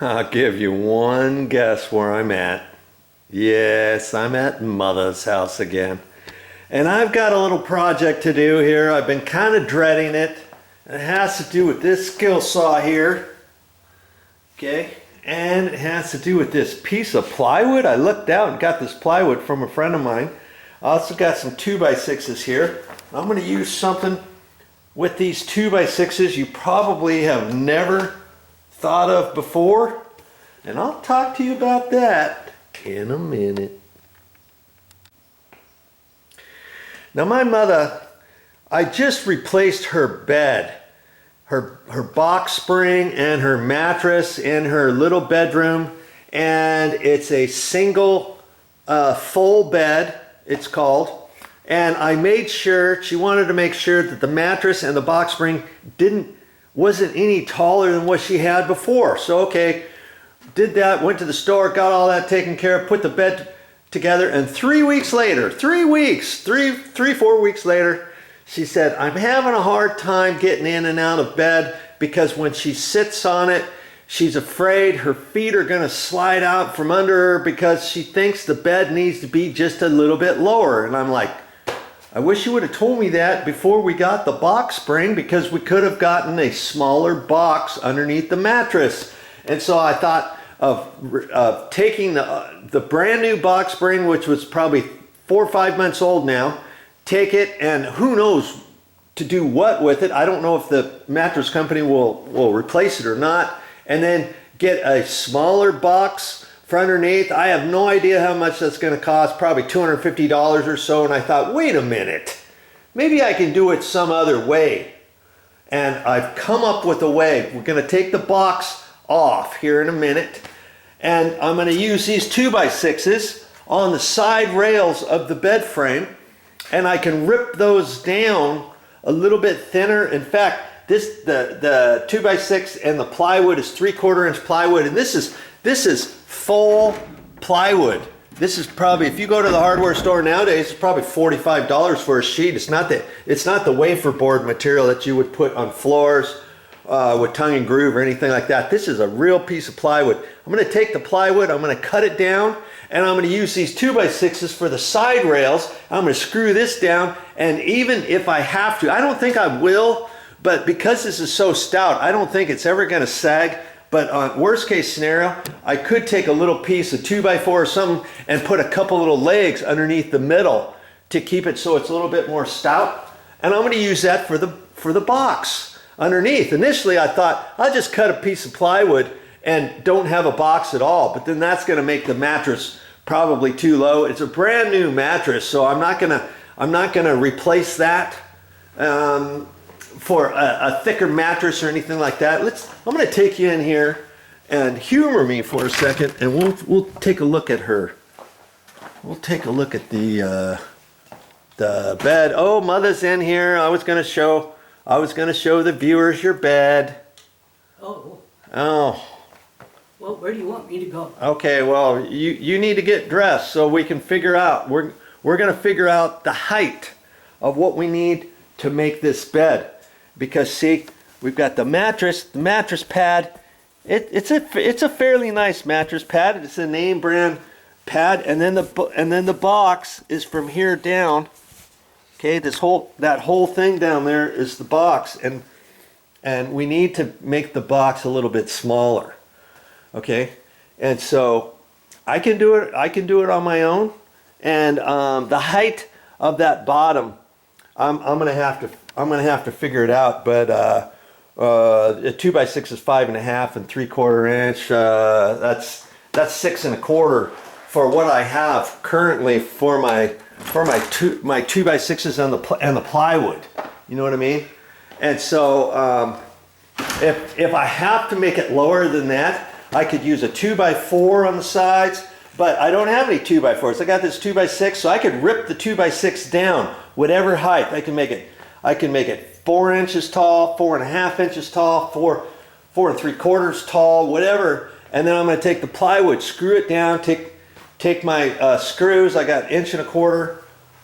I'll give you one guess where I'm at. Yes, I'm at Mother's house again. And I've got a little project to do here. I've been kind of dreading it. It has to do with this skill saw here. Okay, and it has to do with this piece of plywood. I looked out and got this plywood from a friend of mine. I also got some 2x6s here. I'm going to use something with these 2x6s you probably have never thought of before, and I'll talk to you about that in a minute. Now my mother, I just replaced her bed, her box spring and her mattress in her little bedroom, and it's a single full bed, it's called. And I made sure, she wanted to make sure that the mattress and the box spring wasn't any taller than what she had before. So okay, did that, went to the store, got all that taken care of, put the bed together, and 3 weeks later, 4 weeks later, she said, I'm having a hard time getting in and out of bed because when she sits on it, she's afraid her feet are gonna slide out from under her because she thinks the bed needs to be just a little bit lower. And I'm like, I wish you would have told me that before we got the box spring, because we could have gotten a smaller box underneath the mattress. And so I thought of taking the brand new box spring, which was probably 4 or 5 months old now, take it, and who knows to do what with it. I don't know if the mattress company will replace it or not, and then get a smaller box for underneath. I have no idea how much that's going to cost, probably $250 or so. And I thought, wait a minute, maybe I can do it some other way. And I've come up with a way. We're going to take the box off here in a minute, and I'm going to use these 2x6s on the side rails of the bed frame, and I can rip those down a little bit thinner. In fact, the 2x6 and the plywood is 3/4 inch plywood, and this is full plywood. This is probably, if you go to the hardware store nowadays, it's probably $45 for a sheet. It's not the wafer board material that you would put on floors with tongue and groove or anything like that. This is a real piece of plywood. I'm going to take the plywood, I'm going to cut it down, and I'm going to use these 2x6s for the side rails. I'm going to screw this down, and even if I have to, I don't think I will, but because this is so stout, I don't think it's ever going to sag. But on worst case scenario, I could take a little piece of 2x4 or something and put a couple little legs underneath the middle to keep it so it's a little bit more stout. And I'm going to use that for the box underneath. Initially, I thought I'll just cut a piece of plywood and don't have a box at all. But then that's going to make the mattress probably too low. It's a brand new mattress, so I'm not gonna replace that for a thicker mattress or anything like that. I'm going to take you in here and humor me for a second, and we'll take a look at her. We'll take a look at the bed. Oh, Mother's in here. I was going to show the viewers your bed. Oh. Oh. Well, where do you want me to go? Okay, well, you need to get dressed so we can figure out. We're going to figure out the height of what we need to make this bed. Because see, we've got the mattress pad. It's a fairly nice mattress pad. It's a name brand pad, and then the box is from here down. Okay, that whole thing down there is the box, and we need to make the box a little bit smaller. Okay, and so I can do it on my own, and the height of that bottom, I'm gonna have to figure it out, but a 2x6 is 5.5 3/4 inch. That's 6 1/4 for what I have currently for my 2x6s and the plywood. You know what I mean? And so if I have to make it lower than that, I could use a 2x4 on the sides, but I don't have any 2x4s. I got this 2x6, so I could rip the 2x6 down, whatever height. I can make it 4 inches tall, 4.5 inches tall, 4 3/4 tall, whatever. And then I'm going to take the plywood, screw it down, take my screws. I got 1.25 inch.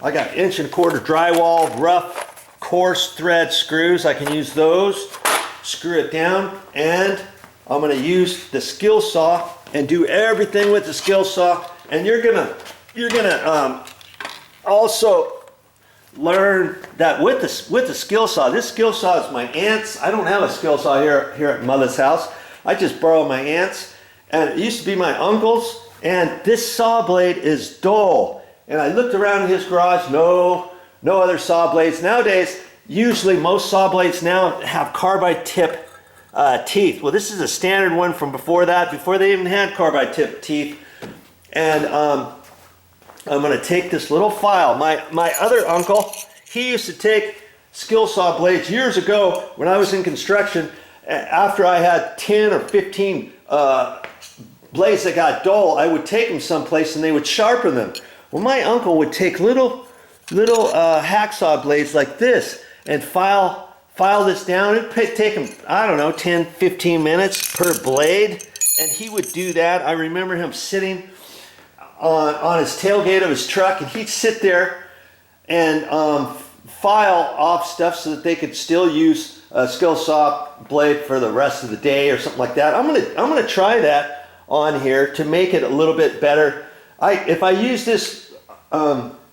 I got 1.25 inch drywall, rough, coarse thread screws. I can use those. Screw it down, and I'm going to use the skill saw and do everything with the skill saw. And you're gonna also learn that with the skill saw. This skill saw is my aunt's. I don't have a skill saw here at Mother's house. I just borrowed my aunt's, and it used to be my uncle's. And this saw blade is dull. And I looked around in his garage. No other saw blades nowadays. Usually, most saw blades now have carbide tip teeth. Well, this is a standard one from before that, before they even had carbide tip teeth. And I'm going to take this little file. My other uncle, he used to take skill saw blades years ago when I was in construction. After I had 10 or 15 blades that got dull, I would take them someplace and they would sharpen them. Well, my uncle would take little hacksaw blades like this and file this down. It'd take him, I don't know, 10, 15 minutes per blade. And he would do that. I remember him sitting on his tailgate of his truck, and he'd sit there and file off stuff so that they could still use a skill saw blade for the rest of the day or something like that. I'm gonna try that on here to make it a little bit better. If I use this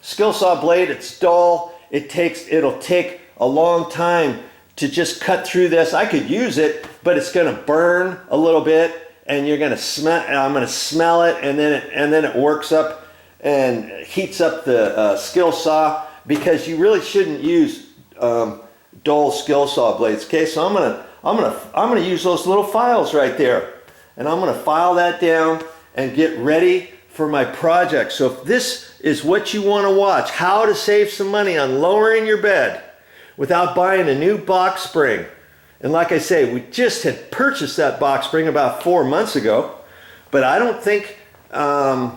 skill saw blade, it's dull. It'll take a long time to just cut through this. I could use it, but it's gonna burn a little bit. And you're gonna smell. I'm gonna smell it, and then it works up and heats up the skill saw, because you really shouldn't use dull skill saw blades. Okay, so I'm gonna use those little files right there, and I'm gonna file that down and get ready for my project. So if this is what you want to watch, how to save some money on lowering your bed without buying a new box spring. And like I say, we just had purchased that box spring about 4 months ago, but I don't think the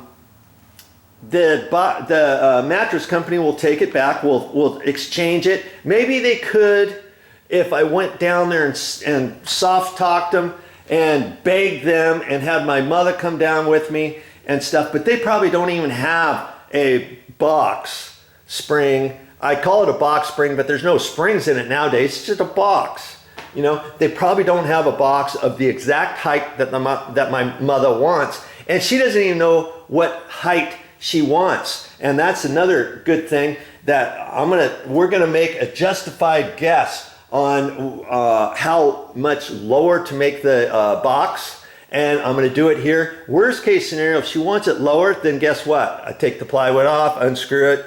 mattress company will take it back. We'll exchange it. Maybe they could if I went down there and soft talked them and begged them and had my mother come down with me and stuff, but they probably don't even have a box spring. I call it a box spring, but there's no springs in it nowadays. It's just a box. You know, they probably don't have a box of the exact height that my mother wants, and she doesn't even know what height she wants. And that's another good thing, that we're gonna make a justified guess on how much lower to make the box, and I'm gonna do it here. Worst case scenario, if she wants it lower, then guess what? I take the plywood off, unscrew it,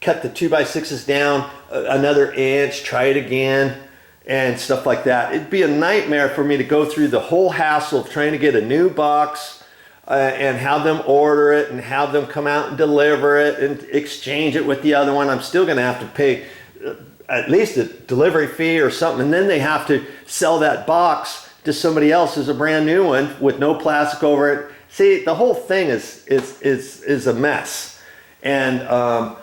cut the 2x6s down another inch, try it again, and stuff like that. It'd be a nightmare for me to go through the whole hassle of trying to get a new box and have them order it and have them come out and deliver it and exchange it with the other one. I'm still gonna have to pay at least a delivery fee or something, and then they have to sell that box to somebody else as a brand new one with no plastic over it. See, the whole thing is a mess. And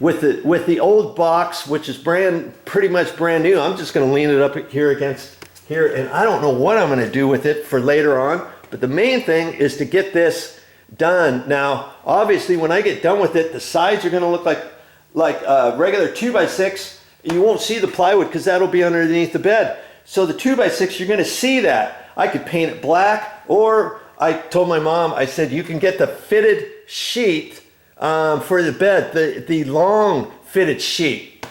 with the old box, which is pretty much brand new, I'm just going to lean it up here against here, and I don't know what I'm going to do with it for later on. But the main thing is to get this done. Now, obviously, when I get done with it, the sides are going to look like a regular 2x6. You won't see the plywood because that'll be underneath the bed. So the 2x6, you're going to see that. I could paint it black, or I told my mom, I said, you can get the fitted sheet for the bed, the long fitted sheet,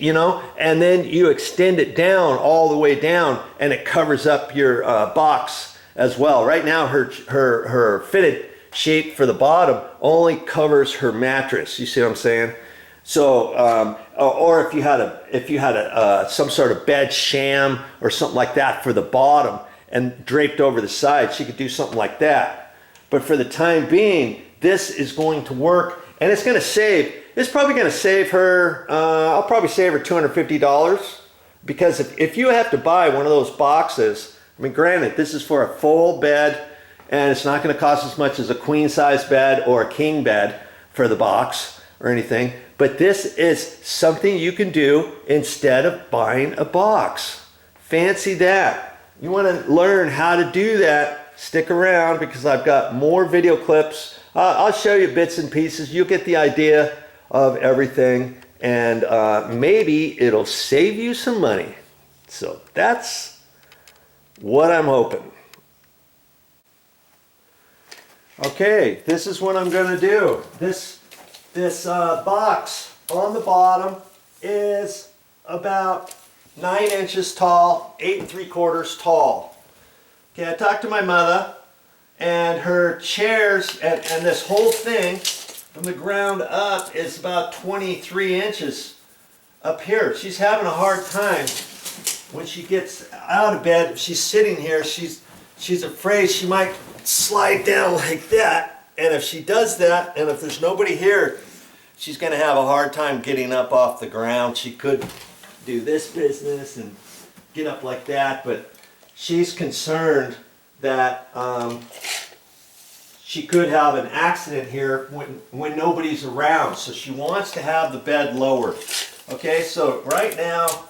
you know, and then you extend it down all the way down, and it covers up your box as well. Right now, her fitted sheet for the bottom only covers her mattress. You see what I'm saying? So, or if you had some sort of bed sham or something like that for the bottom and draped over the side, she could do something like that. But for the time being, this is going to work, and it's going to save. It's probably going to save her. I'll probably save her $250, because if you have to buy one of those boxes, I mean, granted, this is for a full bed, and it's not going to cost as much as a queen size bed or a king bed for the box or anything. But this is something you can do instead of buying a box. Fancy that. You want to learn how to do that? Stick around, because I've got more video clips. I'll show you bits and pieces. You'll get the idea of everything, and maybe it'll save you some money. So that's what I'm hoping. Okay, this is what I'm going to do. This box on the bottom is about 9 inches tall, 8 3/4 tall. Okay, I talked to my mother, and her chairs and this whole thing from the ground up is about 23 inches up here. She's having a hard time when she gets out of bed. If she's sitting here, she's afraid she might slide down like that, and if she does that, and if there's nobody here, she's going to have a hard time getting up off the ground. She could do this business and get up like that, but she's concerned that she could have an accident here when nobody's around, so she wants to have the bed lowered. Okay, so right now,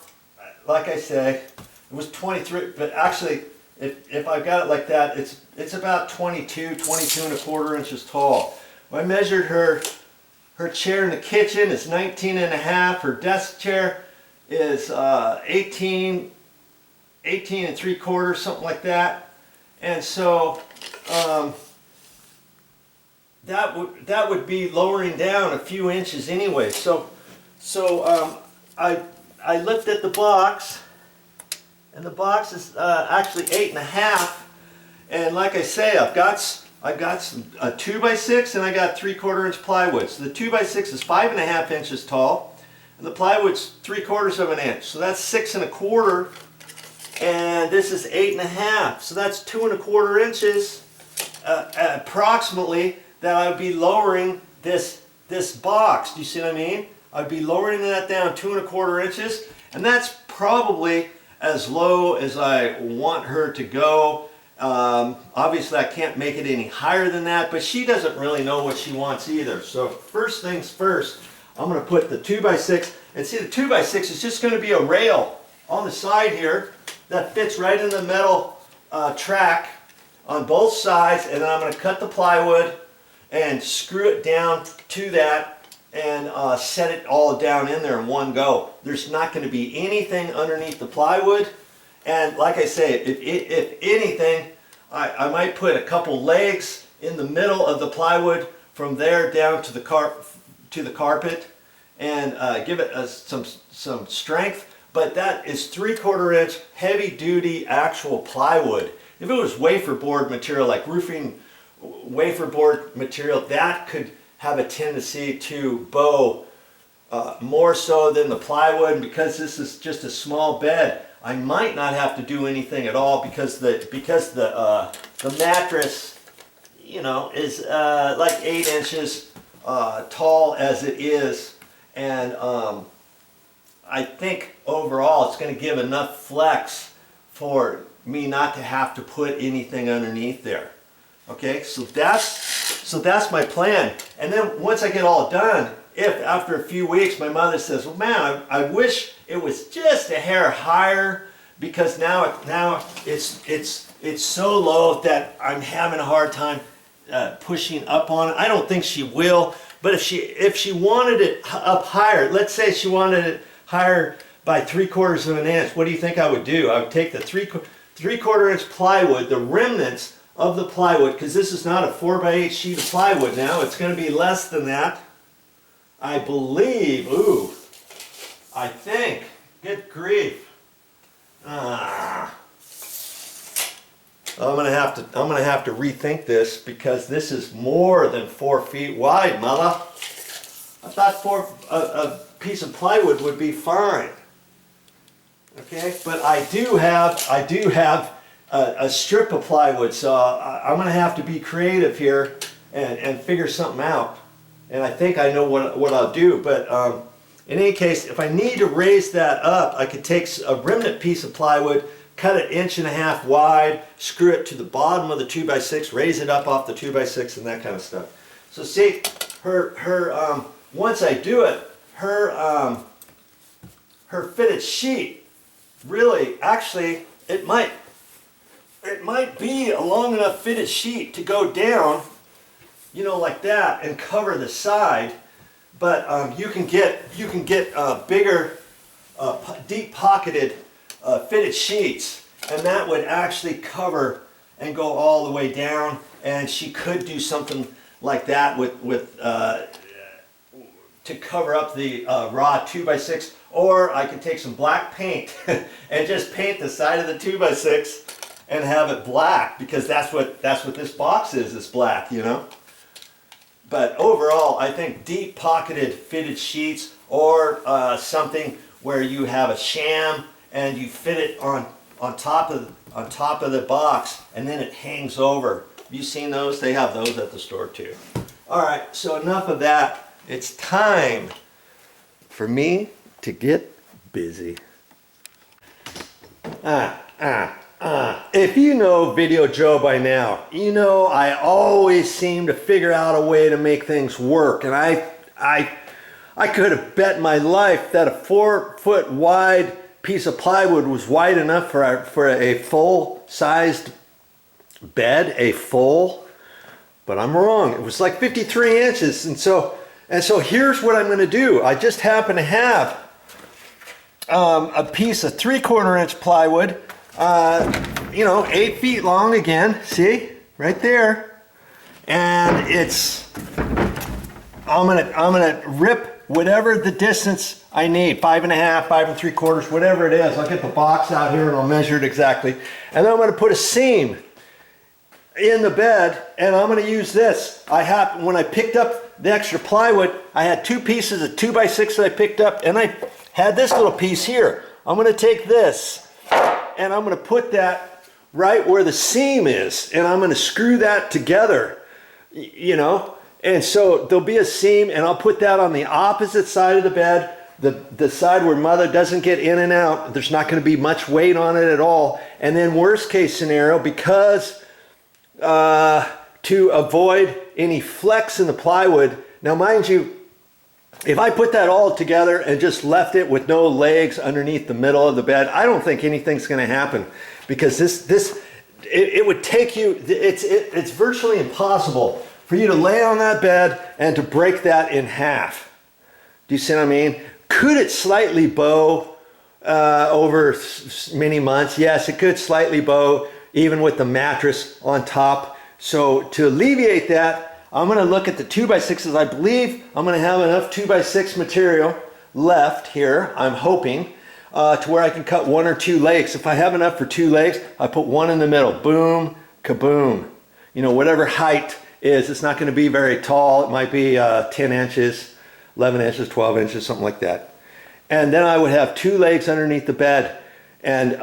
like I say, it was 23, but actually, if I've got it like that, it's about 22 and a quarter inches tall. I measured her chair in the kitchen is 19 and a half. Her desk chair is 18 and 3/4, something like that. And so that would be lowering down a few inches anyway. So I looked at the box. And the box is actually 8 and a half, and like I say, I've got some, a 2x6 and I got 3/4 inch plywood. So the 2x6 is 5.5 inches tall, and the plywood's 3/4 of an inch. So that's 6 1/4, and this is 8 and a half. So that's 2 1/4 inches, approximately, that I would be lowering this box. Do you see what I mean? I'd be lowering that down 2 1/4 inches, and that's probably as low as I want her to go. Obviously I can't make it any higher than that, but she doesn't really know what she wants either. So first things first, I'm going to put the 2x6, and see, the 2x6 is just going to be a rail on the side here that fits right in the metal track on both sides, and then I'm going to cut the plywood and screw it down to that and set it all down in there in one go. There's not going to be anything underneath the plywood, and like I say, if anything, I might put a couple legs in the middle of the plywood from there down to the carpet, and give it some strength. But that is 3/4 inch heavy duty actual plywood. If it was wafer board material, like roofing wafer board material, that could have a tendency to bow more so than the plywood. Because this is just a small bed, I might not have to do anything at all, because the mattress, you know, is like 8 inches tall as it is, and I think overall it's going to give enough flex for me not to have to put anything underneath there. Okay, so that's my plan. And then once I get all done, if after a few weeks my mother says, well, man, I wish it was just a hair higher, because now it's so low that I'm having a hard time pushing up on it. I don't think she will, but if she wanted it up higher, let's say she wanted it higher by 3/4 of an inch, what do you think I would do? I would take the 3/4 inch plywood, the remnants of the plywood, because this is not a 4x8 sheet of plywood now, it's going to be less than that, I believe. Ooh, I think, good grief. I'm gonna have to rethink this, because this is more than 4 feet wide, Mother. I thought a piece of plywood would be fine. Okay, but I do have a strip of plywood, so I'm going to have to be creative here and figure something out. And I think I know what I'll do. But in any case, if I need to raise that up, I could take a remnant piece of plywood, cut it 1.5 inches wide, screw it to the bottom of the 2x6, raise it up off the 2x6, and that kind of stuff. So see, once I do it, her fitted sheet, really, actually, it might be a long enough fitted sheet to go down, you know, like that, and cover the side. But you can get bigger, deep pocketed fitted sheets, and that would actually cover and go all the way down. And she could do something like that with to cover up the raw 2x6, or I could take some black paint and just paint the side of the 2x6 and have it black, because that's what this box is. It's black, you know. But overall, I think deep pocketed fitted sheets, or something where you have a sham and you fit it on top of the box, and then it hangs over. Have you seen those? They have those at the store too. All right, so enough of that. It's time for me to get busy. If you know Video Joe by now, you know I always seem to figure out a way to make things work. And I could have bet my life that a 4-foot wide piece of plywood was wide enough for a full-sized bed, but I'm wrong. It was like 53 inches. And so here's what I'm going to do. I just happen to have a piece of 3/4 inch plywood, you know, 8 feet long again. See, right there. And I'm gonna rip whatever the distance I need, 5.5, 5 3/4, whatever it is. I'll get the box out here and I'll measure it exactly. And then I'm gonna put a seam in the bed, and I'm going to use this. When I picked up the extra plywood, I had 2 pieces of 2x6 that I picked up, and I had this little piece here. I'm going to take this and I'm going to put that right where the seam is, and I'm going to screw that together, you know. And so there'll be a seam, and I'll put that on the opposite side of the bed, the side where mother doesn't get in and out. There's not going to be much weight on it at all. And then worst case scenario, because to avoid any flex in the plywood. Now, mind you, if I put that all together and just left it with no legs underneath the middle of the bed, I don't think anything's going to happen, because it would take you, it's virtually impossible for you to lay on that bed and to break that in half. Do you see what I mean? Could it slightly bow over many months? Yes, it could slightly bow, even with the mattress on top. So to alleviate that, I'm going to look at the 2x6s. I believe I'm going to have enough 2x6 material left here, I'm hoping, to where I can cut 1 or 2 legs. If I have enough for 2 legs, I put 1 in the middle. Boom, kaboom. You know, whatever height is, it's not going to be very tall. It might be 10 inches, 11 inches, 12 inches, something like that. And then I would have 2 legs underneath the bed and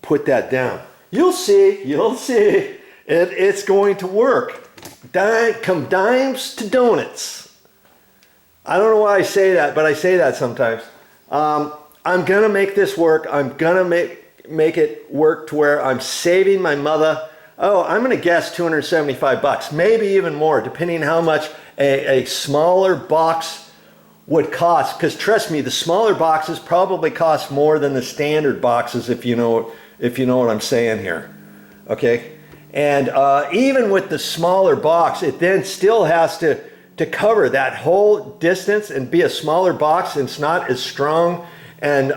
put that down. You'll see, it's going to work. Come dimes to donuts. I don't know why I say that, but I say that sometimes. I'm gonna make this work. I'm gonna make it work to where I'm saving my mother, I'm gonna guess $275, maybe even more, depending how much a smaller box would cost. Because trust me, the smaller boxes probably cost more than the standard boxes, if you know what I'm saying here. Okay, and even with the smaller box, it then still has to cover that whole distance and be a smaller box, and it's not as strong, and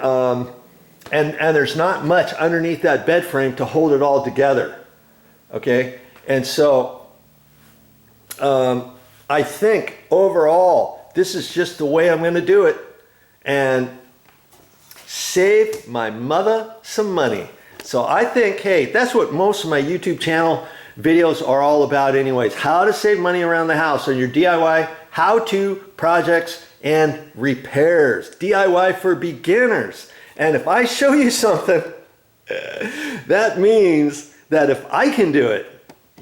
there's not much underneath that bed frame to hold it all together. Okay, and so I think overall this is just the way I'm going to do it and save my mother some money. So I think, hey, that's what most of my YouTube channel videos are all about anyways. How to save money around the house on your DIY how-to projects and repairs. DIY for beginners. And if I show you something, that means that if I can do it,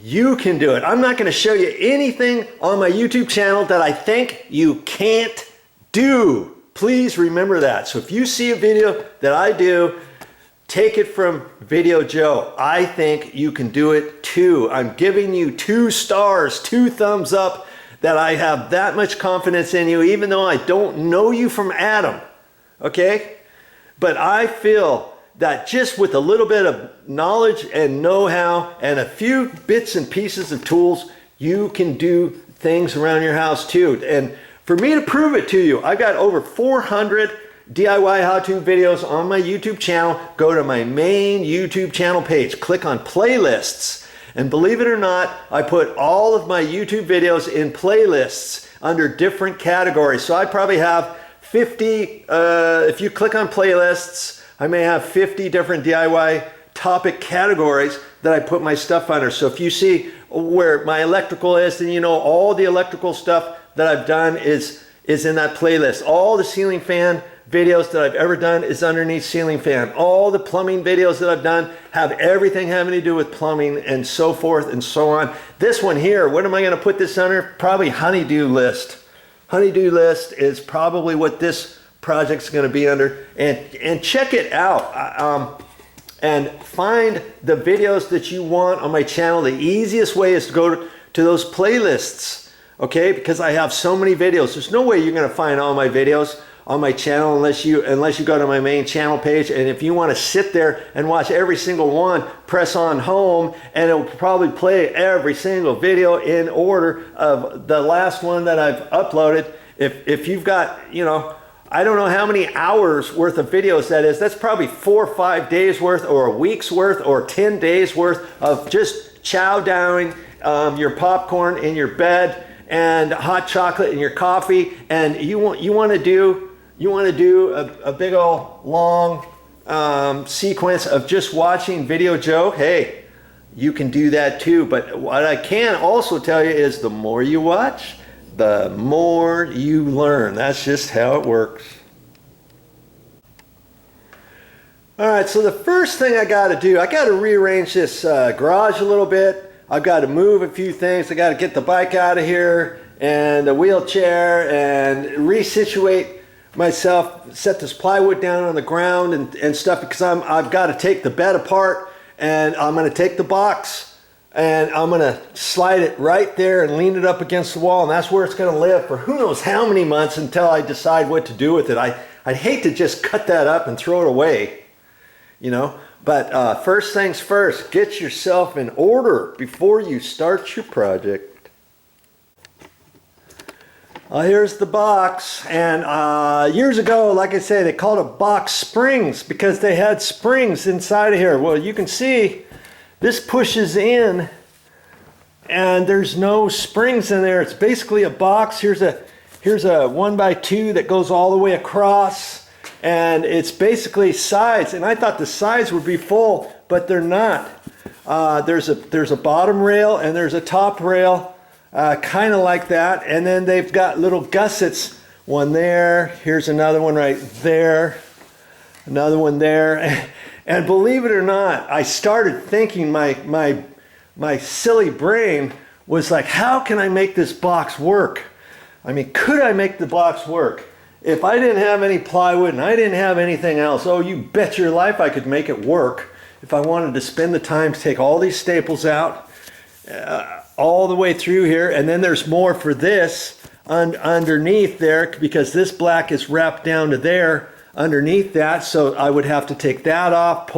you can do it. I'm not going to show you anything on my YouTube channel that I think you can't do. Please remember that. So if you see a video that I do, take it from Video Joe. I think you can do it too. I'm giving you 2 stars, 2 thumbs up, that I have that much confidence in you, even though I don't know you from Adam. Okay? But I feel that just with a little bit of knowledge and know-how and a few bits and pieces of tools, you can do things around your house too. And for me to prove it to you, I got over 400 DIY how-to videos on my YouTube channel, go to my main YouTube channel page, click on playlists, and believe it or not, I put all of my YouTube videos in playlists under different categories. So I probably have 50, if you click on playlists, I may have 50 different DIY topic categories that I put my stuff under. So if you see where my electrical is, then you know all the electrical stuff that I've done is in that playlist. All the ceiling fan videos that I've ever done is underneath ceiling fan. All the plumbing videos that I've done have everything having to do with plumbing and so forth and so on. This one here, what am I going to put this under? Probably honeydew list. Honeydew list is probably what this project's going to be under. And check it out. And find the videos that you want on my channel. The easiest way is to go to those playlists, okay? Because I have so many videos. There's no way you're going to find all my videos on my channel unless you go to my main channel page. And if you want to sit there and watch every single one, press on home, and it will probably play every single video in order of the last one that I've uploaded. If you've got, you know, I don't know how many hours worth of videos that is. That's probably 4 or 5 days worth, or a week's worth, or 10 days worth of just chow downing your popcorn in your bed and hot chocolate in your coffee. And you want to do a big old long sequence of just watching Video Joe. Hey, you can do that too. But what I can also tell you is the more you watch, the more you learn. That's just how it works. All right, so the first thing I got to do, I got to rearrange this garage a little bit. I've got to move a few things. I got to get the bike out of here and the wheelchair and resituate myself, set this plywood down on the ground and stuff, because I've got to take the bed apart, and I'm going to take the box and I'm going to slide it right there and lean it up against the wall, and that's where it's going to live for who knows how many months until I decide what to do with it. I'd hate to just cut that up and throw it away, you know. But first things first, get yourself in order before you start your project. Here's the box, and years ago, like I said, they called it box springs because they had springs inside of here. Well, you can see this pushes in and there's no springs in there. It's basically a box. Here's a 1x2 that goes all the way across, and it's basically sides. And I thought the sides would be full, but they're not. There's a bottom rail and there's a top rail, kind of like that. And then they've got little gussets. One there. Here's another one right there. Another one there. And believe it or not, I started thinking, my silly brain was like, how can I make this box work? I mean, could I make the box work? If I didn't have any plywood and I didn't have anything else, oh, you bet your life I could make it work. If I wanted to spend the time to take all these staples out, all the way through here, and then there's more for this underneath there, because this black is wrapped down to there underneath that, so I would have to take that off,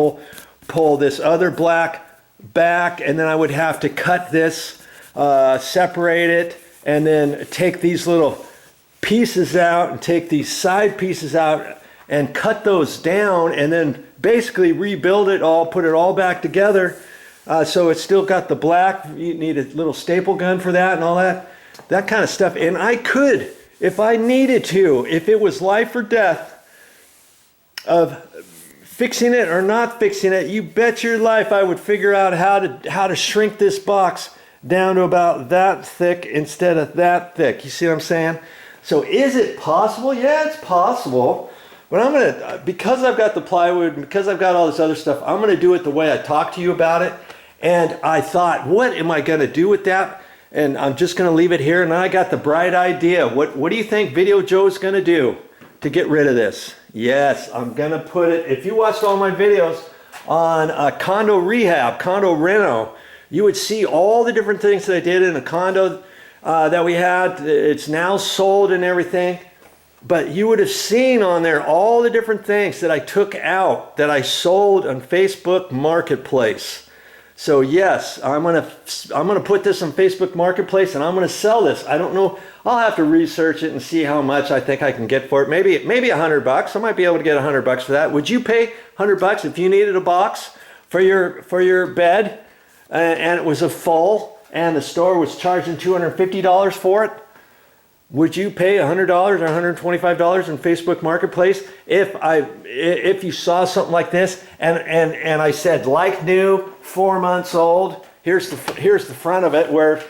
pull this other black back, and then I would have to cut this, separate it, and then take these little pieces out and take these side pieces out and cut those down, and then basically rebuild it all, put it all back together, so it's still got the black. You need a little staple gun for that and all that kind of stuff. And I could, if I needed to, if it was life or death of fixing it or not fixing it, you bet your life I would figure out how to shrink this box down to about that thick instead of that thick. You see what I'm saying? So is it possible? Yeah, it's possible. But I'm gonna, because I've got the plywood, because I've got all this other stuff, I'm gonna do it the way I talked to you about it. And I thought, what am I gonna do with that? And I'm just gonna leave it here. And I got the bright idea. What do you think Video Joe's gonna do to get rid of this? Yes, I'm gonna put it, if you watched all my videos on condo rehab, condo reno, you would see all the different things that I did in a condo that we had. It's now sold and everything. But you would have seen on there all the different things that I took out, that I sold on Facebook Marketplace. So yes, I'm gonna put this on Facebook Marketplace and I'm gonna sell this. I don't know. I'll have to research it and see how much I think I can get for it. Maybe $100. I might be able to get $100 for that. Would you pay $100 if you needed a box for your bed and it was a full and the store was charging $250 for it? Would you pay $100 or $125 in Facebook Marketplace if you saw something like this and I said like new, 4 months old? Here's the front of it where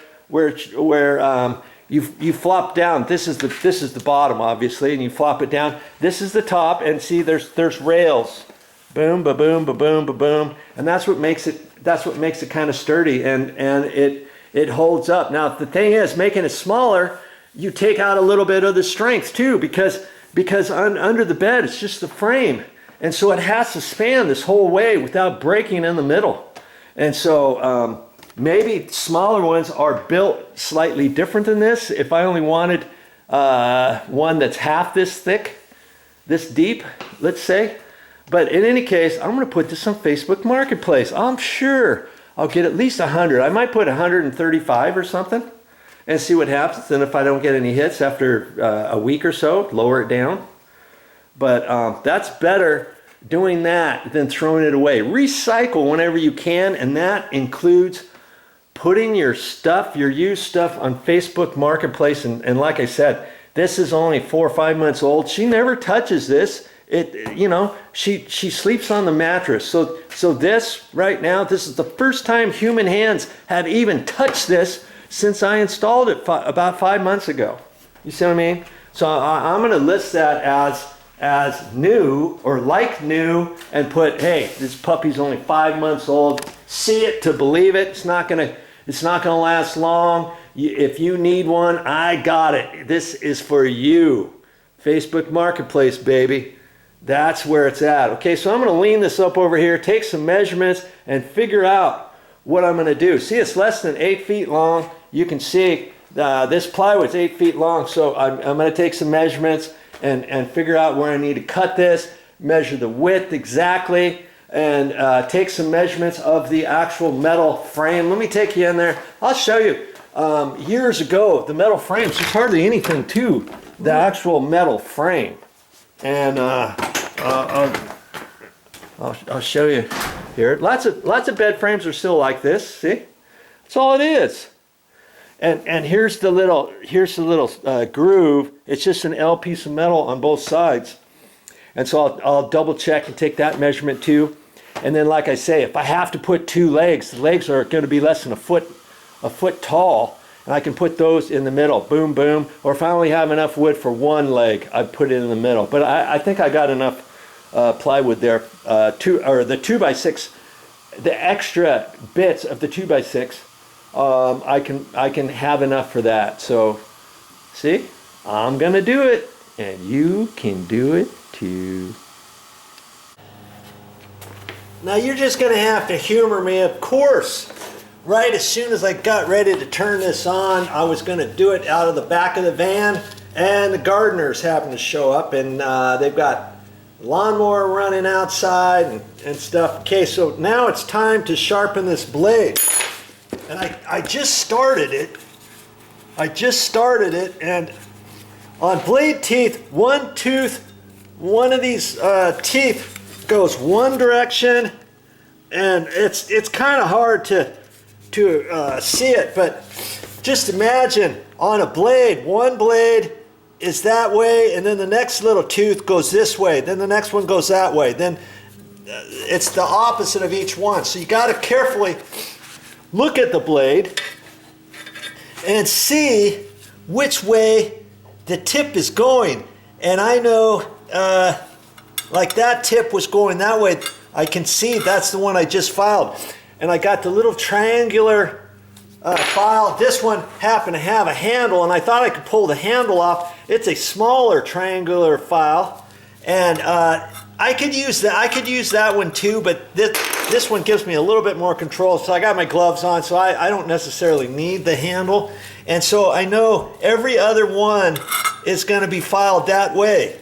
you flop down. This is the bottom obviously, and you flop it down. This is the top, and see there's rails. Boom, ba boom, ba boom, ba boom, and that's what makes it kind of sturdy and it holds up. Now the thing is, making it smaller, you take out a little bit of the strength too, because under the bed it's just the frame, and so it has to span this whole way without breaking in the middle. And so maybe smaller ones are built slightly different than this. If I only wanted one that's half this thick, this deep, let's say. But in any case, I'm going to put this on Facebook Marketplace. I'm sure I'll get at least 100. I might put 135 or something and see what happens. And if I don't get any hits after a week or so, lower it down. But that's better doing that than throwing it away. Recycle whenever you can, and that includes putting your stuff, your used stuff, on Facebook Marketplace. And like I said, this is only 4 or 5 months old. She never touches this. She sleeps on the mattress. So this right now, this is the first time human hands have even touched this since I installed it about 5 months ago. You see what I mean? So I'm going to list that as new or like new and put, hey, this puppy's only 5 months old. See it to believe it. It's not going to last long. If you need one, I got it. This is for you. Facebook Marketplace, baby. That's where it's at. Okay, so I'm going to lean this up over here, take some measurements, and figure out what I'm going to do. See, it's less than 8 feet long. You can see this plywood's 8 feet long, so I'm going to take some measurements and figure out where I need to cut this, measure the width exactly, and take some measurements of the actual metal frame. Let me take you in there. I'll show you. Years ago, the metal frames, there's hardly anything to the actual metal frame. And I'll show you here. Lots of bed frames are still like this. See, that's all it is. And here's the little groove. It's just an L piece of metal on both sides. And so I'll double check and take that measurement too. And then, like I say, if I have to put 2 legs, the legs are going to be less than a foot tall. And I can put those in the middle, boom, boom. Or if I only have enough wood for 1 leg, I put it in the middle. But I think I got enough plywood there. The 2x6, the extra bits of the 2x6, I can have enough for that. So, see, I'm gonna do it, and you can do it too. Now you're just gonna have to humor me, of course. Right as soon as I got ready to turn this on, I was going to do it out of the back of the van, and the gardeners happened to show up, and they've got lawnmower running outside and stuff. Okay, so now it's time to sharpen this blade. And I just started it. And on blade teeth, one of these teeth goes one direction, and it's kind of hard to see it, but just imagine on a blade, one blade is that way, and then the next little tooth goes this way, then the next one goes that way, then it's the opposite of each one. So you got to carefully look at the blade and see which way the tip is going. And I know like that tip was going that way. I can see that's the one I just filed. And I got the little triangular file. This one happened to have a handle, and I thought I could pull the handle off. It's a smaller triangular file, and I could use that one too, but this one gives me a little bit more control. So I got my gloves on, so I don't necessarily need the handle. And so I know every other one is going to be filed that way.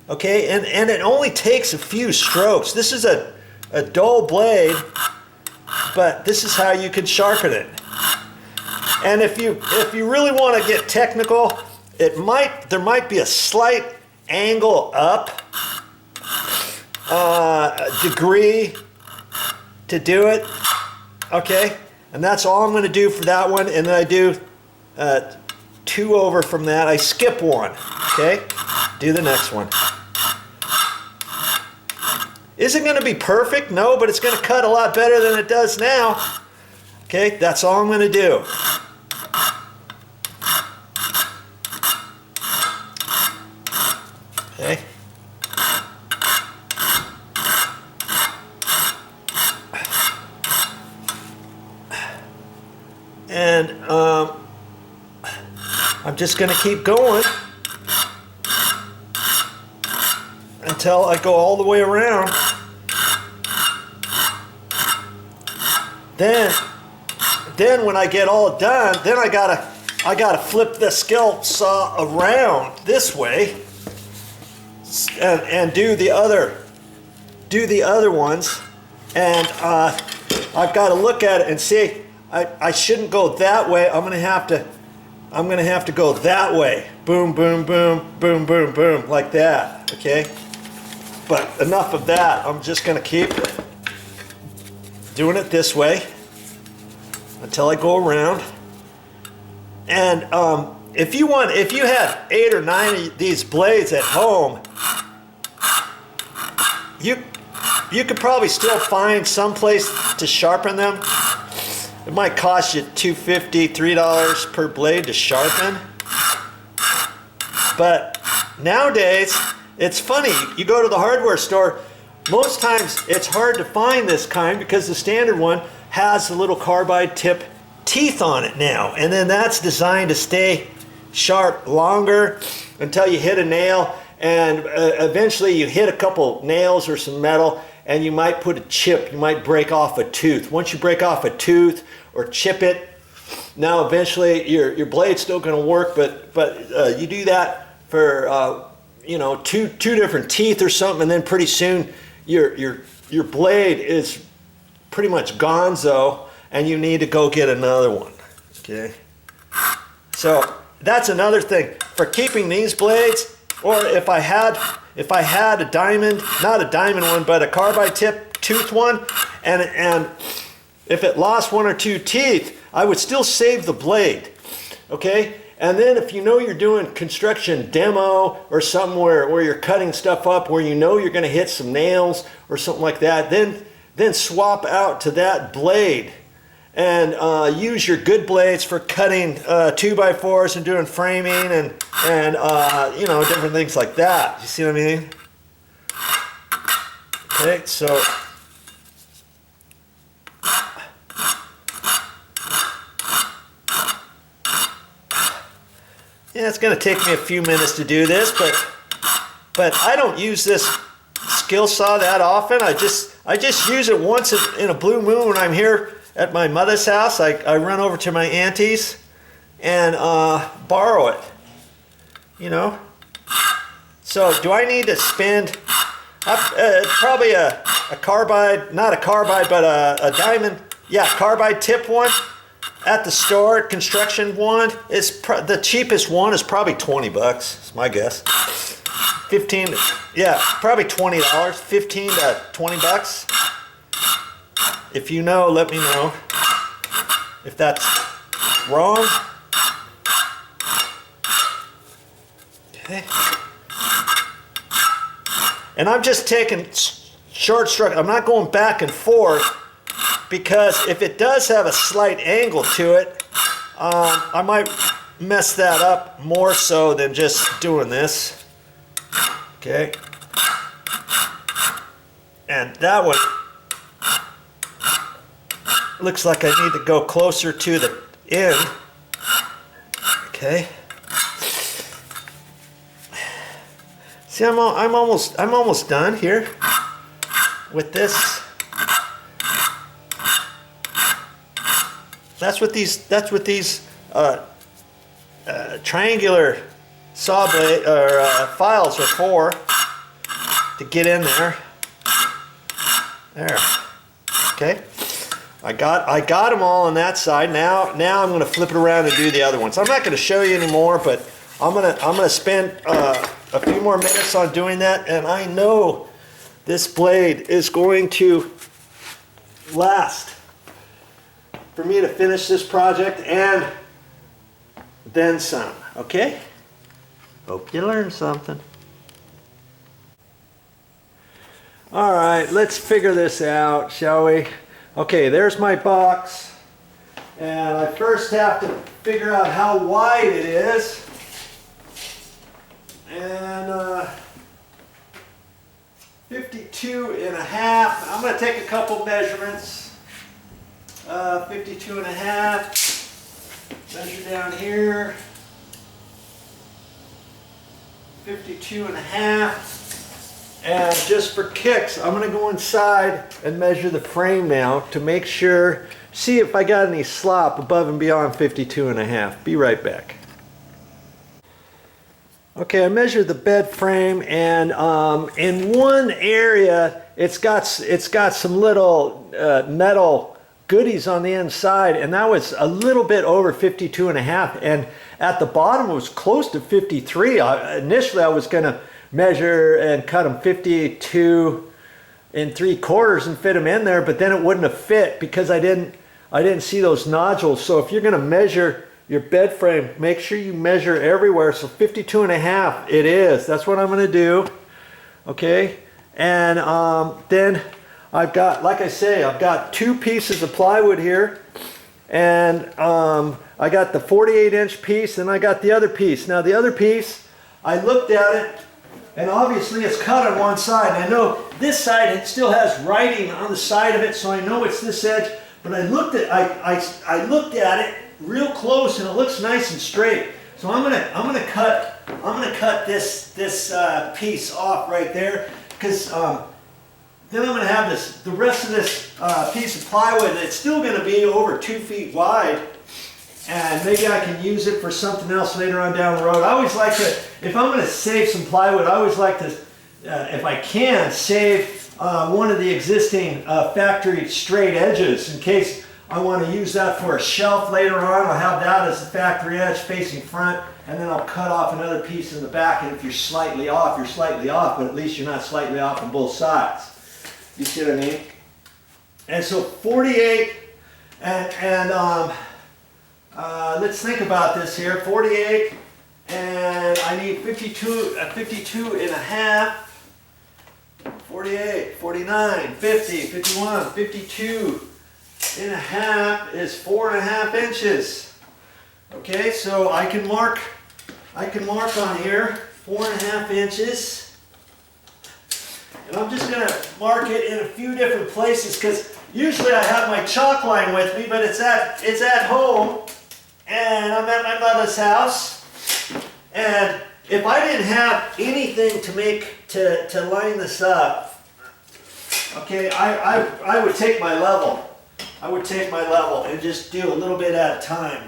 Okay, and it only takes a few strokes. This is a dull blade. but this is how you could sharpen it. And if you really want to get technical, there might be a slight angle up, degree to do it. Okay, and that's all I'm going to do for that one. And then I do 2 over from that. I skip one. Okay, do the next one. Is it going to be perfect? No, but it's going to cut a lot better than it does now. Okay, that's all I'm going to do. Okay. And I'm just going to keep going until I go all the way around. Then when I get all done, then I gotta flip the skill saw around this way and do the other ones. And I've got to look at it and see. I shouldn't go that way. I'm gonna have to go that way. Boom, boom, boom, boom, boom, boom, like that. Okay. But enough of that. I'm just gonna keep doing it this way until I go around. And if you had 8 or 9 of these blades at home, you could probably still find some place to sharpen them. It might cost you $2.50, $3 per blade to sharpen. But nowadays, it's funny. You go to the hardware store, most times it's hard to find this kind because the standard one has the little carbide tip teeth on it now. And then that's designed to stay sharp longer until you hit a nail, and eventually you hit a couple nails or some metal and you might put a chip, you might break off a tooth. Once you break off a tooth or chip it, now eventually your blade's still going to work, but you do that for you know, two different teeth or something, and then pretty soon your blade is pretty much gonzo and you need to go get another one. Okay, so that's another thing for keeping these blades. Or if I had a diamond, not a diamond one, but a carbide tip tooth one, and if it lost 1 or 2 teeth, I would still save the blade. Okay, and then if you know you're doing construction demo or somewhere where you're cutting stuff up where you know you're going to hit some nails or something like that, then swap out to that blade and use your good blades for cutting 2x4s and doing framing and you know, different things like that. You see what I mean? Okay, so yeah, it's going to take me a few minutes to do this, but I don't use this skill saw that often. I just use it once in a blue moon when I'm here at my mother's house. I run over to my auntie's and borrow it, you know. So do I need to spend probably a carbide, not a carbide, but a diamond, yeah, carbide tip one at the store, construction one? Is the cheapest one is probably $20, is my guess. 15, yeah, probably $20, 15 to $20. If you know, let me know if that's wrong. Okay. And I'm just taking short stroke. I'm not going back and forth, because if it does have a slight angle to it, I might mess that up more so than just doing this. Okay. And that one looks like I need to go closer to the end. Okay. See, I'm almost done here with this. That's what these triangular saw blade or files are for, to get in there. There. Okay. I got them all on that side. Now I'm going to flip it around and do the other ones. I'm not going to show you anymore, but I'm gonna spend a few more minutes on doing that, and I know this blade is going to last for me to finish this project and then some. Okay? Hope you learned something. All right, let's figure this out, shall we? Okay, there's my box, and I first have to figure out how wide it is, and 52 and a half. I'm going to take a couple measurements. 52 and a half, measure down here, 52 and a half. And just for kicks, I'm going to go inside and measure the frame now to make sure, see if I got any slop above and beyond 52 and a half. Be right back. Okay, I measured the bed frame, and in one area it's got some little metal goodies on the inside, and that was a little bit over 52 and a half, and at the bottom it was close to 53. Initially I was going to measure and cut them 52 3/4 and fit them in there, but then it wouldn't have fit because I didn't see those nodules. So if you're going to measure your bed frame, make sure you measure everywhere. So 52 and a half it is. That's what I'm going to do. Okay, and then I've got, like I say, I've got 2 pieces of plywood here, and I got the 48-inch piece, and I got the other piece. Now the other piece, I looked at it, and obviously it's cut on one side. I know this side, it still has writing on the side of it, so I know it's this edge. But I looked at it real close, and it looks nice and straight. So I'm gonna cut this piece off right there, because then I'm gonna have the rest of this piece of plywood. It's still gonna be over 2 feet wide. And maybe I can use it for something else later on down the road. I always like to, if I'm going to save some plywood, I always like to, if I can, save one of the existing factory straight edges in case I want to use that for a shelf later on. I'll have that as the factory edge facing front, and then I'll cut off another piece in the back. And if you're slightly off, you're slightly off, but at least you're not slightly off on both sides. You see what I mean? And so 48 let's think about this here. 48, and I need 52 and a half. 48, 49, 50, 51, 52 and a half is 4.5 inches. Okay, so I can mark on here 4.5 inches. And I'm just going to mark it in a few different places, because usually I have my chalk line with me, but it's at home. And I'm at my mother's house, and if I didn't have anything to line this up, okay, I would take my level. I would take my level and just do a little bit at a time,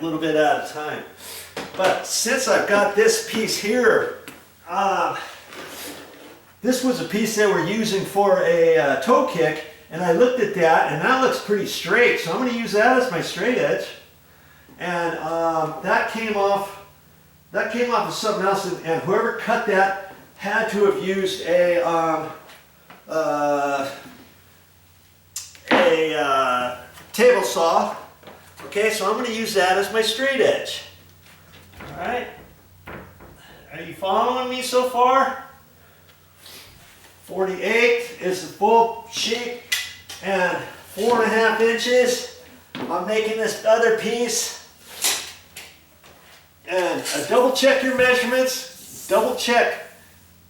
But since I've got this piece here, this was a piece they were using for a toe kick, and I looked at that, and that looks pretty straight, so I'm going to use that as my straight edge. And that came off of something else, and whoever cut that had to have used a table saw. Okay, so I'm going to use that as my straight edge. All right, are you following me so far? 48 is the full sheet, and 4.5 inches. I'm making this other piece. And double check your measurements, double check.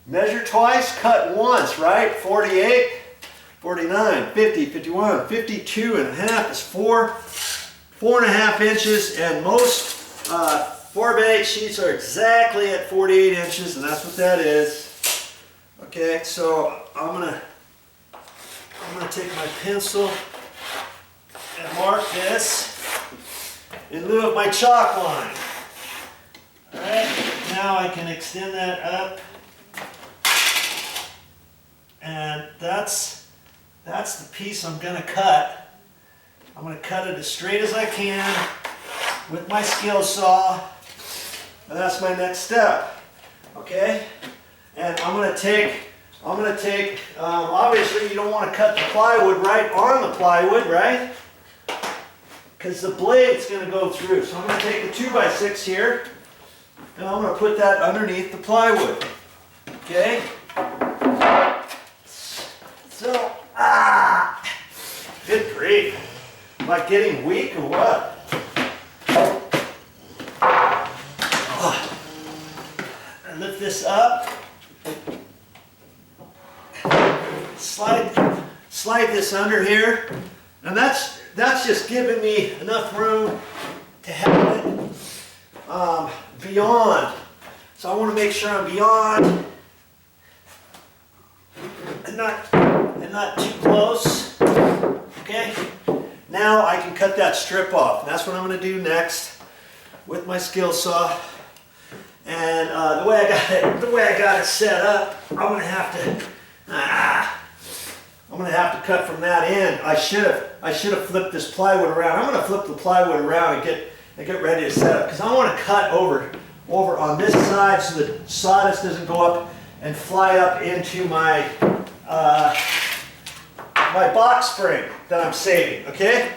Measure twice, cut once, right? 48, 49, 50, 51, 52 and a half is 4.5 inches, and most 4x8 sheets are exactly at 48 inches, and that's what that is. Okay, so I'm gonna take my pencil and mark this in lieu of my chalk line. Alright, now I can extend that up, and that's the piece I'm going to cut. I'm going to cut it as straight as I can with my skill saw. And that's my next step. Okay? And I'm going to take, obviously you don't want to cut the plywood right on the plywood, right? Because the blade's going to go through. So I'm going to take the 2x6 here, and I'm going to put that underneath the plywood. Okay? So, good grief. Am I getting weak or what? I lift this up. Slide this under here. And that's just giving me enough room to have it beyond. So I want to make sure I'm beyond and not too close. Okay? Now I can cut that strip off. And that's what I'm going to do next with my skill saw. And the way I got it set up, I'm going to have to cut from that end. I should have flipped this plywood around. I'm going to flip the plywood around and get ready to set up, because I want to cut over on this side so the sawdust doesn't go up and fly up into my my box spring that I'm saving. Okay,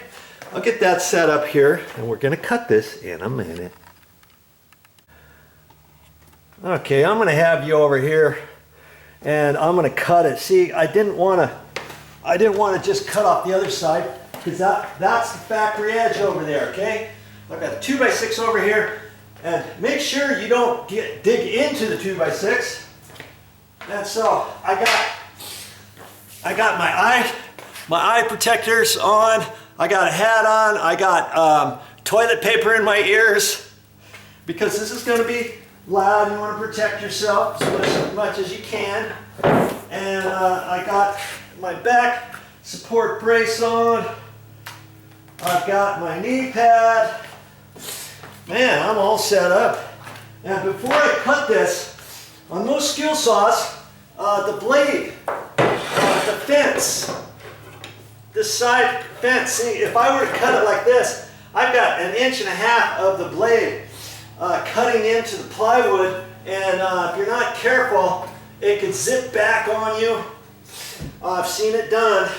I'll get that set up here, and we're going to cut this in a minute. Okay, I'm going to have you over here, and I'm going to cut it. See, I didn't want to just cut off the other side, because that's the factory edge over there. Okay, I've got the 2x6 over here, and make sure you don't dig into the 2x6. And so I got my eye protectors on. I got a hat on. I got toilet paper in my ears, because this is going to be loud. You want to protect yourself as much as you can. And I got my back support brace on. I've got my knee pad. Man, I'm all set up. And before I cut this, on most skill saws, the blade, the fence, this side fence, see, if I were to cut it like this, I've got 1.5 inches of the blade cutting into the plywood, and if you're not careful, it could zip back on you. I've seen it done,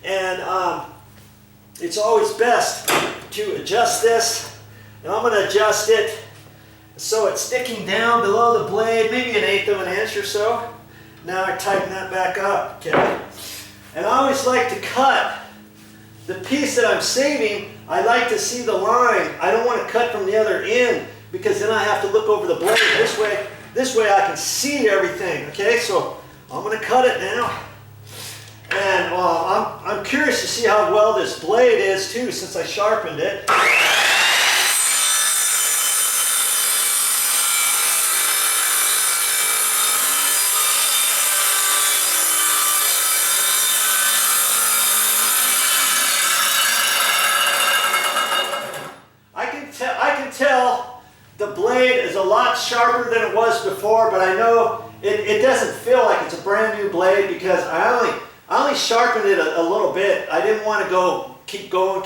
and it's always best to adjust this, and I'm going to adjust it so it's sticking down below the blade, maybe 1/8 of an inch or so. Now I tighten that back up, okay? And I always like to cut the piece that I'm saving. I like to see the line. I don't want to cut from the other end, because then I have to look over the blade. This way I can see everything. Okay, so I'm going to cut it now. And I'm curious to see how well this blade is too, since I sharpened it. I can tell the blade is a lot sharper than it was before, but I know it doesn't feel like it's a brand new blade, because I only sharpened it a little bit. I didn't want to keep going,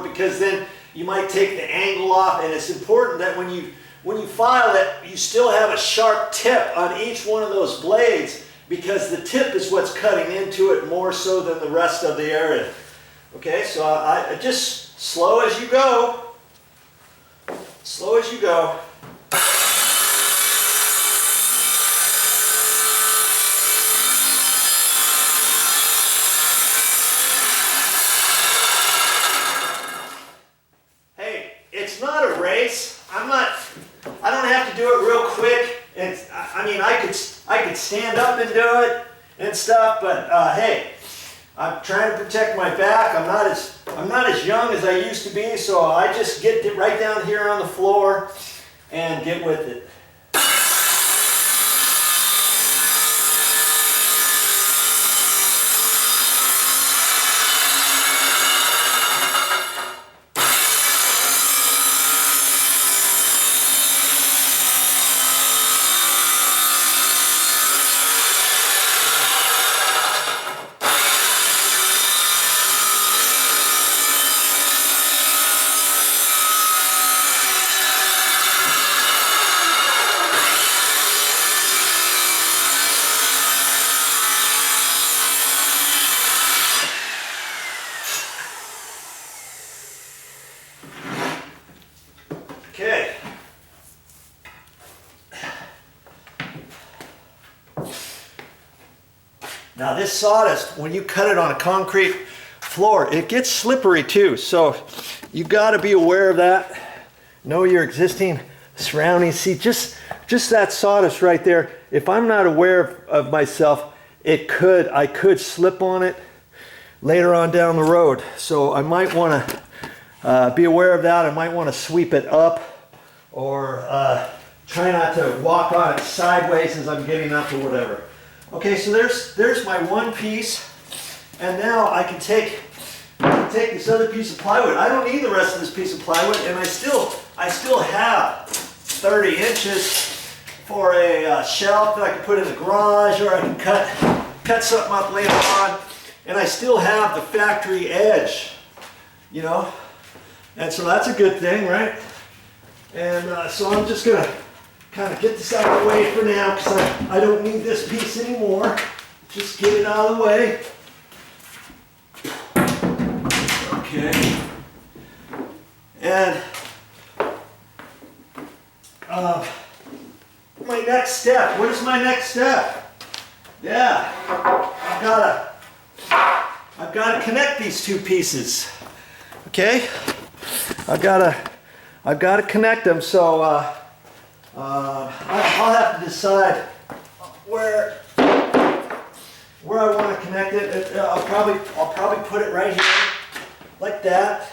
because then you might take the angle off, and it's important that when you file it, you still have a sharp tip on each one of those blades, because the tip is what's cutting into it more so than the rest of the area. Okay, so I just slow as you go. Slow as you go. Hey, it's not a race. I don't have to do it real quick. I mean, I could stand up and do it and stuff, but hey, I'm trying to protect my back. I'm not as young as I used to be, so I just get it right down here on the floor and get with it. Now this sawdust, when you cut it on a concrete floor, it gets slippery too. So you got to be aware of that. Know your existing surroundings. See, just that sawdust right there. If I'm not aware of myself, I could slip on it later on down the road. So I might want to be aware of that. I might want to sweep it up, or try not to walk on it sideways as I'm getting up or whatever. Okay, so there's my one piece, and now I can take this other piece of plywood. I don't need the rest of this piece of plywood, and I still have 30 inches for a shelf that I can put in the garage, or I can cut something up later on, and I still have the factory edge, you know, and so that's a good thing, right? And so I'm just gonna kind of get this out of the way for now, because I don't need this piece anymore. Just get it out of the way. Okay. And my next step. What is my next step? Yeah, I've got to connect these two pieces. Okay, I've got to connect them. So I'll have to decide where I want to connect it. I'll probably put it right here, like that,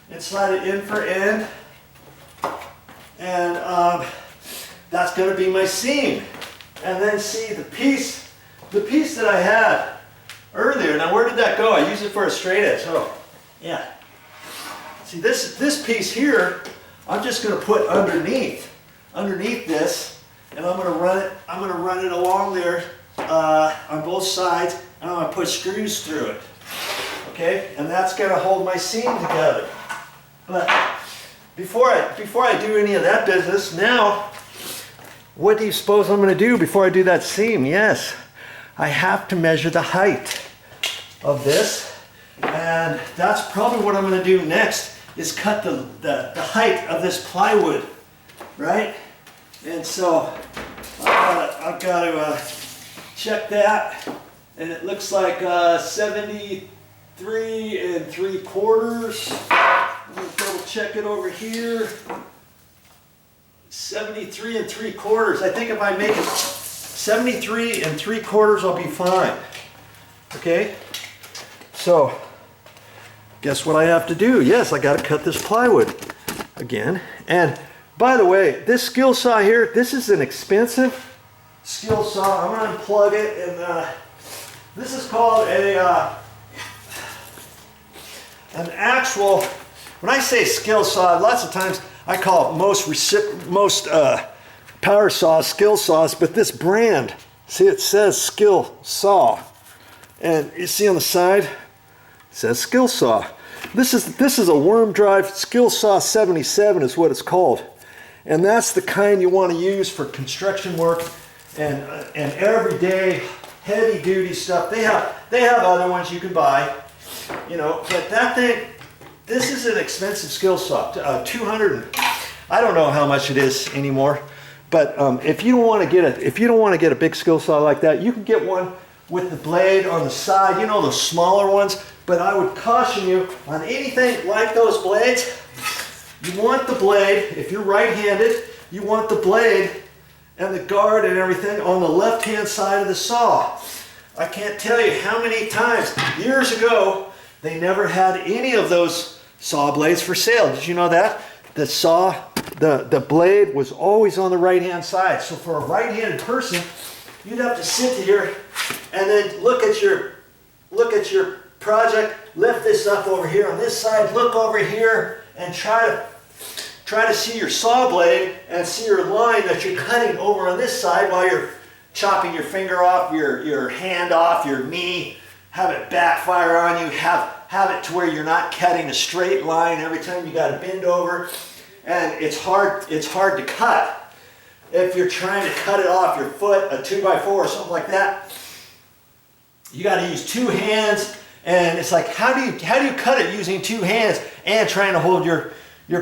and slide it in for end, and that's going to be my seam. And then see the piece that I had earlier. Now where did that go? I used it for a straight edge. Oh, yeah. See this piece here, I'm just going to put underneath this, and I'm going to run it along there on both sides, and I'm going to put screws through it. Okay, and that's going to hold my seam together. But before I do any of that business, now what do you suppose I'm going to do before I do that seam? Yes, I have to measure the height of this, and that's probably what I'm going to do next, is cut the height of this plywood, right? And so I've got to check that, and it looks like 73 3/4. I'm going to double check it over here. 73 3/4. I think if I make it 73 3/4, I'll be fine. Okay, so guess what I have to do? Yes, I got to cut this plywood again. And by the way, this skill saw here, this is an expensive skill saw. I'm going to unplug it, and this is called an actual. When I say skill saw, lots of times I call it most power saws skill saws, but this brand, see, it says skill saw, and you see on the side it says skill saw. This is a worm drive skill saw 77 is what it's called, and that's the kind you want to use for construction work and everyday heavy duty stuff. They have other ones you can buy, you know, but that thing. This is an expensive skill saw, 200. I don't know how much it is anymore, but if you don't want to get a big skill saw like that, you can get one with the blade on the side. You know, those smaller ones. But I would caution you on anything like those blades. You want the blade, if you're right-handed, you want the blade and the guard and everything on the left-hand side of the saw. I can't tell you how many times years ago they never had any of those saw blades for sale. Did you know that? The blade was always on the right-hand side. So for a right-handed person, you'd have to sit here and then look at your project, lift this up over here on this side, look over here, and try to see your saw blade and see your line that you're cutting over on this side while you're chopping your finger off, your hand off, your knee, have it backfire on you, have it to where you're not cutting a straight line every time you got to bend over, and it's hard to cut if you're trying to cut it off your foot, a 2x4 or something like that. You got to use two hands, and it's like, how do you cut it using two hands and trying to hold your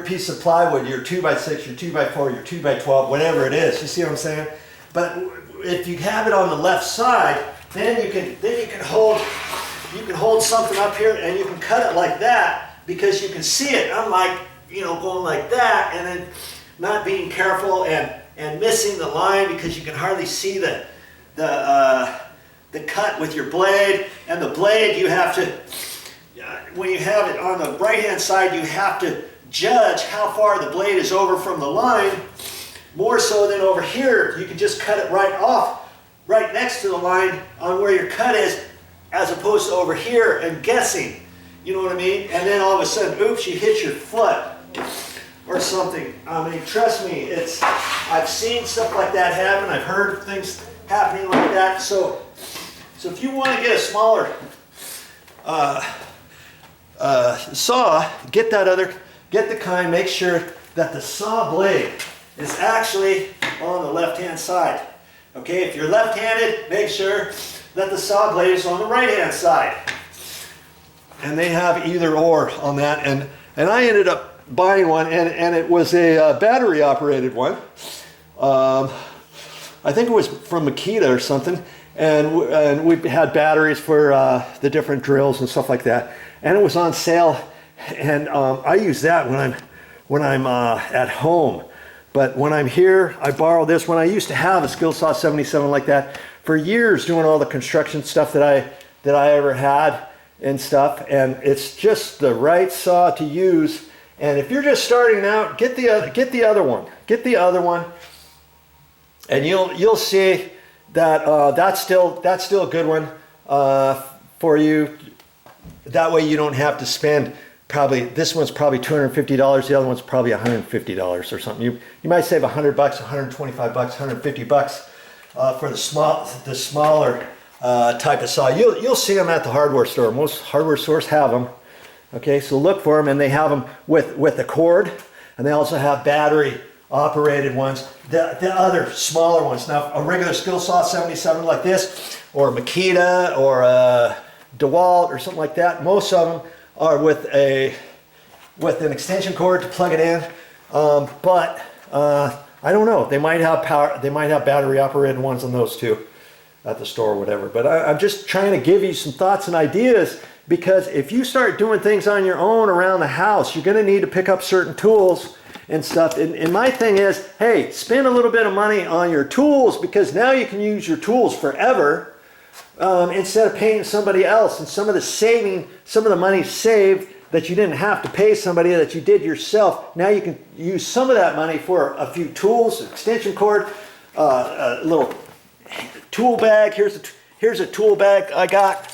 piece of plywood, your 2x6, your 2x4, your 2x12, whatever it is. You see what I'm saying? But if you have it on the left side, then you can hold something up here and you can cut it like that because you can see it. Unlike, you know, going like that and then not being careful and missing the line because you can hardly see the cut with your blade. And the blade, you have to, when you have it on the right hand side, you have to judge how far the blade is over from the line, more so than over here. You can just cut it right off, right next to the line on where your cut is, as opposed to over here and guessing. You know what I mean? And then all of a sudden, oops, you hit your foot or something. I mean, trust me, I've seen stuff like that happen. I've heard things happening like that. So if you want to get a smaller saw, get the kind, make sure that the saw blade is actually on the left-hand side. Okay, if you're left-handed, make sure that the saw blade is on the right-hand side. And they have either or on that. And I ended up buying one, and it was a battery operated one. I think it was from Makita or something. And we had batteries for the different drills and stuff like that. And it was on sale. And I use that when I'm at home. But when I'm here, I borrow this one. I used to have a Skill Saw 77 like that for years, doing all the construction stuff that I ever had and stuff. And it's just the right saw to use. And if you're just starting out, get the other one. Get the other one, and you'll see that that's still a good one for you. That way you don't have to spend. Probably this one's probably $250. The other one's probably $150 or something. You might save $100, $125, $150 for the smaller type of saw. You'll see them at the hardware store. Most hardware stores have them. Okay, so look for them, and they have them with the cord, and they also have battery operated ones. The other smaller ones. Now, a regular Skill Saw 77 like this, or Makita, or DeWalt, or something like that. Most of them are with an extension cord to plug it in, but I don't know. They might have power. They might have battery operated ones on those too, at the store or whatever. But I'm just trying to give you some thoughts and ideas, because if you start doing things on your own around the house, you're going to need to pick up certain tools and stuff. And my thing is, hey, spend a little bit of money on your tools, because now you can use your tools forever. Instead of paying somebody else, and some of the money saved that you didn't have to pay somebody, that you did yourself, now you can use some of that money for a few tools, extension cord, a little tool bag. Here's a tool bag I got.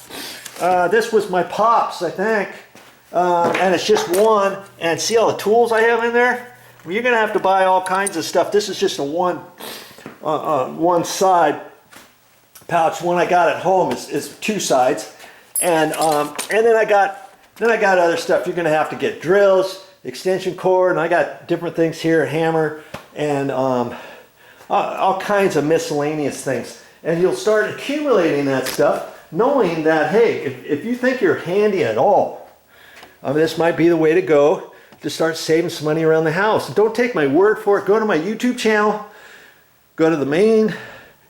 This was my Pop's, I think, and it's just one. And see all the tools I have in there? Well, you're gonna have to buy all kinds of stuff. This is just a one side pouch. One I got at home is two sides, and then I got other stuff. You're gonna have to get drills, extension cord, and I got different things here, a hammer, and all kinds of miscellaneous things. And you'll start accumulating that stuff, knowing that, hey, if you think you're handy at all, this might be the way to go to start saving some money around the house. And don't take my word for it. Go to my YouTube channel, go to the main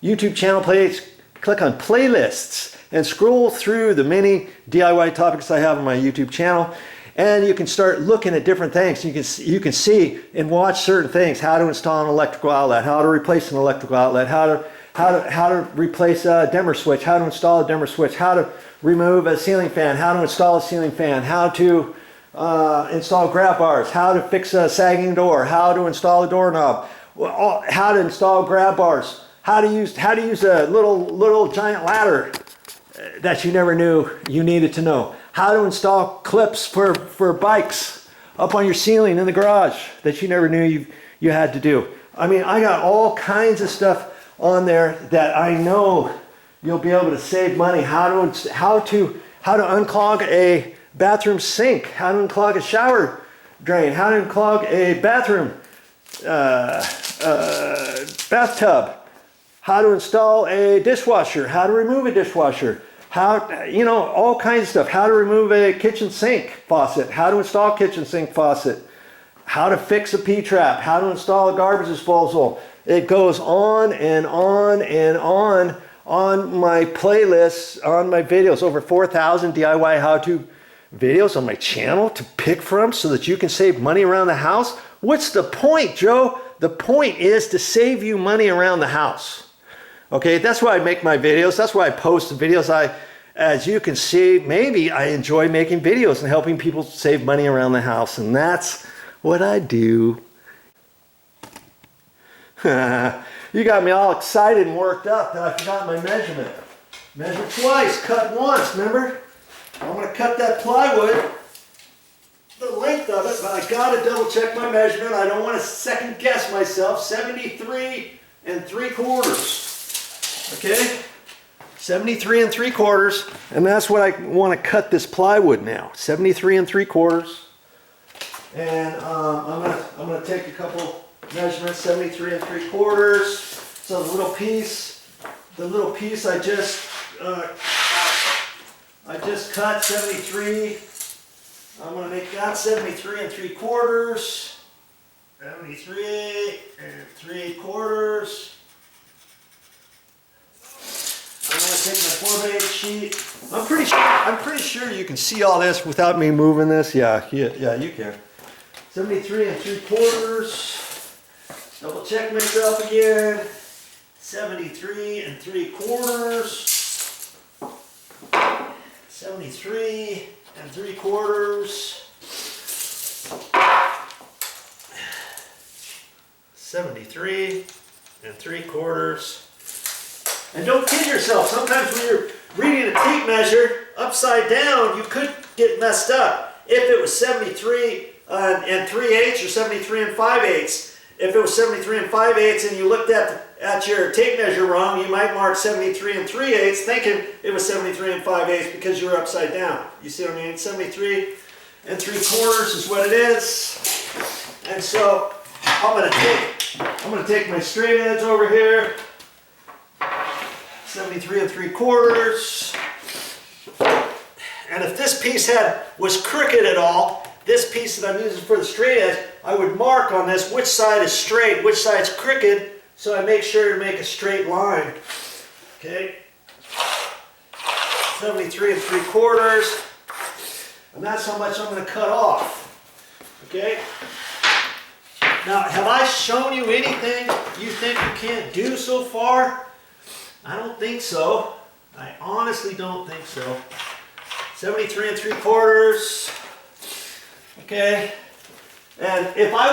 YouTube channel page, click on playlists, and scroll through the many DIY topics I have on my YouTube channel, and you can start looking at different things. You can see and watch certain things: how to install an electrical outlet, how to replace an electrical outlet, how to replace a dimmer switch, how to install a dimmer switch, how to remove a ceiling fan, how to install a ceiling fan, how to install grab bars, how to fix a sagging door, how to install a doorknob, how to install grab bars, how to use a little giant ladder that you never knew you needed to know, how to install clips for bikes up on your ceiling in the garage that you never knew you had to do. I mean, I got all kinds of stuff on there that I know you'll be able to save money. How to unclog a bathroom sink, how to unclog a shower drain, how to unclog a bathroom bathtub, how to install a dishwasher, how to remove a dishwasher, all kinds of stuff. How to remove a kitchen sink faucet, how to install a kitchen sink faucet, how to fix a P-trap, how to install a garbage disposal, It goes on and on and on my playlists, on my videos. Over 4,000 DIY how-to videos on my channel to pick from so that you can save money around the house. What's the point, Joe? The point is to save you money around the house. Okay, that's why I make my videos. That's why I post the videos. As you can see, maybe I enjoy making videos and helping people save money around the house. And that's what I do. You got me all excited and worked up that I forgot my measurement. Measure twice, cut once, remember? I'm going to cut that plywood, the length of it, but I got to double check my measurement. I don't want to second guess myself. 73 3/4. Okay? 73 3/4. And that's what I want to cut this plywood now. 73 3/4. And I'm gonna take a couple measurements. 73 3/4. So the little piece I just cut 73. I'm gonna make that 73 3/4. 73 3/4. I'm gonna take my 4x8 sheet. I'm pretty sure you can see all this without me moving this. Yeah, you can. 73 3/4. Double check myself again. 73 3/4. 73 3/4. 73 3/4. And don't kid yourself. Sometimes when you're reading a tape measure upside down, you could get messed up. If it was 73 3/8 or 73 5/8, if it was 73 5/8 and you looked at your tape measure wrong, you might mark 73 3/8 thinking it was 73 5/8 because you were upside down. You see what I mean? 73 3/4 is what it is. And so I'm gonna take my straight edge over here. 73 3/4. And if this piece was crooked at all, this piece that I'm using for the straight edge, I would mark on this which side is straight, which side's crooked, so I make sure to make a straight line. Okay? 73 3/4. And that's how much I'm going to cut off. Okay? Now, have I shown you anything you think you can't do so far? I don't think so. I honestly don't think so. 73 3/4. Okay. And if I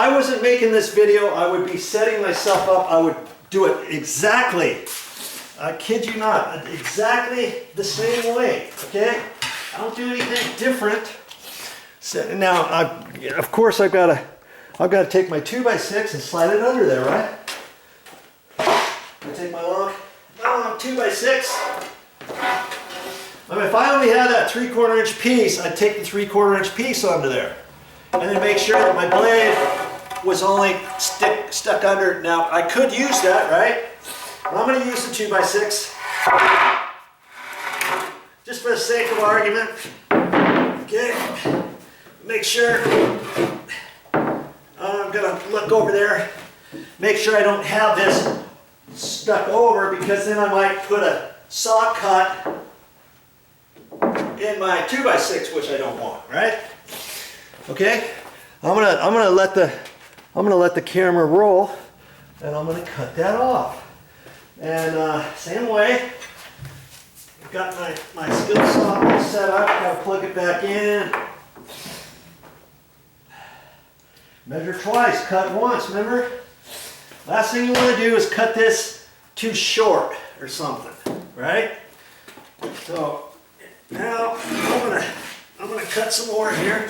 wasn't making this video, I would be setting myself up. I would do it exactly. I kid you not, exactly the same way. Okay. I don't do anything different. So now, of course, I've got to take my 2x6 and slide it under there, right? I take my long 2x6. I mean, if I only had that 3/4 inch piece, I'd take the 3/4 inch piece under there. And then make sure that my blade was only stuck under. Now, I could use that, right? But I'm going to use the 2x6. Just for the sake of argument. Okay. Make sure. I'm going to look over there. Make sure I don't have this stuck over, because then I might put a saw cut in my 2x6, which I don't want, right? Okay, I'm gonna let the camera roll, and I'm gonna cut that off. And same way, I've got my skill saw set up. Gotta plug it back in. Measure twice, cut once. Remember? Last thing you want to do is cut this too short or something, right? So now I'm gonna cut some more here.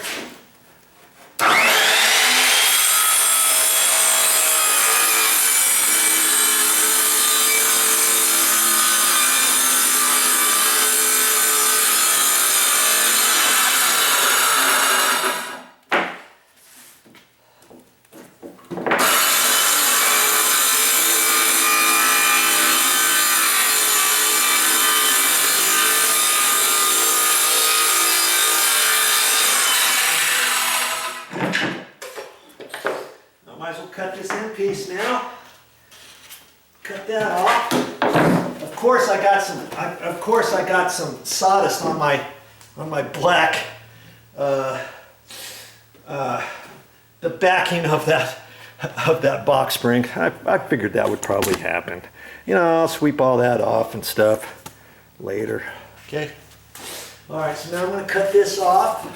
Might as well cut this in piece now. Cut that off. Of course I got some sawdust on my black the backing of that box spring. I figured that would probably happen. You know, I'll sweep all that off and stuff later. Okay. All right, so now I'm going to cut this off.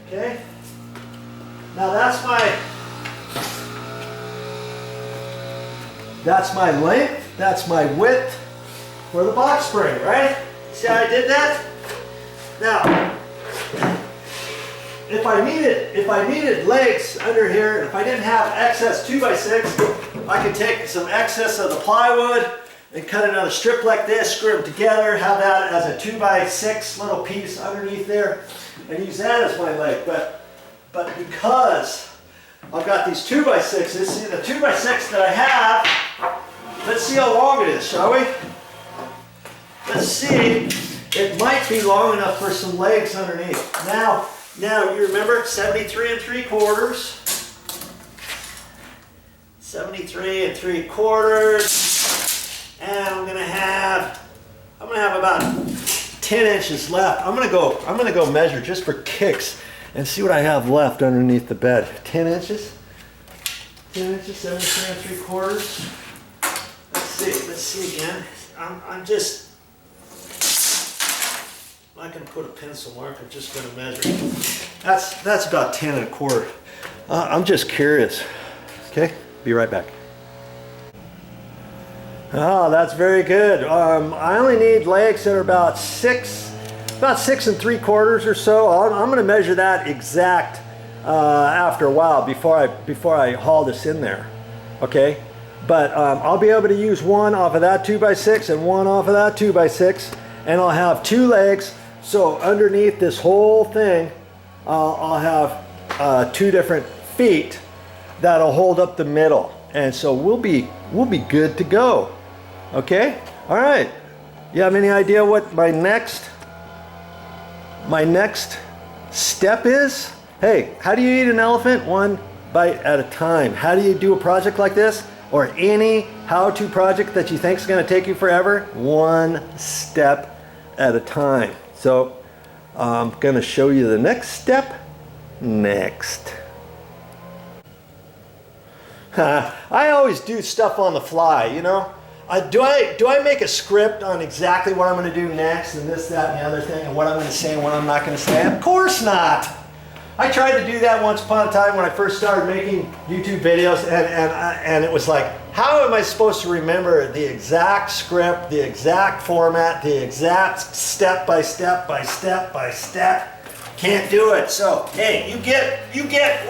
Okay. Now that's my length, that's my width for the box spring, right? See how I did that? Now, if I needed legs under here, if I didn't have excess 2x6, I could take some excess of the plywood and cut another strip like this, screw them together, have that as a 2x6 little piece underneath there, and use that as my leg. But because I've got these 2x6s, see the 2x6 that I have, let's see how long it is, shall we? Let's see, it might be long enough for some legs underneath. Now you remember 73 3/4. 73 3/4. And I'm gonna have about 10 inches left. I'm gonna go measure just for kicks and see what I have left underneath the bed. 10 inches? 10 inches, 73 3/4. Let's see again. I can put a pencil mark, I'm just gonna measure. That's about 10 1/4. I'm just curious. Okay, be right back. Oh, that's very good. I only need legs that are about 6 3/4 or so. I'm going to measure that exact after a while before I haul this in there. Okay, but I'll be able to use one off of that 2x6 and one off of that 2x6, and I'll have 2 legs. So underneath this whole thing, I'll have 2 different feet that'll hold up the middle, and so we'll be good to go. Okay, all right. You have any idea what my next step is? Hey, how do you eat an elephant? One bite at a time. How do you do a project like this, or any how-to project that you think is going to take you forever? One step at a time. So I'm going to show you the next step next. I always do stuff on the fly, you know. Do I make a script on exactly what I'm going to do next and this, that, and the other thing, and what I'm going to say and what I'm not going to say? Of course not. I tried to do that once upon a time when I first started making YouTube videos, and it was like, how am I supposed to remember the exact script, the exact format, the exact step by step by step by step? Can't do it. So hey, you get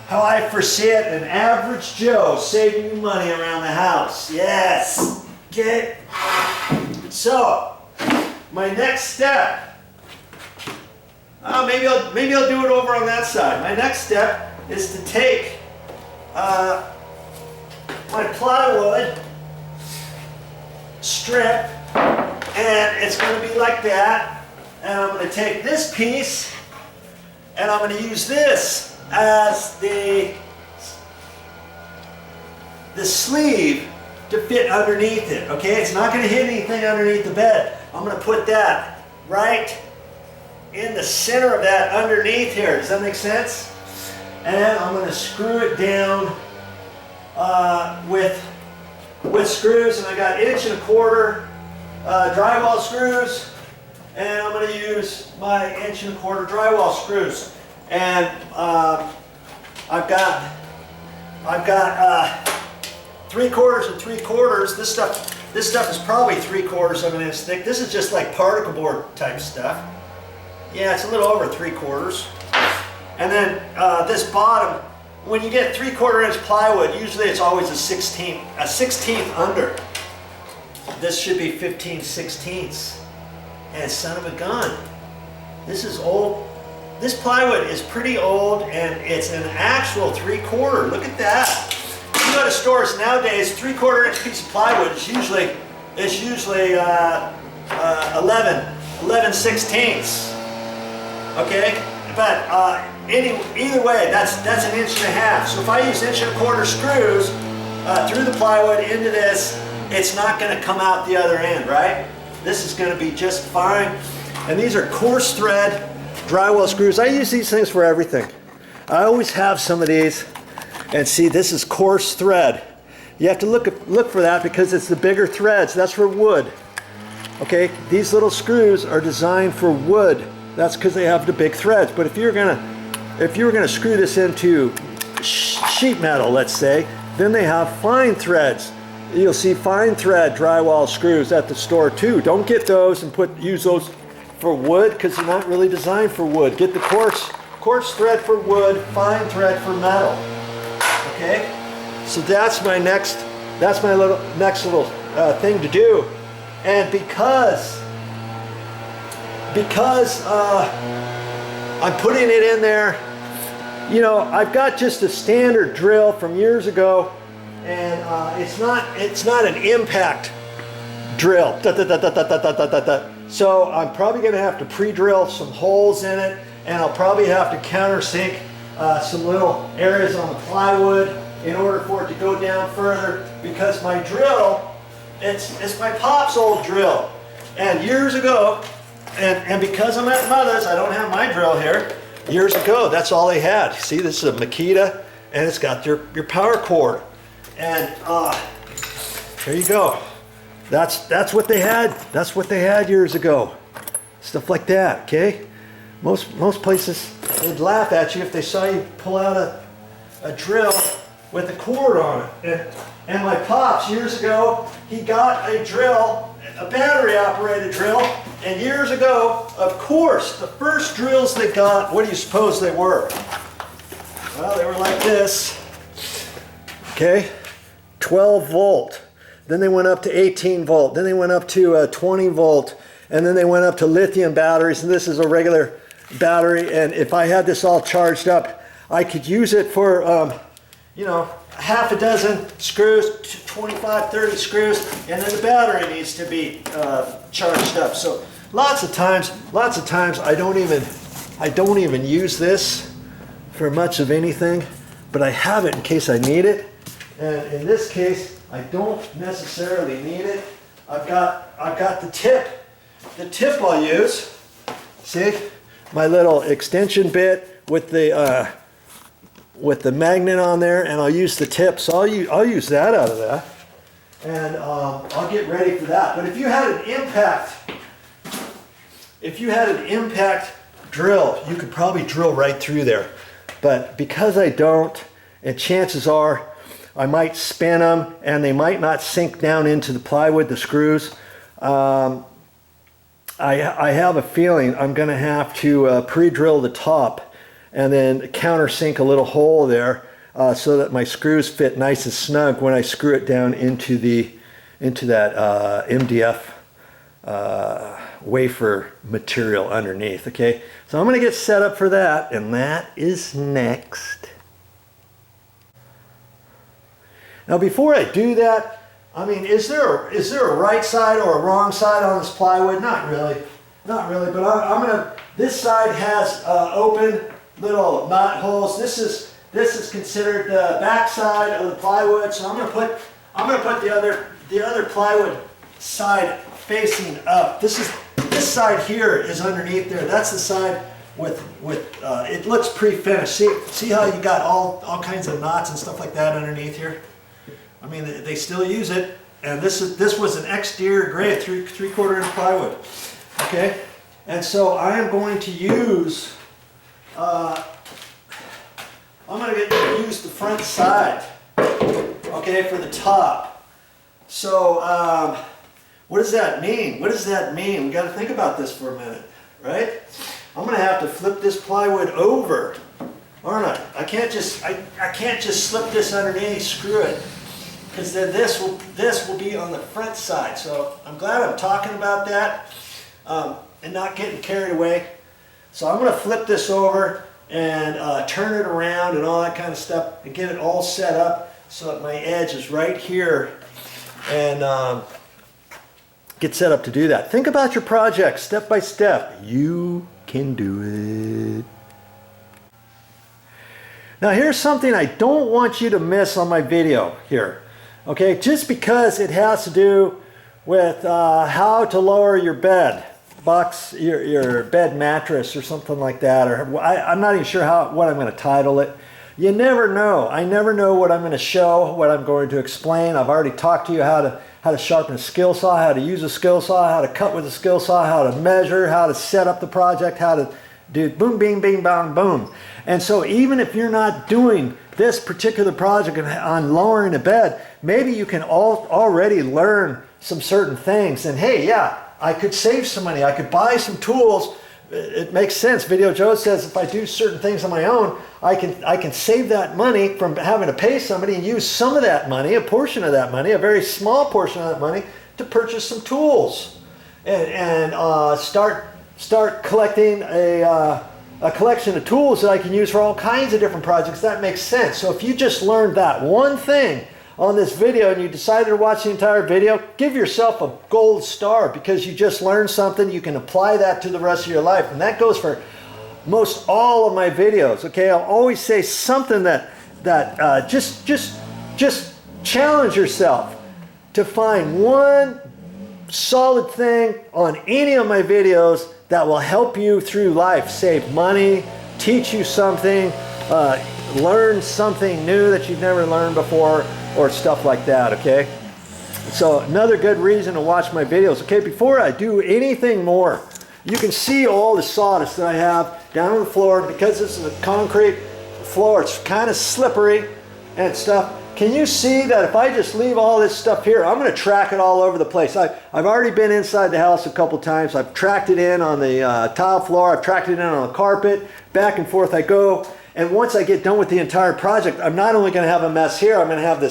how I foresee it, an average Joe saving you money around the house. Yes. Okay. So my next step. Maybe I'll do it over on that side. My next step is to take my plywood strip, and it's going to be like that. And I'm going to take this piece, and I'm going to use this as the sleeve to fit underneath it. Okay, it's not going to hit anything underneath the bed. I'm going to put that right in the center of that underneath here. Does that make sense? And I'm going to screw it down with screws, and I got 1.25 drywall screws, and I'm going to use my 1.25 drywall screws. And I've got 3/4 and 3/4. This stuff is probably 3/4 of an inch thick. This is just like particle board type stuff. Yeah, it's a little over 3/4. And then this bottom, when you get 3/4 inch plywood, usually it's always a 16th under. This should be 15/16. And son of a gun, this is old. This plywood is pretty old, and it's an actual 3/4. Look at that. You to stores nowadays, 3/4 inch piece of plywood is usually 11/16. Okay, but either way, that's 1.5 inches. So if I use 1.25 inch screws through the plywood into this, it's not going to come out the other end, right? This is going to be just fine. And these are coarse thread drywall screws. I use these things for everything. I always have some of these. And see, this is coarse thread. You have to look for that because it's the bigger threads. That's for wood. Okay, these little screws are designed for wood. That's because they have the big threads. But if you were gonna screw this into sheet metal, let's say, then they have fine threads. You'll see fine thread drywall screws at the store too. Don't get those and use those for wood because they're not really designed for wood. Get the coarse thread for wood, fine thread for metal. Okay, so that's my next little thing to do. And because I'm putting it in there, you know, I've got just a standard drill from years ago, and it's not an impact drill. So I'm probably going to have to pre-drill some holes in it, and I'll probably have to countersink some little areas on the plywood in order for it to go down further, because my drill, it's my pop's old drill. And years ago, and because I'm at Mother's, I don't have my drill here. Years ago, that's all they had. See, this is a Makita, and it's got your power cord. And there you go. That's what they had. That's what they had years ago. Stuff like that, okay? Most places, they'd laugh at you if they saw you pull out a drill with a cord on it. And my pops, years ago, he got a drill, a battery operated drill, and years ago, of course, the first drills they got, what do you suppose they were? Well, they were like this, okay? 12 volt. Then they went up to 18 volt. Then they went up to 20 volt. And then they went up to lithium batteries, and this is a regular battery. And if I had this all charged up, I could use it for, you know, half a dozen screws, 25, 30 screws, and then the battery needs to be charged up. So lots of times I don't even use this for much of anything, but I have it in case I need it. And in this case, I don't necessarily need it. I've got the tip. The tip I'll use. See, my little extension bit with the magnet on there, and I'll use the tip. So I'll use that out of that, and I'll get ready for that. But if you had an impact drill, you could probably drill right through there. But because I don't, and chances are I might spin them and they might not sink down into the plywood, the screws. I have a feeling I'm going to have to pre-drill the top and then countersink a little hole there so that my screws fit nice and snug when I screw it down into that MDF wafer material underneath. Okay, so I'm going to get set up for that, and that is next. Now, before I do that, I mean, is there a right side or a wrong side on this plywood? Not really, but I'm gonna. This side has open little knot holes. This is considered the back side of the plywood. So I'm gonna put the other plywood side facing up. This side here is underneath there. That's the side with it looks pre-finished. See how you got all kinds of knots and stuff like that underneath here. I mean, they still use it, and this was an exterior grade 3/4 inch plywood. Okay, and so I am going to use use the front side. Okay, for the top. So what does that mean? What does that mean? We got to think about this for a minute, right? I'm going to have to flip this plywood over, aren't I? I can't just slip this underneath, screw it. Because then this will be on the front side. So I'm glad I'm talking about that and not getting carried away. So I'm going to flip this over and turn it around and all that kind of stuff and get it all set up. so that my edge is right here, and get set up to do that. Think about your project step by step. You can do it. Now here's something I don't want you to miss on my video here. Okay, just because it has to do with how to lower your bed box, your bed mattress or something like that, or I'm not even sure what I'm going to title it. You never know. I never know what I'm going to show, what I'm going to explain. I've already talked to you how to sharpen a skill saw, how to use a skill saw, how to cut with a skill saw, how to measure, how to set up the project, how to do boom, bing, bing, bang, boom. And so even if you're not doing this particular project on lowering a bed, maybe you can already learn some certain things. And hey, yeah, I could save some money. I could buy some tools. It makes sense. VideoJoe says if I do certain things on my own, I can save that money from having to pay somebody and use some of that money, a portion of that money, a very small portion of that money, to purchase some tools and start collecting a collection of tools that I can use for all kinds of different projects. That makes sense. So if you just learned that one thing on this video and you decided to watch the entire video, give yourself a gold star, because you just learned something. You can apply that to the rest of your life, and that goes for most all of my videos. Okay, I'll always say something that just challenge yourself to find one solid thing on any of my videos that will help you through life, save money, teach you something, learn something new that you've never learned before, or stuff like that. Okay, so another good reason to watch my videos. Okay, before I do anything more, you can see all the sawdust that I have down on the floor. Because this is a concrete floor, it's kind of slippery and stuff. Can you see that if I just leave all this stuff here, I'm going to track it all over the place. I've already been inside the house a couple times. I've tracked it in on the tile floor. I've tracked it in on the carpet. Back and forth I go. And once I get done with the entire project, I'm not only going to have a mess here, I'm going to have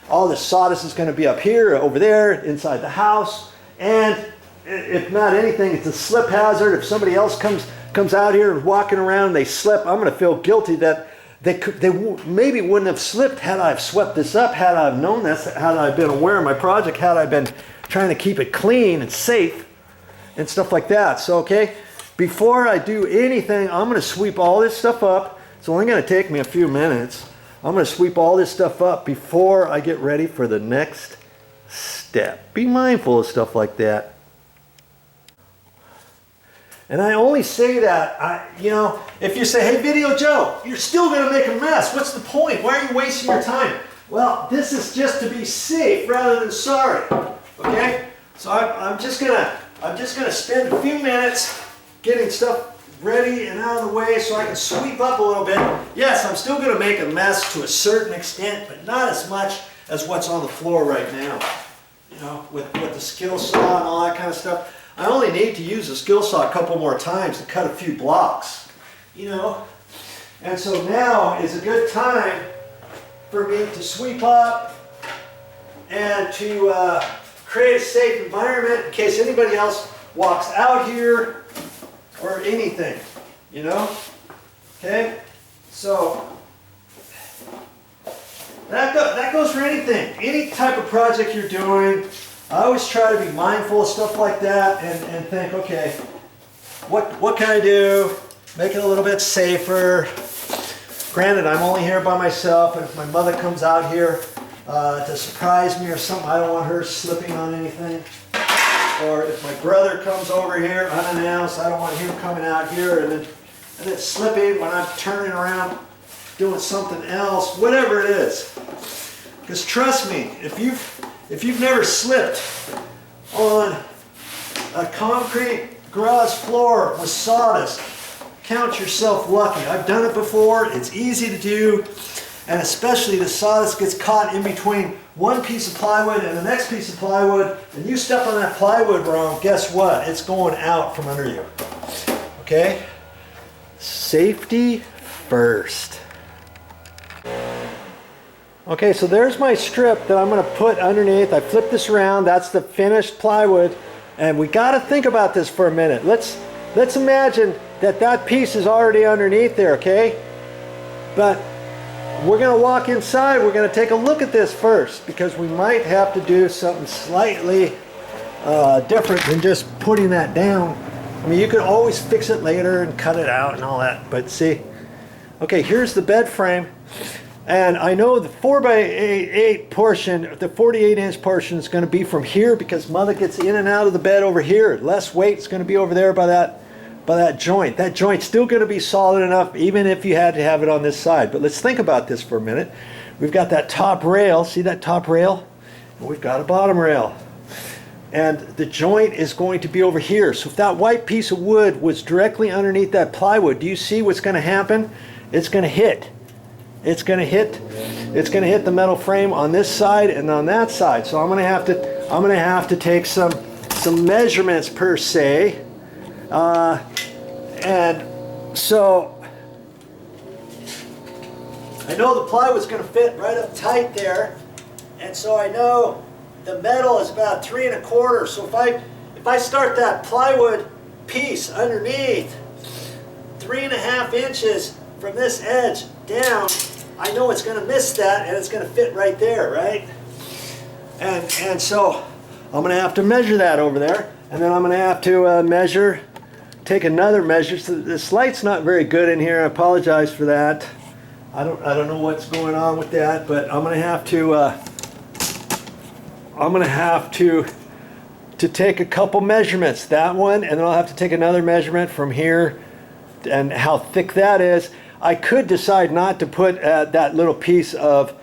all this sawdust is going to be up here, over there, inside the house. And if not anything, it's a slip hazard. If somebody else comes out here walking around and they slip, I'm going to feel guilty that they maybe wouldn't have slipped had I swept this up, had I known this, had I been aware of my project, had I been trying to keep it clean and safe and stuff like that. So, okay, before I do anything, I'm going to sweep all this stuff up. It's only going to take me a few minutes. I'm going to sweep all this stuff up before I get ready for the next step. Be mindful of stuff like that. And I only say that, if you say, hey, VideoJoe, you're still going to make a mess. What's the point? Why are you wasting your time? Well, this is just to be safe rather than sorry. Okay? So I'm just gonna spend a few minutes getting stuff ready and out of the way so I can sweep up a little bit. Yes, I'm still going to make a mess to a certain extent, but not as much as what's on the floor right now. With the skill saw and all that kind of stuff. I only need to use the skill saw a couple more times to cut a few blocks. And so now is a good time for me to sweep up and to create a safe environment in case anybody else walks out here or anything, Okay? So that goes for anything. Any type of project you're doing, I always try to be mindful of stuff like that and think, okay, what can I do? Make it a little bit safer. Granted, I'm only here by myself, and if my mother comes out here to surprise me or something, I don't want her slipping on anything. Or if my brother comes over here unannounced, I don't want him coming out here and then slipping when I'm turning around doing something else, whatever it is. Because trust me, if you've never slipped on a concrete garage floor with sawdust, count yourself lucky. I've done it before. It's easy to do. And especially the sawdust gets caught in between one piece of plywood and the next piece of plywood, and you step on that plywood wrong, guess what? It's going out from under you. Okay? Safety first. Okay, so there's my strip that I'm going to put underneath. I flip this around. That's the finished plywood. And we got to think about this for a minute. Let's imagine that piece is already underneath there, okay? But we're going to walk inside. We're going to take a look at this first because we might have to do something slightly different than just putting that down. I mean, you could always fix it later and cut it out and all that, but see. Okay, here's the bed frame. And I know the 4x8 portion, the 48-inch portion is going to be from here because Mother gets in and out of the bed over here. Less weight is going to be over there by that joint. That joint's still going to be solid enough even if you had to have it on this side. But let's think about this for a minute. We've got that top rail. See that top rail? And we've got a bottom rail. And the joint is going to be over here. So if that white piece of wood was directly underneath that plywood, do you see what's going to happen? It's going to hit. It's going to hit the metal frame on this side and on that side. So I'm going to have to take some measurements per se. And so I know the plywood's going to fit right up tight there. And so I know the metal is about 3 1/4. So if I start that plywood piece underneath 3 1/2 inches from this edge down, I know it's going to miss that and it's going to fit right there, right? And so I'm going to have to measure that over there, and then I'm going to have to take another measure. So this light's not very good in here. I apologize for that. I don't know what's going on with that, but I'm going to have to take a couple measurements. That one, and then I'll have to take another measurement from here, and how thick that is. I could decide not to put that little piece of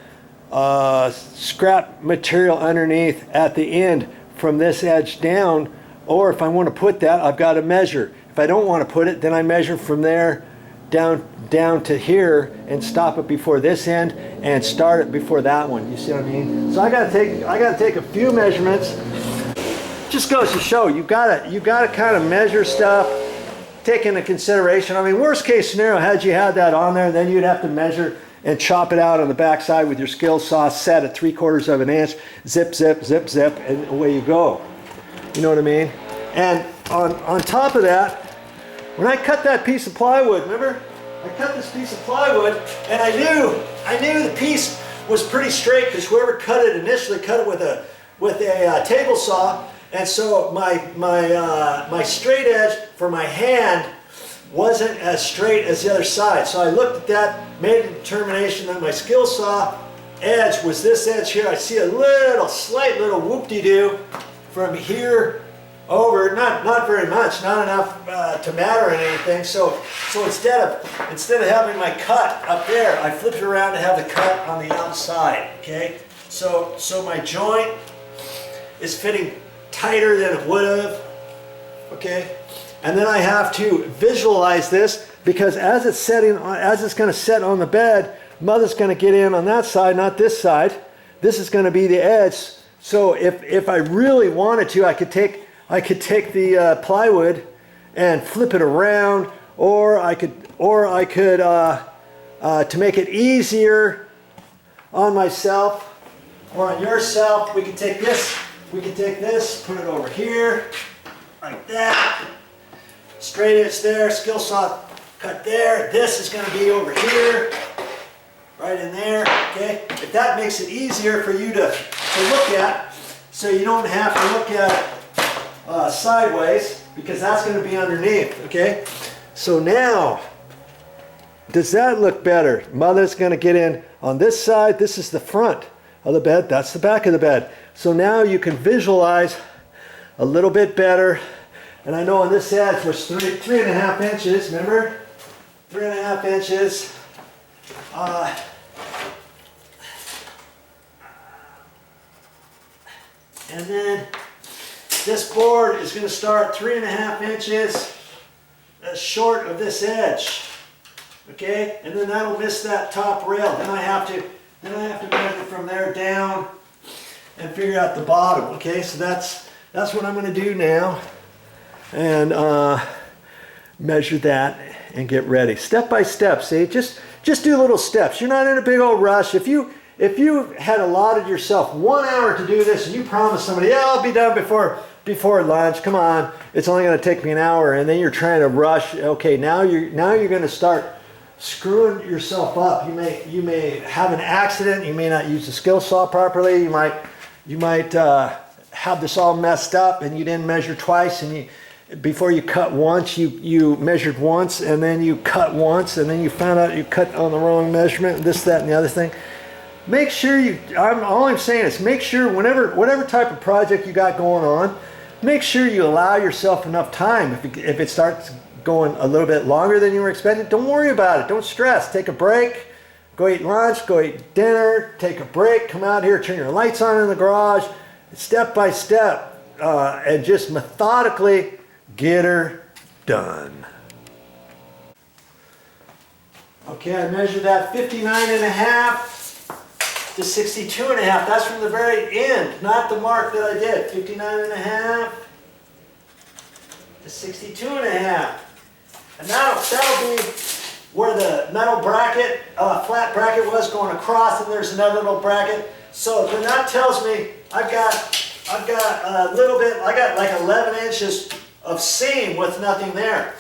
scrap material underneath at the end from this edge down, or if I want to put that, I've got to measure. If I don't want to put it, then I measure from there down to here and stop it before this end and start it before that one. You see what I mean? So I got to take a few measurements. Just goes to show you got to kind of measure stuff, take into consideration. I mean, worst case scenario, had you had that on there, then you'd have to measure and chop it out on the backside with your skill saw set at 3/4 of an inch, zip, zip, zip, zip, and away you go. You know what I mean? And on top of that, when I cut that piece of plywood, remember? I cut this piece of plywood, and I knew the piece was pretty straight because whoever cut it initially cut it with a table saw. And so my straight edge for my hand wasn't as straight as the other side. So I looked at that, made a determination that my skill saw edge was this edge here. I see a slight little whoop-de-doo from here over, not very much, not enough to matter or anything. So instead of having my cut up there, I flipped it around to have the cut on the outside. Okay, so my joint is fitting tighter than it would have. Okay, and then I have to visualize this because as it's going to set on the bed, Mother's going to get in on that side, not this side. This is going to be the edge. So if I really wanted to, I could take the plywood and flip it around, or I could to make it easier on myself or on yourself, we could take this. Put it over here, like that. Straight edge there, skill saw cut there. This is going to be over here, right in there. Okay, if that makes it easier for you to look at, so you don't have to look at sideways, because that's going to be underneath. Okay, so now, does that look better? Mother's going to get in on this side. This is the front of the bed. That's the back of the bed. So now you can visualize a little bit better. And I know on this edge was 3.5 inches. Remember, 3.5 inches. And then this board is going to start 3.5 inches short of this edge. Okay, and then that'll miss that top rail. Then I have to measure from there down and figure out the bottom. Okay, so that's what I'm going to do now, and measure that and get ready step by step. See, just do little steps. You're not in a big old rush. If you had allotted yourself 1 hour to do this and you promised somebody, yeah, I'll be done before lunch, come on, it's only going to take me an hour, and then you're trying to rush. Okay, now you're going to start screwing yourself up. You may have an accident. You may not use the skill saw properly. You might have this all messed up, and you didn't measure twice. And before you cut once, you measured once, and then you cut once, and then you found out you cut on the wrong measurement. And this, that, and the other thing. Make sure all I'm saying is make sure whatever type of project you got going on, make sure you allow yourself enough time. If it starts going a little bit longer than you were expecting, don't worry about it. Don't stress. Take a break. Go eat lunch. Go eat dinner. Take a break. Come out here. Turn your lights on in the garage. Step by step. And just methodically get her done. Okay, I measured that 59.5 to 62.5. That's from the very end, not the mark that I did. 59.5 to 62.5. And that'll be where the metal bracket, flat bracket was going across, and there's another little bracket. So then that tells me I've got a little bit, I got like 11 inches of seam with nothing there.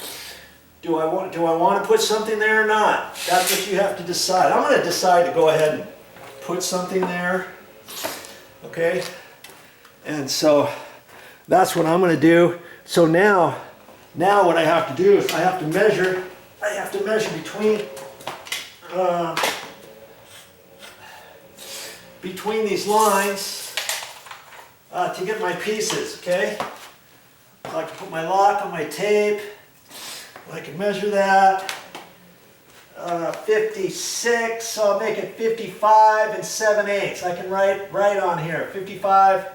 Do I want to put something there or not? That's what you have to decide. I'm going to decide to go ahead and put something there, okay? And so that's what I'm going to do. So now what I have to do is I have to measure between these lines to get my pieces, okay? I can put my lock on my tape. I can measure that. 56, so I'll make it 55 and 7/8. I can write on here 55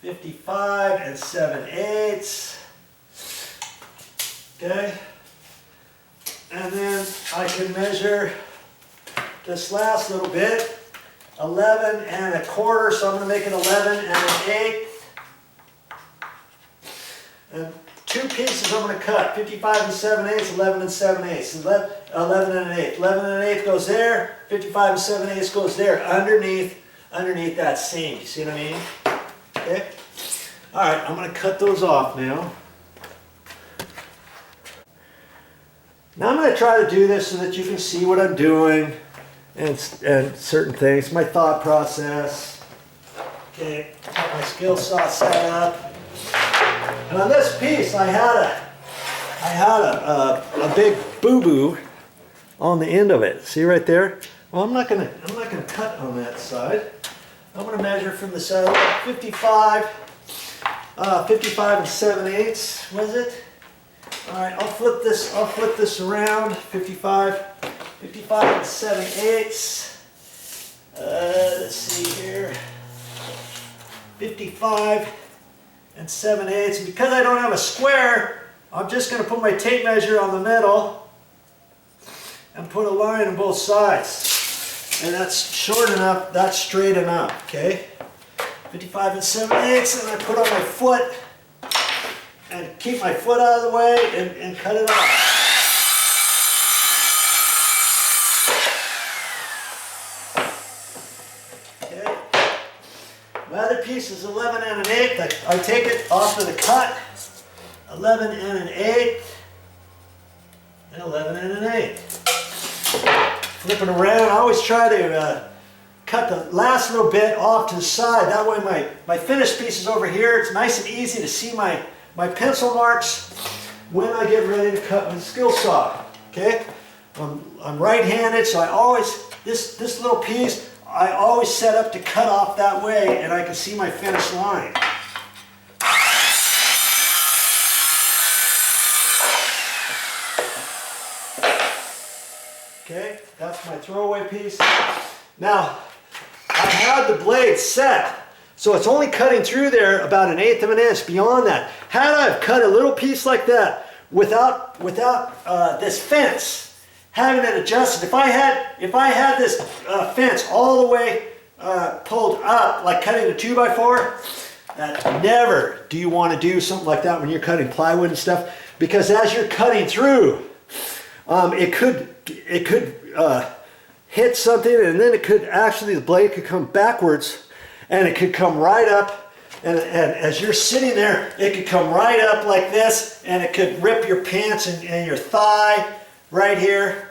and 7/8. Okay, and then I can measure this last little bit, 11 1/4. So I'm going to make it 11 1/8. And two pieces I'm going to cut, 55 and 7/8, 11 and 7/8. 11 1/8. 11 1/8 goes there, 55 and 7/8 goes there, underneath that seam. You see what I mean? Okay? Alright, I'm going to cut those off now. Now I'm going to try to do this so that you can see what I'm doing and certain things, my thought process. Okay, got my skill saw set up. And on this piece, I had a big boo-boo on the end of it. See right there? Well, I'm not gonna cut on that side. I'm gonna measure from the side. 55 and 7/8. What is it? All right, I'll flip this around. 55 and 7/8. Let's see here. 55 and 7/8. And because I don't have a square, I'm just going to put my tape measure on the middle and put a line on both sides. And that's short enough, that's straight enough, okay? 55 and 7/8, and I put on my foot and keep my foot out of the way and cut it off. Okay. My other piece is 11 1/8. I take it off of the cut. 11 1/8 and 11 1/8. Flip it around. I always try to cut the last little bit off to the side. That way my finished piece is over here. It's nice and easy to see my pencil marks when I get ready to cut with the skill saw. Okay? I'm right-handed, so I always, this little piece, I always set up to cut off that way, and I can see my finish line. Okay, that's my throwaway piece. Now, I had the blade set, so it's only cutting through there about 1/8 of an inch. Beyond that, had I have cut a little piece like that without this fence, having it adjusted, if I had this fence all the way pulled up, like cutting a 2x4, never do you want to do something like that when you're cutting plywood and stuff, because as you're cutting through, it could hit something, and then the blade could come backwards, and it could come right up, and as you're sitting there, it could come right up like this, and it could rip your pants and your thigh, right here.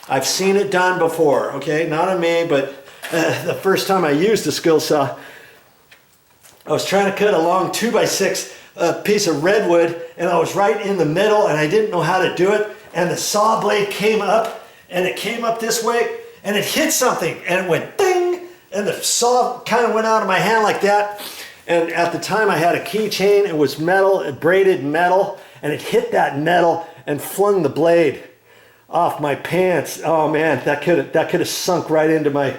I've seen it done before, okay? Not on me, but the first time I used a skill saw, I was trying to cut a long 2x6 piece of redwood, and I was right in the middle, and I didn't know how to do it, and the saw blade came up, and it came up this way, and it hit something, and it went ding, and the saw kind of went out of my hand like that. And at the time I had a keychain, it was metal, it braided metal, and it hit that metal and flung the blade off my pants. Oh man, that could have sunk right into my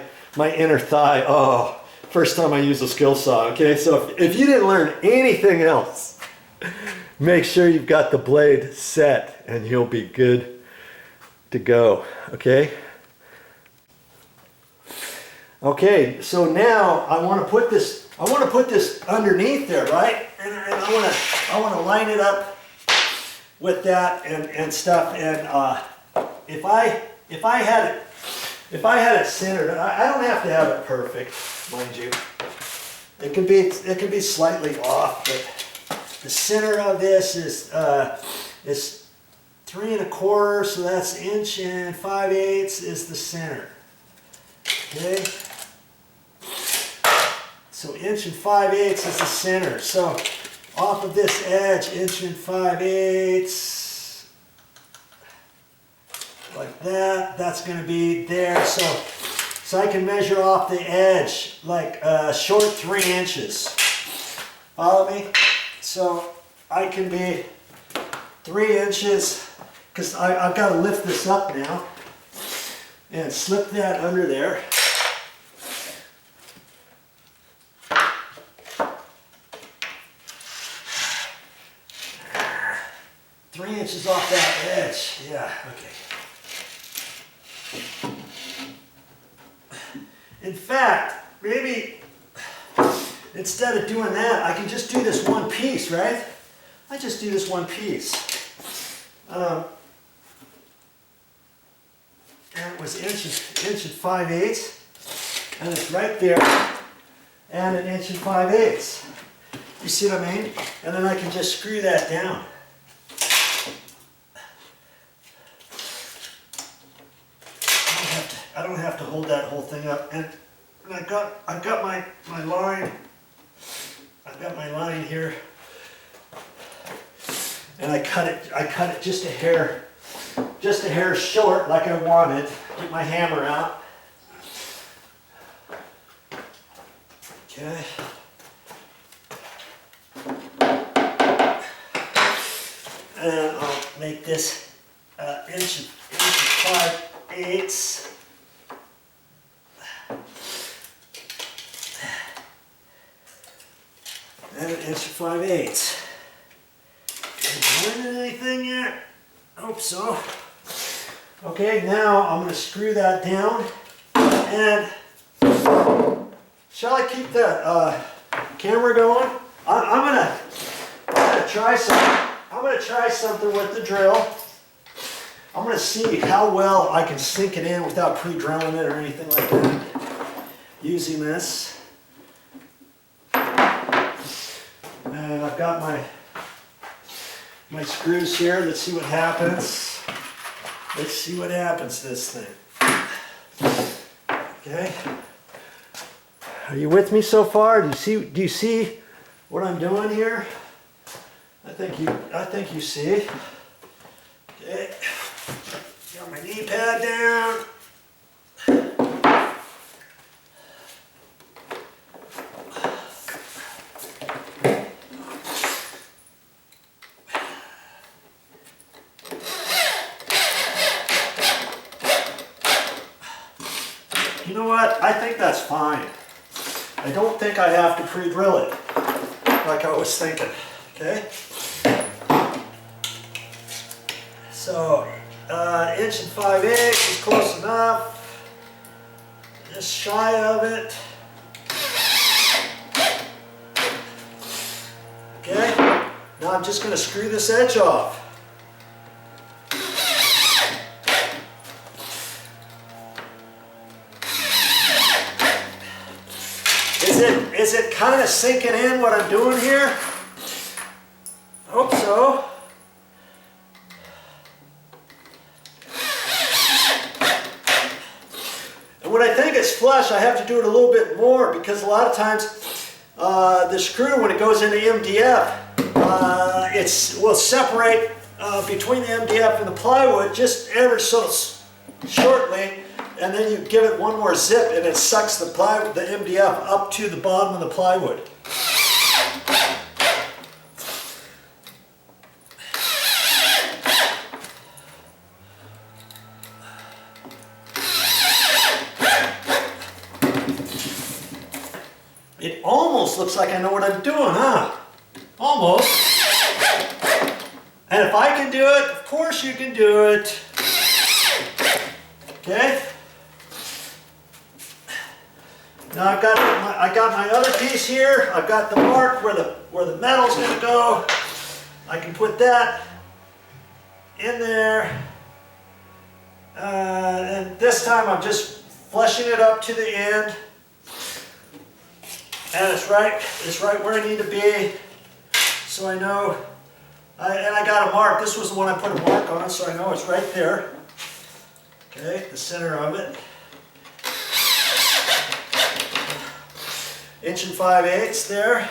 inner thigh. Oh, first time I used a skill saw, okay? So if you didn't learn anything else, make sure you've got the blade set and you'll be good to go, okay? Okay, so now I want to put this underneath there, right? And I want to line it up with that and stuff. And if I had it centered, I don't have to have it perfect, mind you. It can be slightly off, but the center of this is 3 1/4, so that's 1 5/8 is the center. Okay. So 1 5/8 is the center. So off of this edge, 1 5/8, like that. That's going to be there. So I can measure off the edge like short 3 inches. Follow me? So I can be 3 inches, because I've got to lift this up now and slip that under there. 3 inches off that edge. Yeah, okay. In fact, maybe instead of doing that, I can just do this one piece, right? I just do this one piece. And it was 1 5/8, and it's right there, and 1 5/8. You see what I mean? And then I can just screw that down. I don't have to hold that whole thing up, and I've got my line. I've got my line here, and I cut it just a hair short, like I wanted. Get my hammer out. Okay. And I'll make this 1 5/8. And 1 5/8. Learning anything yet? Hope so. Okay, now I'm going to screw that down. And shall I keep the camera going? I'm gonna try something. I'm gonna try something with the drill. I'm gonna see how well I can sink it in without pre-drilling it or anything like that. Using this. And I've got my screws here. Let's see what happens. Let's see what happens to this thing. Okay. Are you with me so far? Do you see what I'm doing here? I think you see. Okay. Got my knee pad down. You know what? I think that's fine. I don't think I have to pre-drill it like I was thinking. Okay? So, 1 5/8 is close enough. Just shy of it. Okay? Now I'm just going to screw this edge off. Is it kind of sinking in what I'm doing here? I hope so. flush, I have to do it a little bit more because a lot of times the screw, when it goes into MDF, it will separate between the MDF and the plywood just ever so shortly, and then you give it one more zip and it sucks the MDF up to the bottom of the plywood. It almost looks like I know what I'm doing, huh? Almost. And if I can do it, of course you can do it. Okay? Now I got my other piece here. I've got the mark where the metal's gonna go. I can put that in there. And this time I'm just fleshing it up to the end. And it's right where I need to be, so I know. And I got a mark. This was the one I put a mark on, so I know it's right there. Okay, the center of it. 1 5/8 there,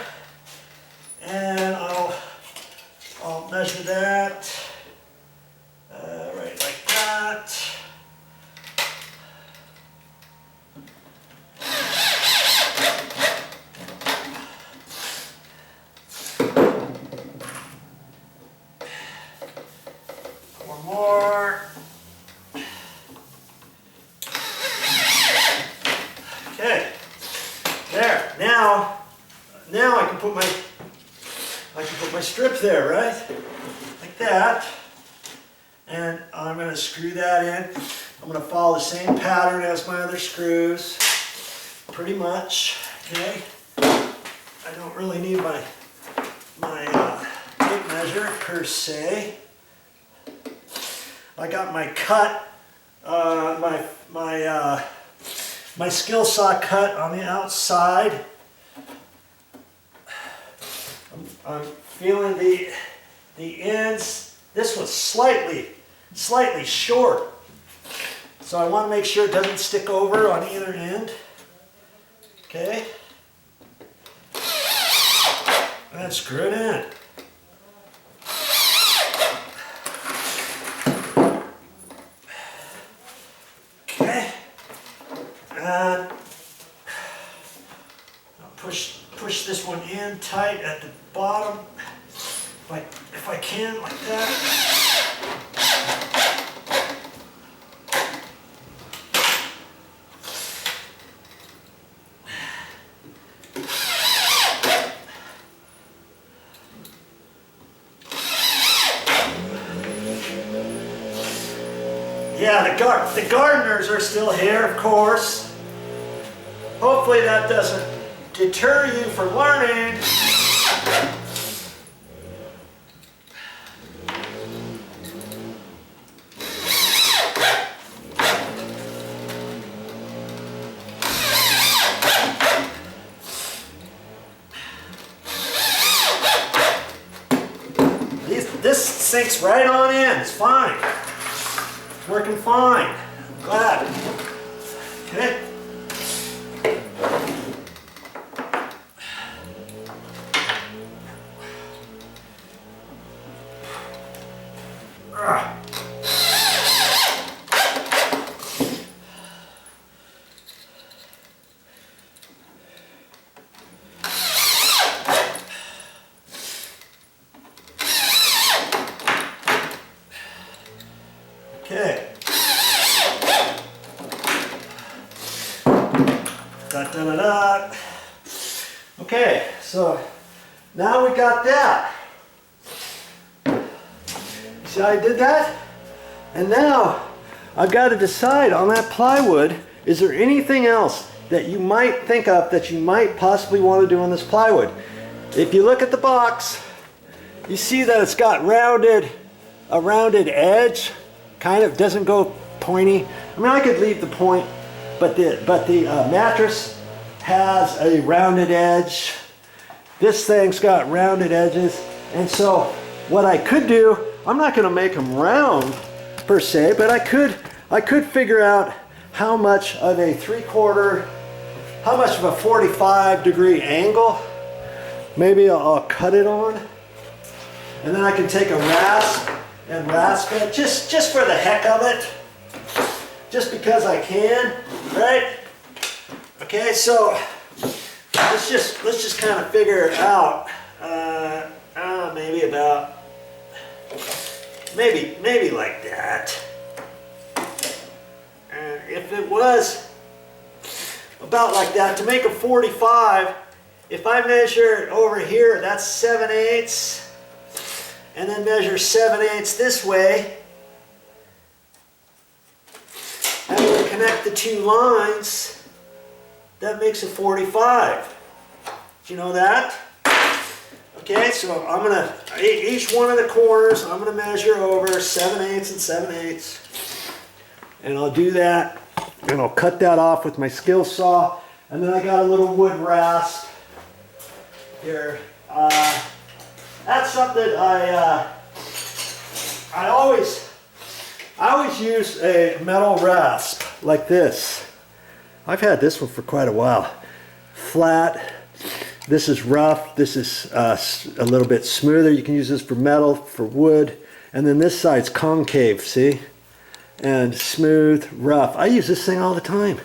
and I'll measure that right like that. More. Okay. There. Now I can put my strip there, right? Like that. And I'm going to screw that in. I'm going to follow the same pattern as my other screws. Pretty much. Okay. I don't really need my tape measure per se. I got my cut, my skill saw cut on the outside. I'm feeling the ends. This was slightly short, so I want to make sure it doesn't stick over on either end. Okay, and then screw it in. And I'll push this one in tight at the bottom, if I can, like that. Yeah, the gardeners are still here, of course. Hopefully that doesn't deter you from learning. This sinks right on in, it's fine. It's working fine, I'm glad. Okay. Okay. Da. Okay, so now we got that. See how I did that? And now I've got to decide on that plywood, is there anything else that you might think of that you might possibly want to do on this plywood? If you look at the box, you see that it's got a rounded edge. Kind of doesn't go pointy. I mean, I could leave the point, but the mattress has a rounded edge. This thing's got rounded edges, and so what I could do, I'm not going to make them round per se, but I could figure out how much of a 3/4, how much of a 45-degree angle maybe I'll cut it on. And then I can take a rasp and rasp it just for the heck of it. Just because I can, right? Okay, so let's just kind of figure it out. Maybe about maybe like that. And if it was about like that, to make a 45, if I measure over here, that's 7/8, and then measure 7/8 this way, and then connect the two lines, that makes a 45. Do you know that? Okay, so I'm gonna, each one of the corners, I'm gonna measure over 7/8 and 7/8. And I'll do that, and I'll cut that off with my skill saw. And then I got a little wood rasp here. That's something I always use a metal rasp like this. I've had this one for quite a while. Flat. This is rough. This is a little bit smoother. You can use this for metal, for wood. And then this side's concave, see? And smooth, rough. I use this thing all the time.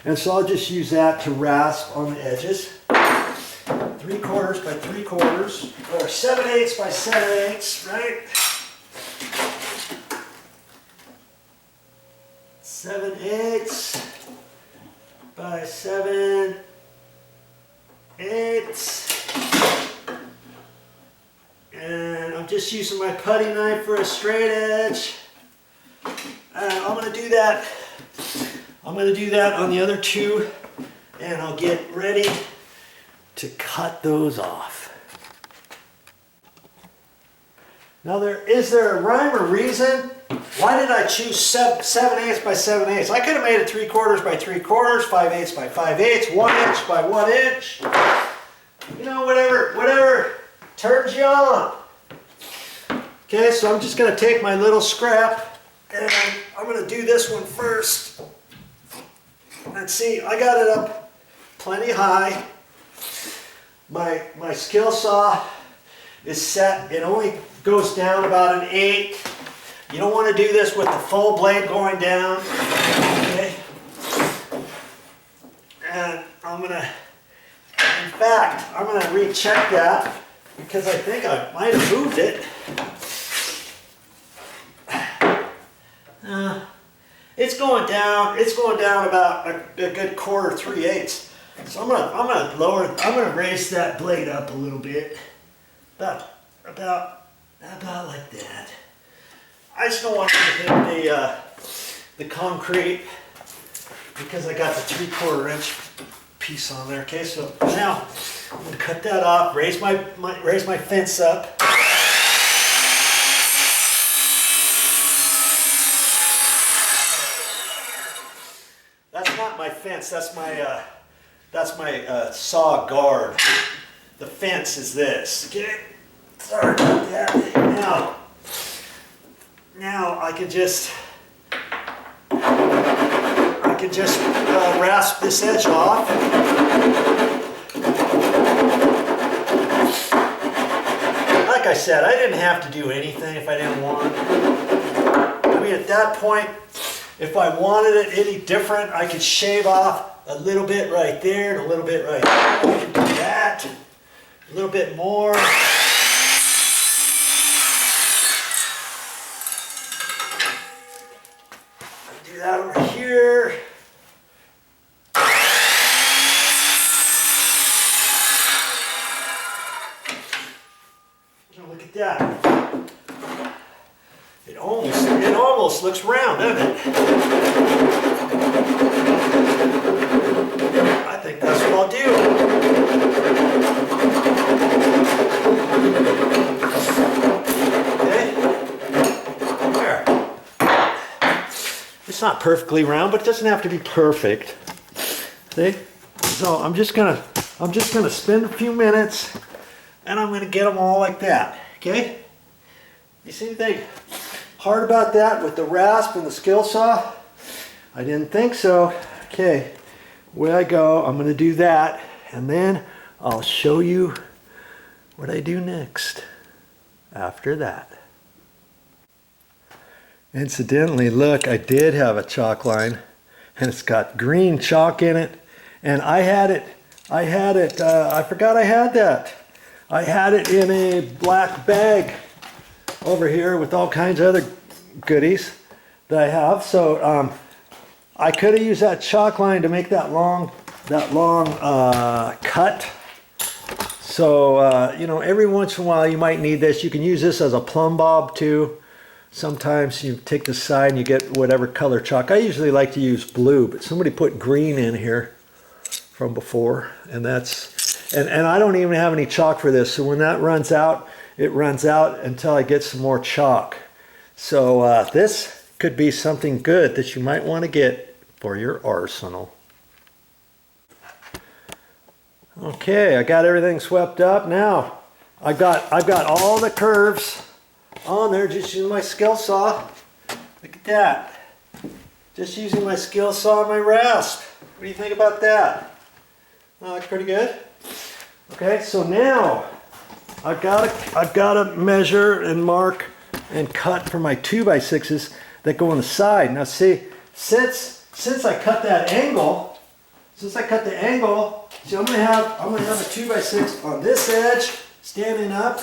And so I'll just use that to rasp on the edges. 3/4 by 3/4, or 7/8 by 7/8, right? 7/8 by 7/8. And I'm just using my putty knife for a straight edge. I'm going to do that. I'm going to do that on the other two, and I'll get ready to cut those off. Now, is there a rhyme or reason? Why did I choose 7/8 by 7/8? I could have made it 3/4 by 3/4, 5/8 by 5/8, 1 inch by 1 inch. You know, whatever turns you on. Okay, so I'm just going to take my little scrap, and I'm going to do this one first. And see, I got it up plenty high. My skill saw is set. It only goes down about 1/8. You don't want to do this with the full blade going down. Okay. And I'm going to, in fact, I'm going to recheck that because I think I might have moved it. It's going down. It's going down about a good 1/4, 3/8. So I'm gonna raise that blade up a little bit, about like that. I just don't want to hit the concrete because I got the 3/4 inch piece on there. Okay, so now I'm gonna cut that off. Raise my fence up. That's not my fence. That's my saw guard. The fence is this. Okay. Sorry about that. Now I can just rasp this edge off. Like I said, I didn't have to do anything if I didn't want. I mean, at that point, if I wanted it any different, I could shave off a little bit right there and a little bit right there. I can do that. A little bit more. Do that over here. Now look at that. It almost looks round, doesn't it? I think that's what I'll do. Okay. There. It's not perfectly round, but it doesn't have to be perfect. See? So I'm just gonna spend a few minutes, and I'm gonna get them all like that. Okay? You see anything hard about that with the rasp and the skill saw? I didn't think so. Okay, where I go, I'm gonna do that, and then I'll show you what I do next after that. Incidentally, look, I did have a chalk line, and it's got green chalk in it, and I forgot I had that. I had it in a black bag over here with all kinds of other goodies that I have. So I could have used that chalk line to make that long cut. So you know, every once in a while you might need this. You can use this as a plumb bob too. Sometimes you take the side and you get whatever color chalk. I usually like to use blue, but somebody put green in here from before, and that's, and I don't even have any chalk for this. So when that runs out, it runs out until I get some more chalk. So this could be something good that you might want to get for your arsenal. Okay, I got everything swept up. Now I've got all the curves on there, just using my skill saw. Look at that. Just using my skill saw and my rasp. What do you think about that? That's pretty good. Okay, so now I've got to measure and mark and cut for my 2x6s that go on the side. Now see, since I cut that angle, see, I'm gonna have a 2x6 on this edge standing up,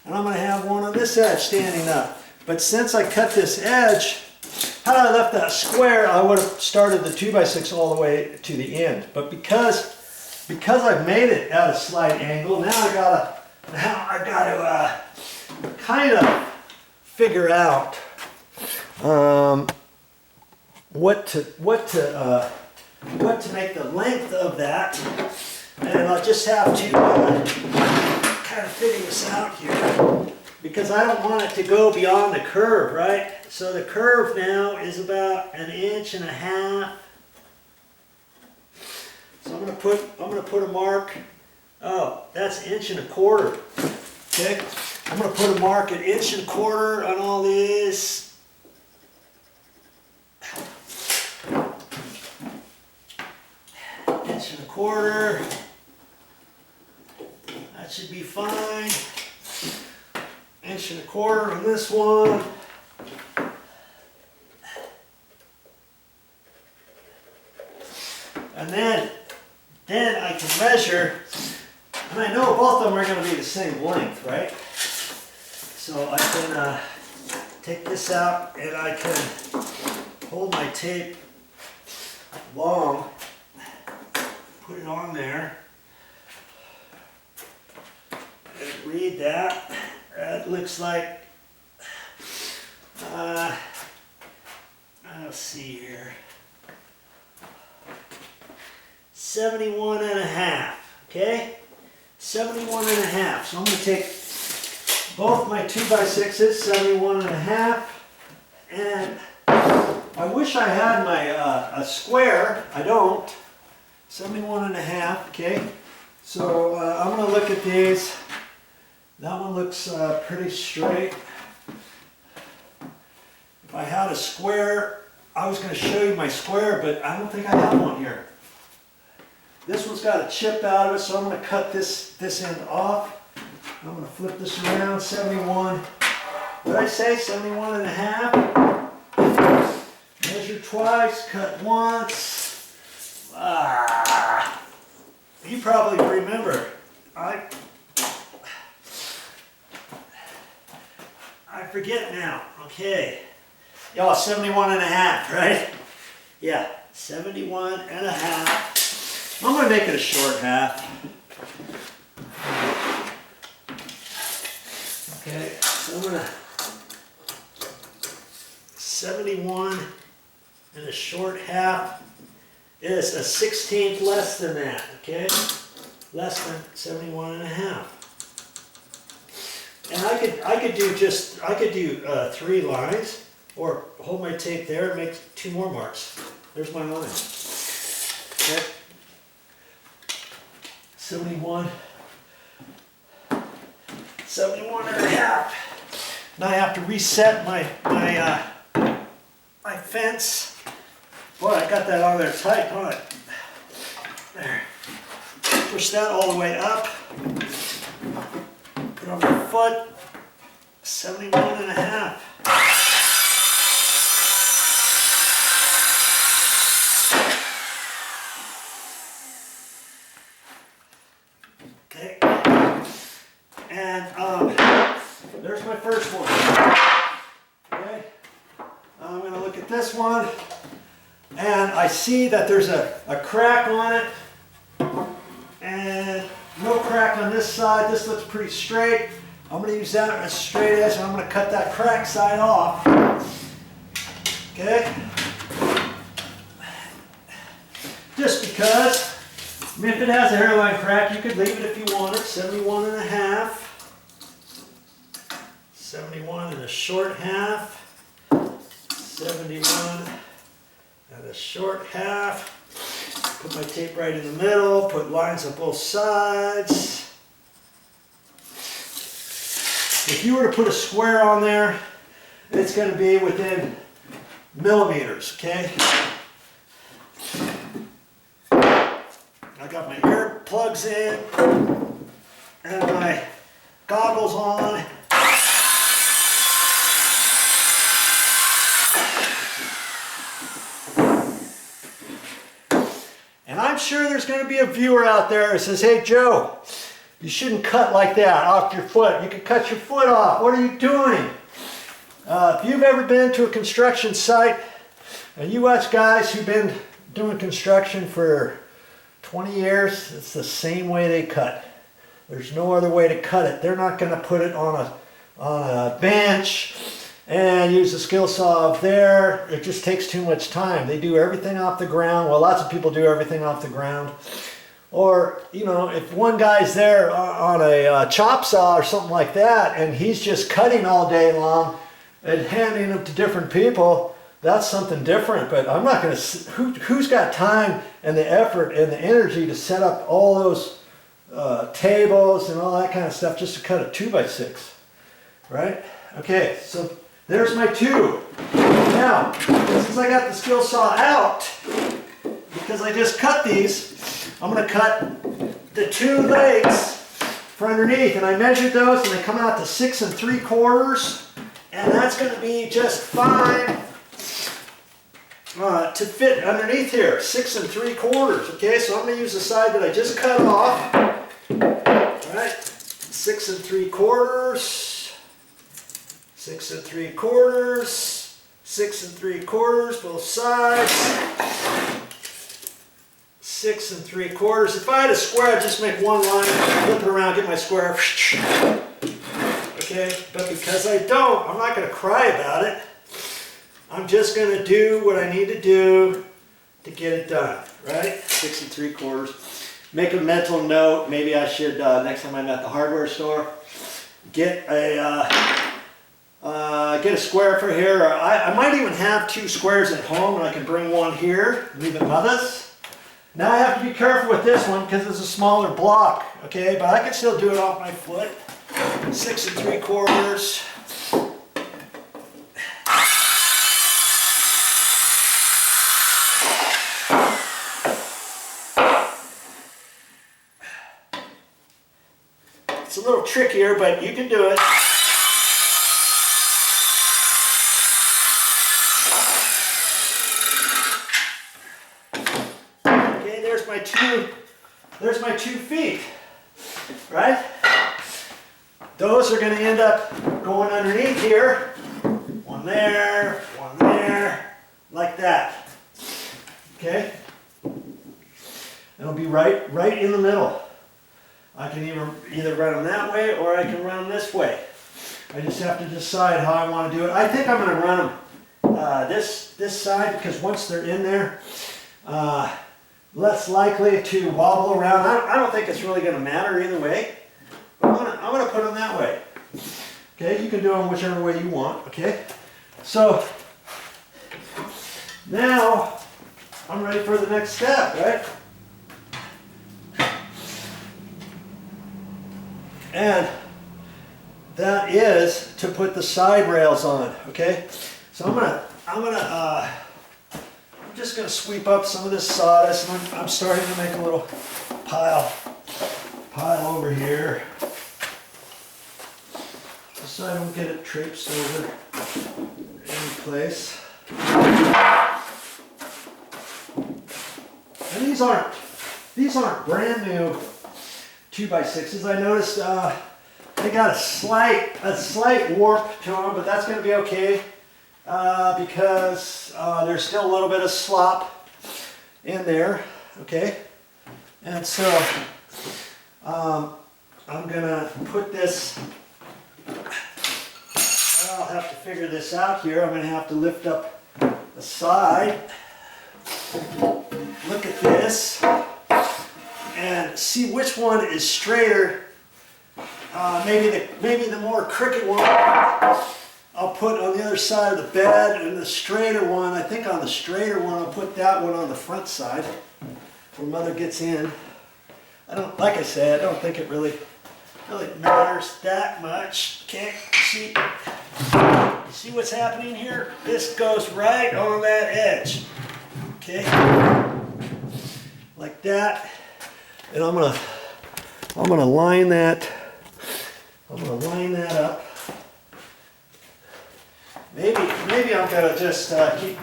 and I'm going to have one on this edge standing up. But since I cut this edge, had I left that square, I would have started the 2x6 all the way to the end. But because I've made it at a slight angle, now I gotta kind of figure out what to make the length of that, and I'll just have to kind of figure this out here, because I don't want it to go beyond the curve, right? So the curve now is about 1.5 inches. So I'm gonna put a mark. Oh, that's 1.25 inches. Okay, I'm gonna put a mark at 1.25 inches on all these. 1.25 inches. That should be fine. 1.25 inches on this one. And then I can measure, and I know both of them are going to be the same length, right? So I can take this out, and I can hold my tape long, put it on there, and read that. That looks like, let's see here, 71.5, okay? 71.5. So I'm going to take both my 2x6s, 71.5, and I wish I had my a square. I don't. 71.5, okay? So I'm going to look at these. That one looks pretty straight. If I had a square, I was going to show you my square, but I don't think I have one here. This one's got a chip out of it, so I'm going to cut this end off. I'm going to flip this around. 71. What did I say? 71.5. Measure twice, cut once. You probably remember. I forget now. Okay. Y'all, 71.5, right? Yeah, 71.5. I'm going to make it a short half. Okay, so I'm going to 71 and a short half is a 1/16 less than that, okay? Less than 71.5. And I could do 3 lines, or hold my tape there and make 2 more marks. There's my line. Okay. 71 and a half. Now I have to reset my fence. Boy, I got that on there tight, don't I? There. Push that all the way up. Put on my foot. 71.5. Okay. And there's my first one. Okay. I'm going to look at this one. And I see that there's a crack on it. And no crack on this side. This looks pretty straight. I'm going to use that as straight edge, and I'm going to cut that crack side off. Okay? Just because, I mean, if it has a hairline crack, you could leave it if you wanted. 71.5. 71 and a short half. 71 and a short half. Put my tape right in the middle, put lines on both sides. If you were to put a square on there, it's going to be within millimeters, okay? I got my ear plugs in and my goggles on. And I'm sure there's going to be a viewer out there that says, hey Joe, you shouldn't cut like that off your foot. You could cut your foot off. What are you doing? If you've ever been to a construction site and you watch guys who've been doing construction for 20 years, it's the same way they cut. There's no other way to cut it. They're not going to put it on a bench and use a skill saw up there. It just takes too much time. They do everything off the ground. Well, lots of people do everything off the ground. Or, you know, if one guy's there on a chop saw or something like that, and he's just cutting all day long and handing them to different people, that's something different. But I'm not going to, who's got time and the effort and the energy to set up all those tables and all that kind of stuff just to cut a 2x6, right? Okay, so there's my two. Now, since I got the skill saw out, because I just cut these, I'm going to cut the two legs for underneath, and I measured those and they come out to 6 3/4, and that's going to be just fine to fit underneath here. 6 3/4. Okay, so I'm going to use the side that I just cut off. All right, 6 3/4. 6 3/4, 6 3/4, both sides. 6 3/4. If I had a square, I'd just make one line, flip it around, get my square. Okay, but because I don't, I'm not going to cry about it. I'm just going to do what I need to do to get it done, right? 6 3/4. Make a mental note. Maybe I should, next time I'm at the hardware store, get a square for here. Or I might even have two squares at home, and I can bring one here, leave it mothers. Now I have to be careful with this one because it's a smaller block, okay? But I can still do it off my foot. 6 3/4. It's a little trickier, but you can do it. There's my two feet, right? Those are going to end up going underneath here. One there, like that. Okay? It'll be right in the middle. I can either run them that way or I can run them this way. I just have to decide how I want to do it. I think I'm going to run them this side because once they're in there, less likely to wobble around. I don't think it's really going to matter either way. But I'm going to put them that way. Okay, you can do them whichever way you want. Okay, so now I'm ready for the next step, right? And that is to put the side rails on. Okay, so I'm gonna I'm just going to sweep up some of this sawdust, and I'm starting to make a little pile over here, just so I don't get it traipsed over any place. And these aren't brand new 2x6s. I noticed they got a slight warp to them, but that's going to be okay because there's still a little bit of slop in there. Okay, and so I'm gonna put this. I'll have to figure this out here. I'm gonna have to lift up the side. Look at this and see which one is straighter. Maybe the more crooked one I'll put on the other side of the bed, and the straighter one, I think on the straighter one, I'll put that one on the front side where Mother gets in. Like I said, I don't think it really matters that much. Okay, see what's happening here? This goes right on that edge. Okay, like that, and I'm gonna line that. I'm gonna line that up. Maybe I'm gonna just keep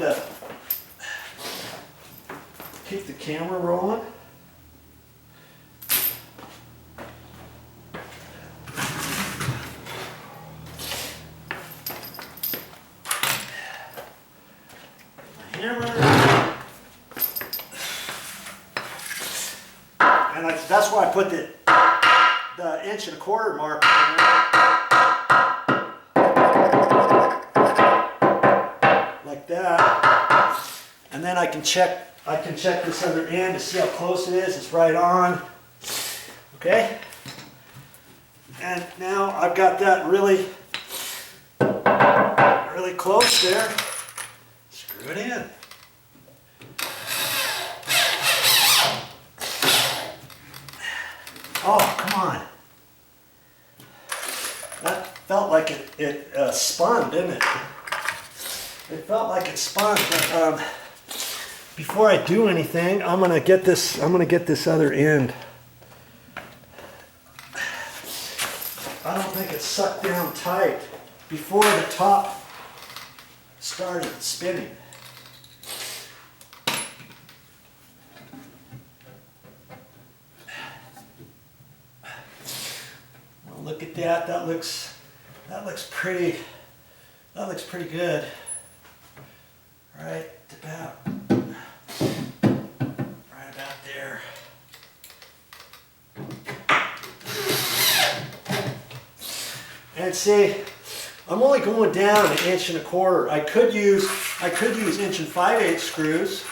the camera rolling. And that's why I put the 1.25" mark on there. Like that. And then I can check this other end to see how close it is. It's right on. Okay? And now I've got that really close there. Screw it in. Oh, come on. That felt like it spun, didn't it? It felt like it spun, but before I do anything, I'm gonna get this other end. I don't think it's sucked down tight before the top started spinning. Well, look at that. That looks pretty good. Right about there. And see, I'm only going down 1.25". I could use 1 screws,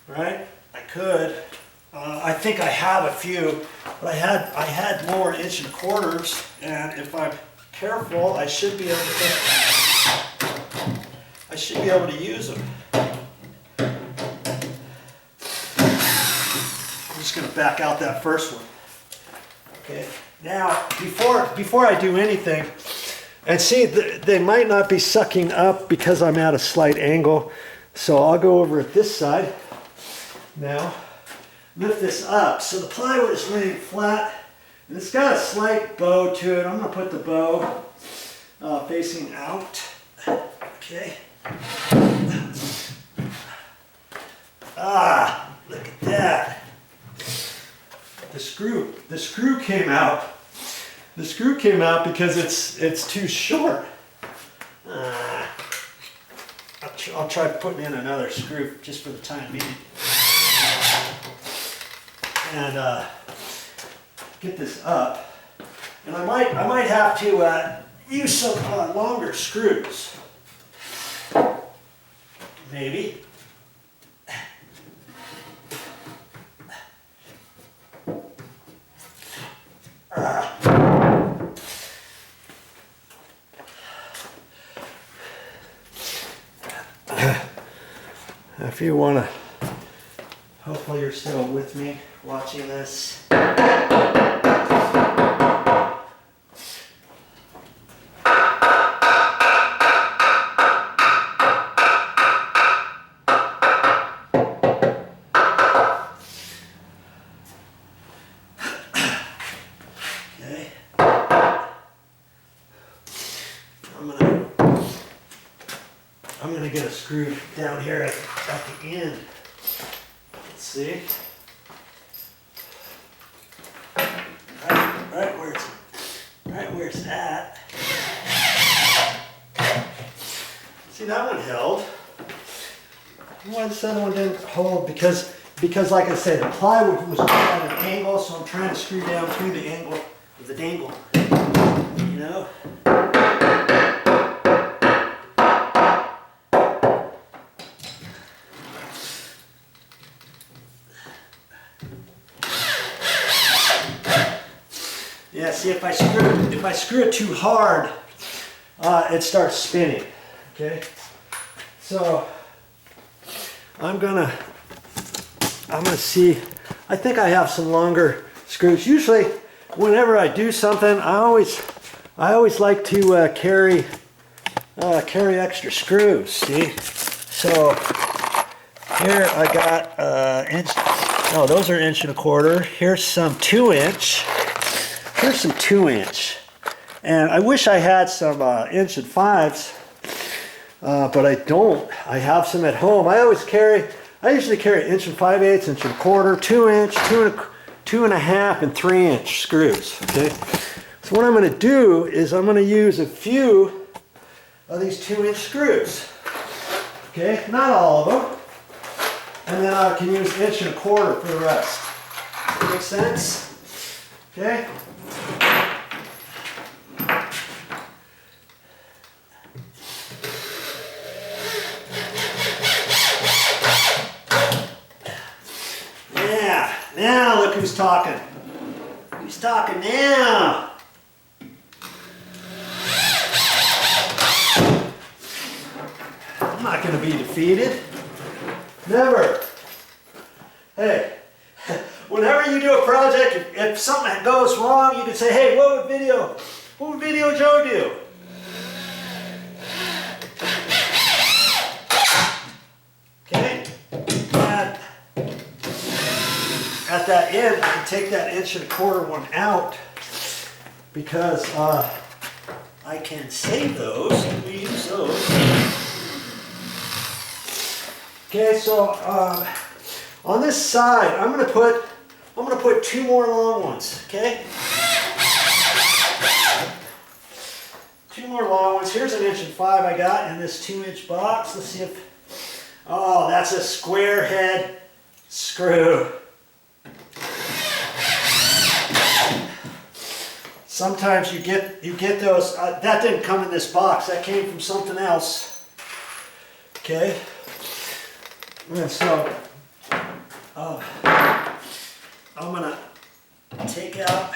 right? I could. I think I have a few, but I had more 1.25", and if I'm careful, I should be able to use them. I'm just going to back out that first one. Okay. Now, before I do anything, and see, they might not be sucking up because I'm at a slight angle, so I'll go over at this side now. Lift this up. So the plywood is laying flat, and it's got a slight bow to it. I'm going to put the bow facing out. Okay. Ah, look at that. The screw came out. The screw came out because it's too short. I'll try putting in another screw just for the time being. And get this up. And I might have to use some longer screws. Maybe. If you want to, hopefully you're still with me watching this. I'm gonna get a screw down here at the end. Let's see. Right where it's at. See, that one held. Why this other one didn't hold? Because like I said, the plywood was at an angle, so I'm trying to screw down through the angle of the dangle. You know? Yeah, see, if I screw it too hard, it starts spinning. Okay, so I'm gonna see. I think I have some longer screws. Usually, whenever I do something, I always like to carry extra screws. See, so here I got inch. No, those are 1.25 inches. Here's some 2-inch. Here's some 2-inch, and I wish I had some 1.5 inches, but I don't. I have some at home. I usually carry 1.5 inches, 1.25 inches, 2-inch, 2.5, and 3-inch screws. Okay, so what I'm going to do is I'm going to use a few of these 2-inch screws. Okay, not all of them, and then I can use 1.25 inches for the rest. Does that make sense? Okay. Yeah, now look who's talking. Who's talking now? I'm not going to be defeated. Never. Hey. Whenever you do a project, if something goes wrong, you can say, hey, what would VideoJoe do? Okay? And at that end, I can take that 1.25 inch one out because I can save those and reuse those. Okay, so on this side, I'm gonna put 2 more long ones, okay? 2 more long ones. Here's 1.5 inches I got in this 2-inch box. Let's see if, oh, that's a square head screw. Sometimes you get those, that didn't come in this box, that came from something else, okay? And so, I'm gonna take out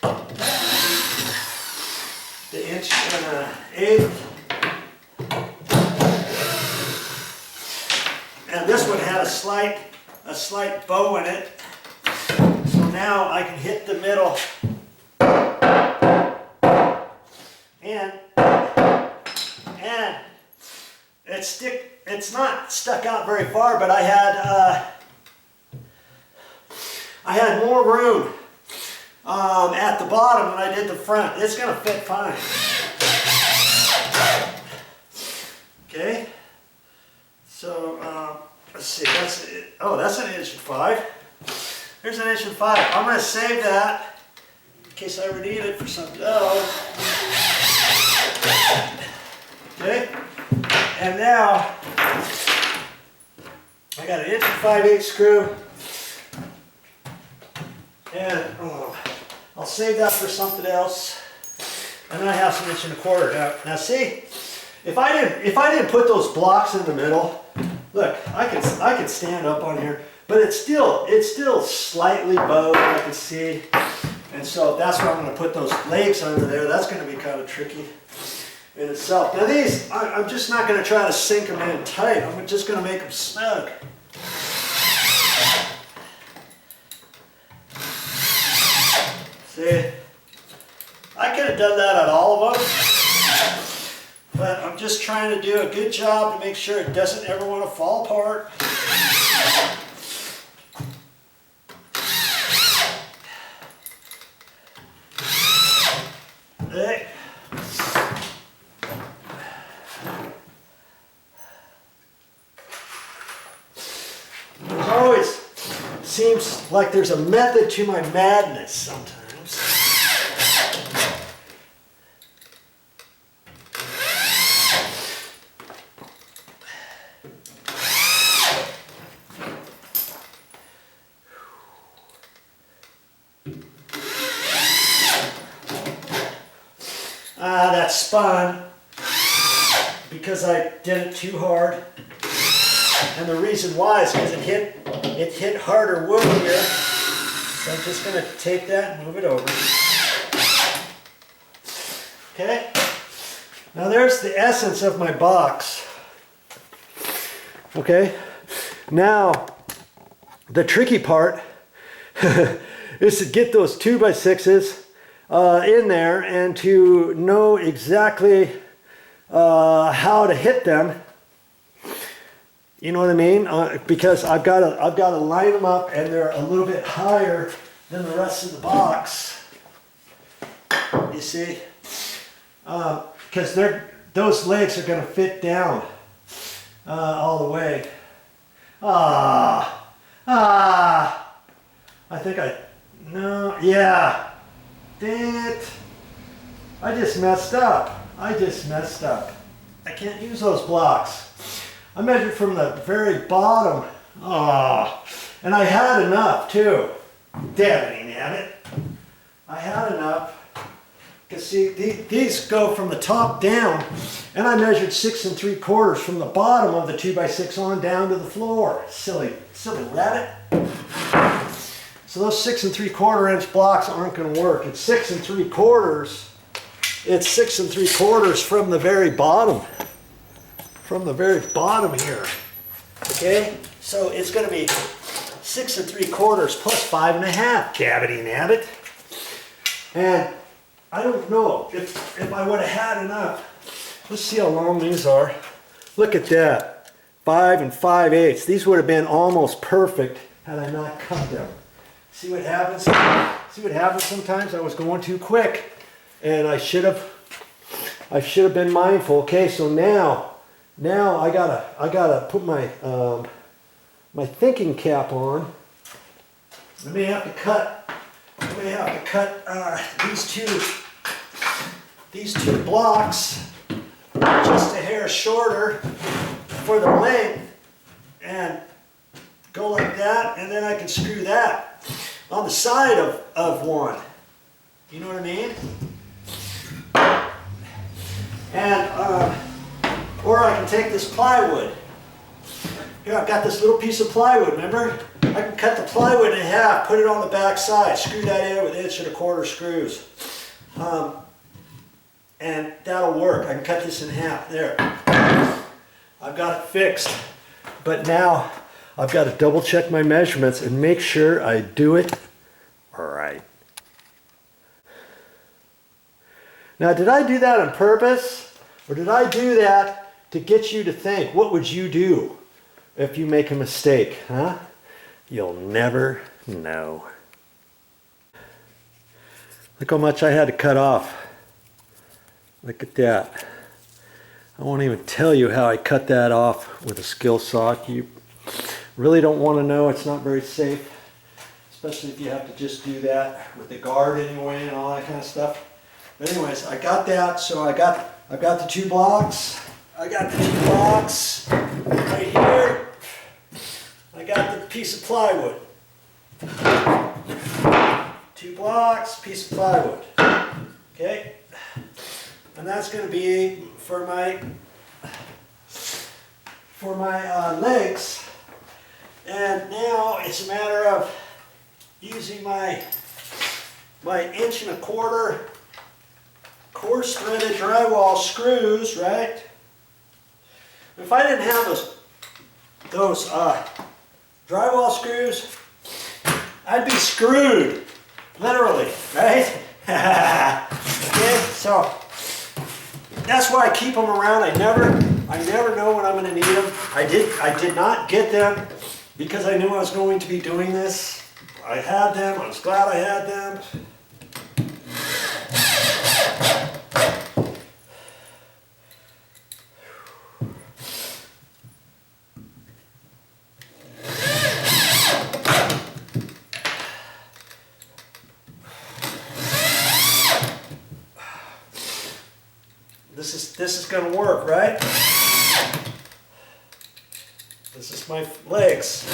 the 1.1 inch. And this one had a slight bow in it. So now I can hit the middle. And it's not stuck out very far, but I had more room at the bottom than I did the front. It's going to fit fine. Okay, so let's see. That's 1.5 inches. Here's 1.5 inches. I'm going to save that in case I ever need it for something else. Okay, and now I got an 1.5 inch screw, and I'll save that for something else. And then I have some 1.25 inches. Now see, if I didn't put those blocks in the middle, look, I could stand up on here, but it's still slightly bowed. I can see, and so that's why I'm going to put those legs under there. That's going to be kind of tricky in itself. Now these, I'm just not going to try to sink them in tight. I'm just going to make them snug. See, I could have done that on all of them, but I'm just trying to do a good job to make sure it doesn't ever want to fall apart. Okay. like there's a method to my madness sometimes. That spun because I did it too hard. And the reason why is because it hit harder wood here. So I'm just going to take that and move it over. Okay. Now there's the essence of my box. Okay. Now the tricky part is to get those 2x6s in there and to know exactly how to hit them. You know what I mean? Because I've got to line them up, and they're a little bit higher than the rest of the box. You see, because those legs are going to fit down all the way. I think yeah. Dang it. I just messed up. I can't use those blocks. I measured from the very bottom. And I had enough too. Damn it. I had enough. Because see, these go from the top down, and I measured 6 3/4 from the bottom of the 2x6 on down to the floor. Silly rabbit. So those 6 3/4 inch blocks aren't going to work. It's 6 3/4. It's 6 3/4 from the very bottom. From the very bottom here. Okay? So it's going to be 6 3/4 plus 5.5. Gabbity nabbit. And I don't know if I would have had enough. Let's see how long these are. Look at that. 5 5/8. These would have been almost perfect had I not cut them. See what happens? See what happens sometimes? I was going too quick, and I should have been mindful. Okay, so now I gotta put my my thinking cap on. I may have to cut these two blocks just a hair shorter for the length, and go like that, and then I can screw that on the side of one. You know what I mean? And or I can take this plywood. Here, I've got this little piece of plywood, remember? I can cut the plywood in half, put it on the back side, screw that in with 1 1/4 screws. And that'll work. I can cut this in half. There. I've got it fixed. But now I've got to double check my measurements and make sure I do it right. Now, did I do that on purpose? Or did I do that to get you to think, what would you do if you make a mistake, huh? You'll never know. Look how much I had to cut off. Look at that. I won't even tell you how I cut that off with a skill saw. You really don't want to know. It's not very safe, especially if you have to just do that with the guard anyway and all that kind of stuff. But anyways, I got that, so I've got the 2 blocks. I got the 2 blocks right here. I got the piece of plywood. 2 blocks, piece of plywood. Okay? And that's going to be for my legs. And now it's a matter of using my 1 1/4 coarse threaded drywall screws, right? If I didn't have those drywall screws, I'd be screwed, literally, right? Okay, so that's why I keep them around. I never know when I'm going to need them. I did not get them because I knew I was going to be doing this. I had them. I was glad I had them. This is going to work, right? This is my legs.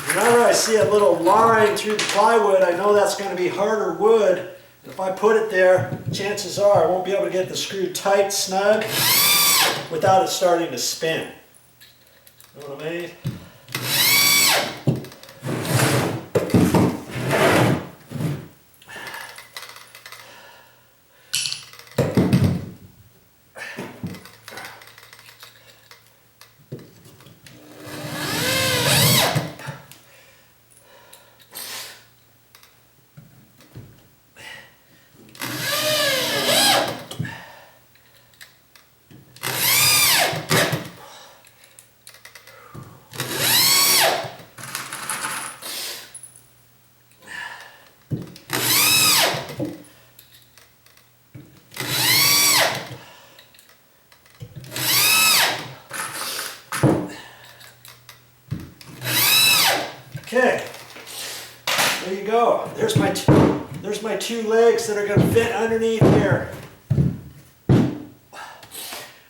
Whenever I see a little line through the plywood, I know that's going to be harder wood. If I put it there, chances are I won't be able to get the screw tight, snug, without it starting to spin. Know what I mean? Okay, there you go. There's my two legs that are going to fit underneath here. And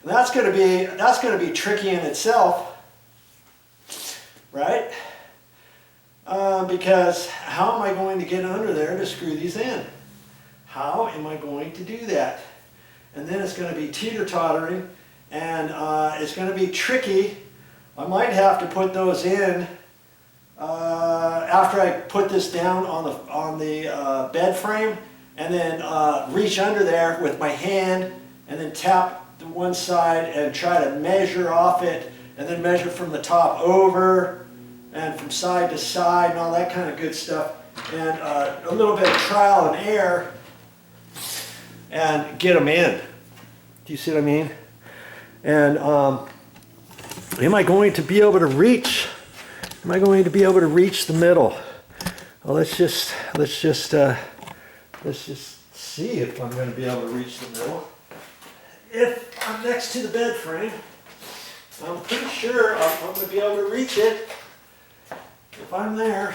that's going to be tricky in itself, right? Because how am I going to get under there to screw these in? How am I going to do that? And then it's going to be teeter-tottering, and it's going to be tricky. I might have to put those in after I put this down on the bed frame, and then reach under there with my hand, and then tap the one side and try to measure off it, and then measure from the top over, and from side to side, and all that kind of good stuff, and a little bit of trial and error, and get them in. Do you see what I mean? And am I going to be able to reach? Am I going to be able to reach the middle? Well, let's just see if I'm going to be able to reach the middle. If I'm next to the bed frame, I'm pretty sure I'm going to be able to reach it. If I'm there,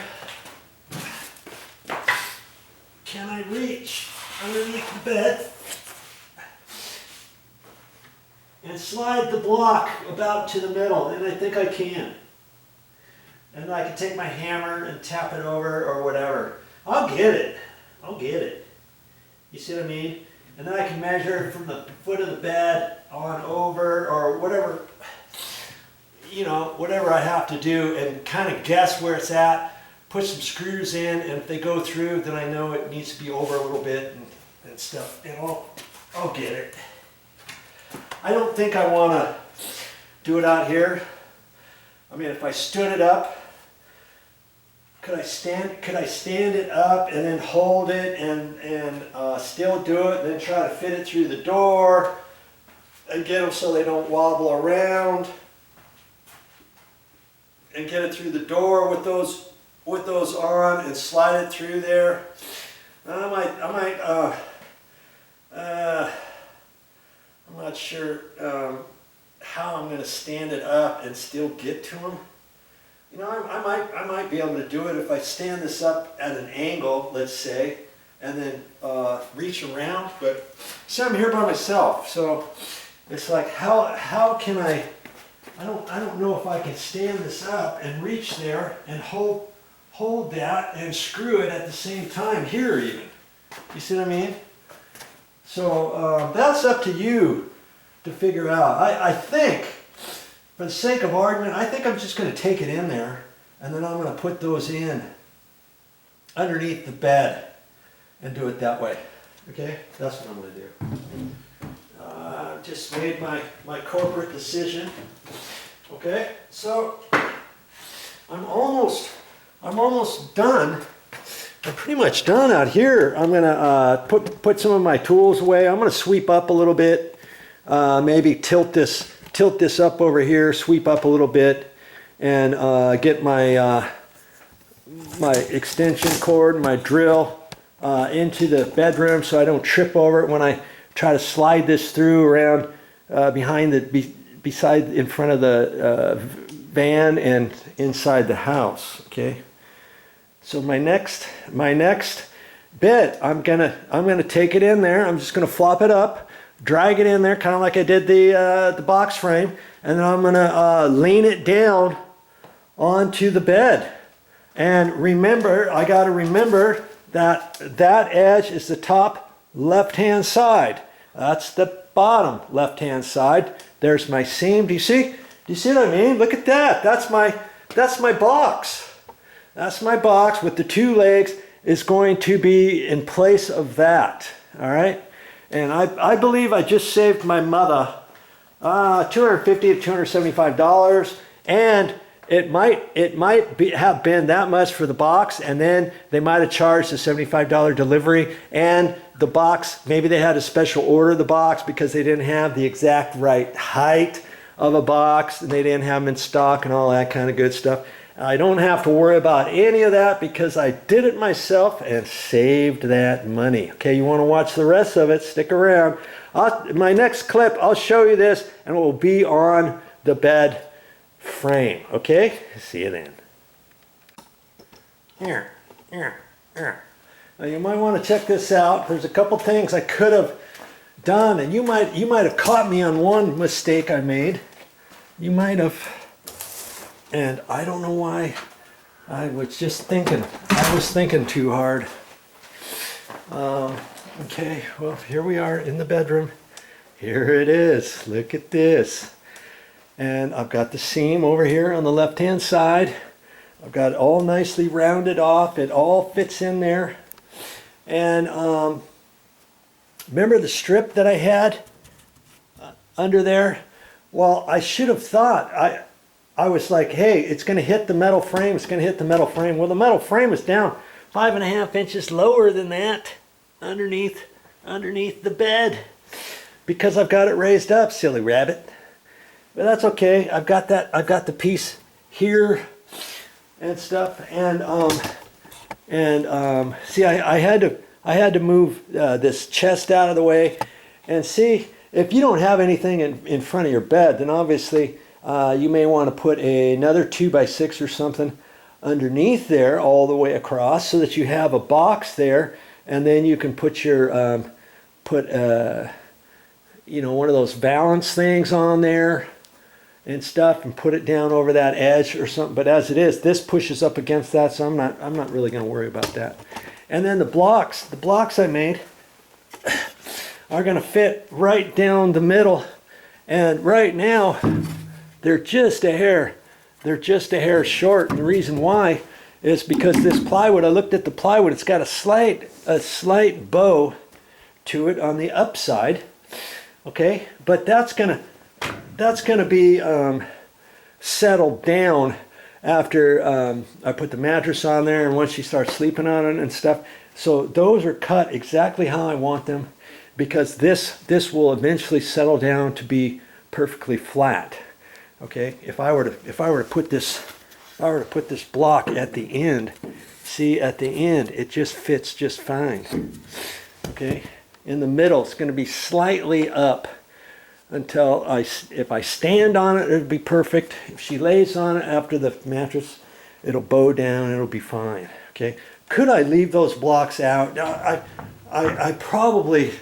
can I reach underneath the bed and slide the block about to the middle? And I think I can. And I can take my hammer and tap it over or whatever. I'll get it. I'll get it. You see what I mean? And then I can measure from the foot of the bed on over or whatever, you know, whatever I have to do, and kind of guess where it's at, put some screws in, and if they go through, then I know it needs to be over a little bit and stuff, and I'll get it. I don't think I want to do it out here. I mean, if I stood it up, could I stand it up and then hold it and still do it, and then try to fit it through the door and get them so they don't wobble around, and get it through the door with those on and slide it through there. I'm not sure how I'm going to stand it up and still get to them. You know, I might be able to do it if I stand this up at an angle, let's say, and then reach around. But see, I'm here by myself, so it's like how can I don't know if I can stand this up and reach there and hold that and screw it at the same time here even. You see what I mean? So that's up to you to figure out. I think, for the sake of argument, I think I'm just going to take it in there, and then I'm going to put those in underneath the bed and do it that way. Okay? That's what I'm going to do. Just made my corporate decision. Okay? So I'm almost done. I'm pretty much done out here. I'm going to put some of my tools away. I'm going to sweep up a little bit. Maybe tilt this up over here, sweep up a little bit, and get my my extension cord, my drill into the bedroom so I don't trip over it when I try to slide this through around behind in front of the van and inside the house. Okay, So my next bit, I'm gonna take it in there. I'm just gonna flop it up, drag it in there, kind of like I did the box frame, and then I'm gonna lean it down onto the bed. And remember, I gotta remember that that edge is the top left-hand side. That's the bottom left-hand side. There's my seam. Do you see? Do you see what I mean? Look at that. That's my box. That's my box with the two legs is going to be in place of that. All right. And I believe I just saved my mother $250 to $275, and it might have been that much for the box, and then they might have charged a $75 delivery, and the box, maybe they had a special order of the box because they didn't have the exact right height of a box, and they didn't have them in stock and all that kind of good stuff. I don't have to worry about any of that because I did it myself and saved that money. Okay, you want to watch the rest of it, stick around. My next clip, I'll show you this, and it will be on the bed frame. Okay, see you then. Here. Now you might want to check this out. There's a couple things I could have done, and you might have caught me on one mistake I made. You might have, and I don't know why. I was thinking too hard. Okay, well, here we are in the bedroom. Here it is. Look at this. And I've got the seam over here on the left-hand side. I've got it all nicely rounded off. It all fits in there. And remember the strip that I had under there? Well, I should have thought, I was like, hey, it's going to hit the metal frame. It's going to hit the metal frame. Well, the metal frame is down 5.5 inches lower than that underneath the bed because I've got it raised up, silly rabbit. But that's okay. I've got the piece here and stuff, and see, I had to move this chest out of the way, and see, if you don't have anything in front of your bed, then obviously you may want to put another 2x6 or something underneath there all the way across so that you have a box there, and then you can put your you know, one of those balance things on there and stuff, and put it down over that edge or something. But as it is, this pushes up against that, so I'm not really going to worry about that. And then the blocks I made are going to fit right down the middle, and right now they're just a hair short. And the reason why is because this plywood, I looked at the plywood, it's got a slight bow to it on the upside. Okay, but that's gonna be settled down after I put the mattress on there, and once she starts sleeping on it and stuff. So those are cut exactly how I want them, because this will eventually settle down to be perfectly flat. Okay, if I were to put this block at the end, see, at the end it just fits just fine. Okay, in the middle it's going to be slightly up until if I stand on it, it'll be perfect. If she lays on it after the mattress, it'll bow down, it'll be fine. Okay, could I leave those blocks out? I probably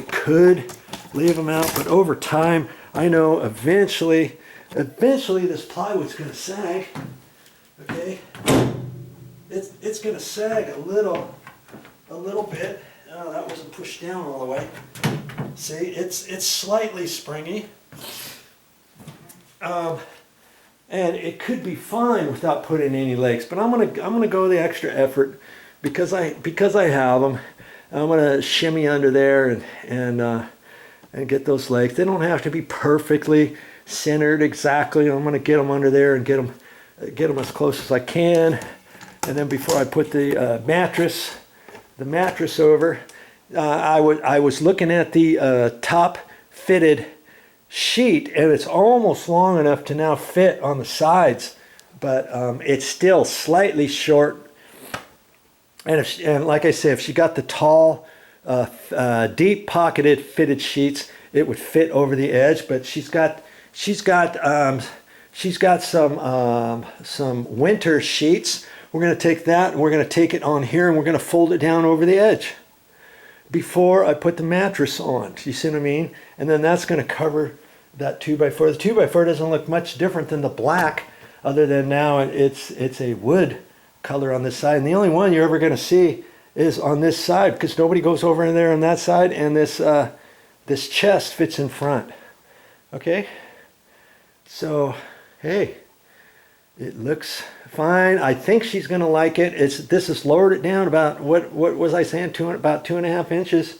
could leave them out, but over time, I know eventually this plywood's going to sag. Okay, it's going to sag a little bit. Oh, that wasn't pushed down all the way. See, it's slightly springy, and it could be fine without putting any legs. But I'm gonna go the extra effort because I have them. I'm gonna shimmy under there and get those legs. They don't have to be perfectly centered exactly. I'm gonna get them under there and get them as close as I can. And then before I put the mattress over, I was looking at the top fitted sheet, and it's almost long enough to now fit on the sides, but it's still slightly short. And like I said, if she got the tall, deep pocketed fitted sheets, it would fit over the edge. But she's got some winter sheets we're going to take that and we're going to take it on here and we're going to fold it down over the edge before I put the mattress on. You see what I mean? And then that's going to cover that 2x4. The 2x4 doesn't look much different than the black, other than now it's a wood color on this side. And the only one you're ever going to see is on this side, because nobody goes over in there on that side, and this chest fits in front. Okay? So, hey, it looks fine. I think she's going to like it. This has lowered it down about, what was I saying, about 2.5 inches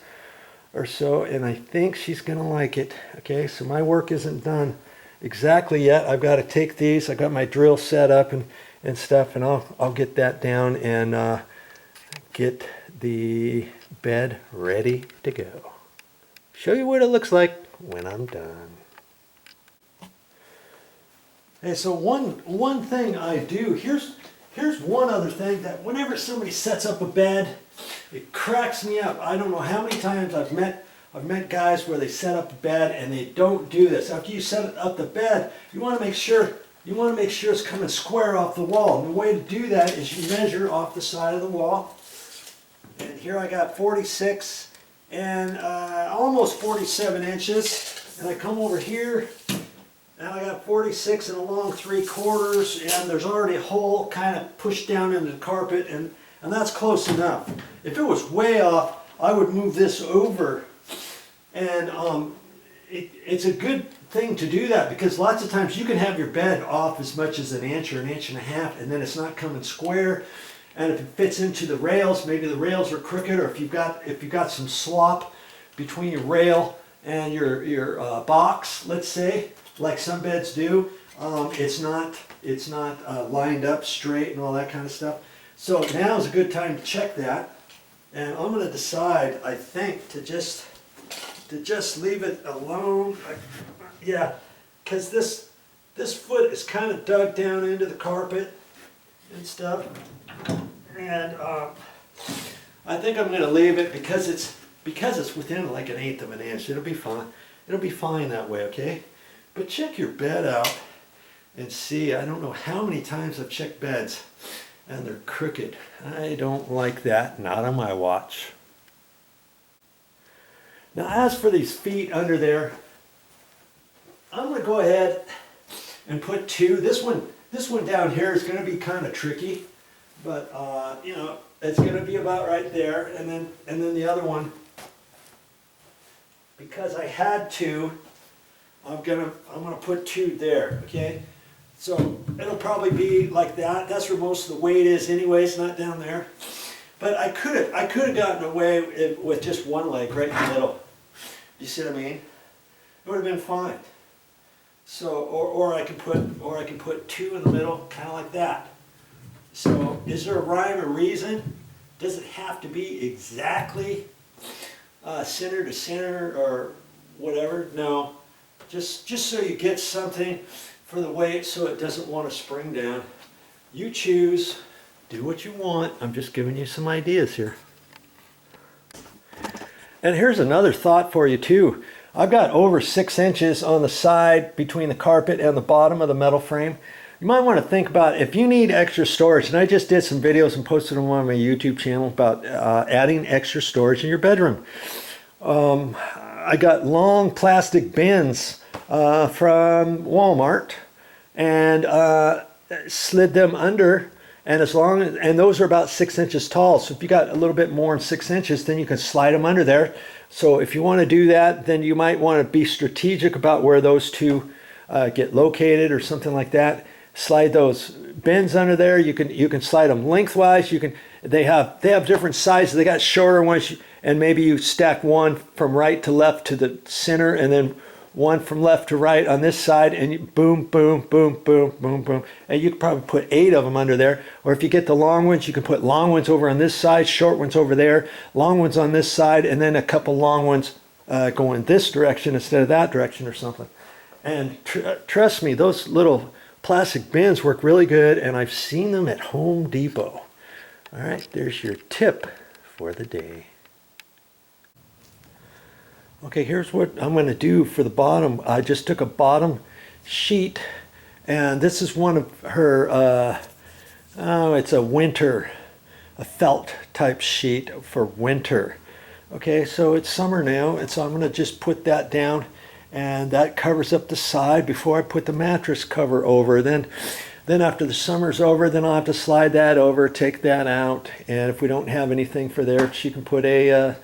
or so, and I think she's going to like it. Okay, so my work isn't done exactly yet. I've got to take these. I got my drill set up and stuff, and I'll get that down and get the bed ready to go. Show you what it looks like when I'm done. Hey, so one thing I do, here's one other thing, that whenever somebody sets up a bed, it cracks me up. I don't know how many times I've met guys where they set up a bed and they don't do this. After you set up the bed, you want to make sure it's coming square off the wall. And the way to do that is you measure off the side of the wall. And here I got 46 and almost 47 inches. And I come over here and I got 46 and along 3/4, and there's already a hole kind of pushed down into the carpet, and that's close enough. If it was way off, I would move this over. And it's a good thing to do that, because lots of times you can have your bed off as much as an inch or an inch and a half, and then it's not coming square. And if it fits into the rails, maybe the rails are crooked, or if you've got some slop between your rail and your box, let's say, like some beds do, it's not lined up straight and all that kind of stuff. So now is a good time to check that, and I'm going to decide, I think, to just leave it alone. Yeah, because this foot is kind of dug down into the carpet and stuff, and I think I'm going to leave it because it's within like 1/8 of an inch. It'll be fine. It'll be fine that way, okay? But check your bed out and see. I don't know how many times I've checked beds and they're crooked. I don't like that. Not on my watch. Now, as for these feet under there, I'm going to go ahead and put 2. This one down here is going to be kind of tricky, but you know, it's going to be about right there, and then the other one, because I had to, I'm gonna put 2 there. Okay, so it'll probably be like that. That's where most of the weight is, anyways, not down there. But I could have gotten away with just one leg right in the middle. You see what I mean? It would have been fine. So, or I can put 2 in the middle, kind of like that. So, is there a rhyme or reason? Does it have to be exactly center to center or whatever? No. Just so you get something for the weight, so it doesn't want to spring down. You choose. Do what you want. I'm just giving you some ideas here. And here's another thought for you too. I've got over 6 inches on the side between the carpet and the bottom of the metal frame. You might want to think about if you need extra storage, and I just did some videos and posted them on my YouTube channel about adding extra storage in your bedroom. I got long plastic bins from Walmart and slid them under, and those are about 6 inches tall. So if you got a little bit more than 6 inches, then you can slide them under there. So if you want to do that, then you might want to be strategic about where those two get located or something like that. Slide those bins under there. You can slide them lengthwise. They have different sizes. They got shorter ones, and maybe you stack one from right to left to the center, and then one from left to right on this side, and you boom, boom, boom, boom, boom, boom. And you could probably put 8 of them under there. Or if you get the long ones, you can put long ones over on this side, short ones over there, long ones on this side, and then a couple long ones going this direction instead of that direction or something. And trust me, those little plastic bins work really good, and I've seen them at Home Depot. All right, there's your tip for the day. Okay, here's what I'm going to do for the bottom. I just took a bottom sheet, and this is one of her Oh, it's a felt type sheet for winter. Okay, so it's summer now, and so I'm going to just put that down, and that covers up the side before I put the mattress cover over. Then after the summer's over, then I'll have to slide that over, take that out, and if we don't have anything for there, she can put a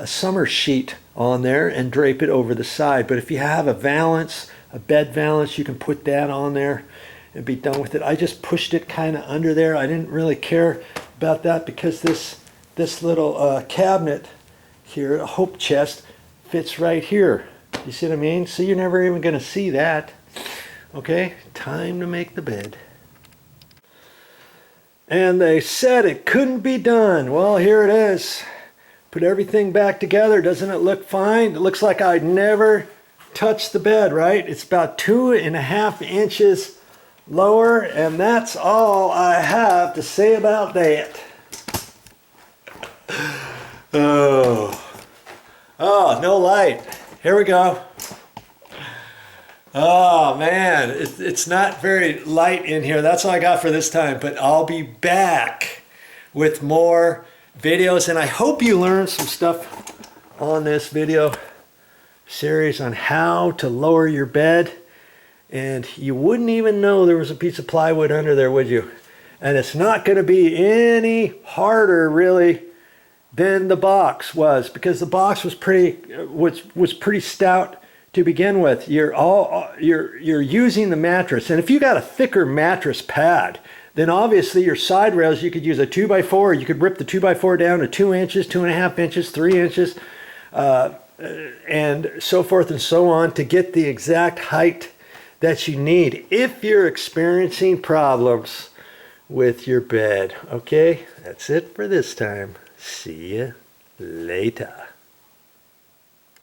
summer sheet on there and drape it over the side. But if you have a valance, a bed valance, you can put that on there and be done with it. I just pushed it kind of under there. I didn't really care about that because this little cabinet here, a hope chest, fits right here. You see what I mean? So you're never even going to see that. Okay, time to make the bed. And they said it couldn't be done. Well, here it is. Put everything back together. Doesn't it look fine? It looks like I never touched the bed, right? It's about 2.5 inches lower, and that's all I have to say about that. Oh, no light. Here we go. Oh man, it's not very light in here. That's all I got for this time, but I'll be back with more videos, and I hope you learned some stuff on this video series on how to lower your bed. And you wouldn't even know there was a piece of plywood under there, would you? And it's not going to be any harder really than the box was, because the box was pretty stout to begin with. You're using the mattress, and if you got a thicker mattress pad, then obviously your side rails, you could use a 2x4. You could rip the 2x4 down to 2 inches, 2.5 inches, 3 inches, and so forth and so on to get the exact height that you need if you're experiencing problems with your bed. Okay, that's it for this time. See you later.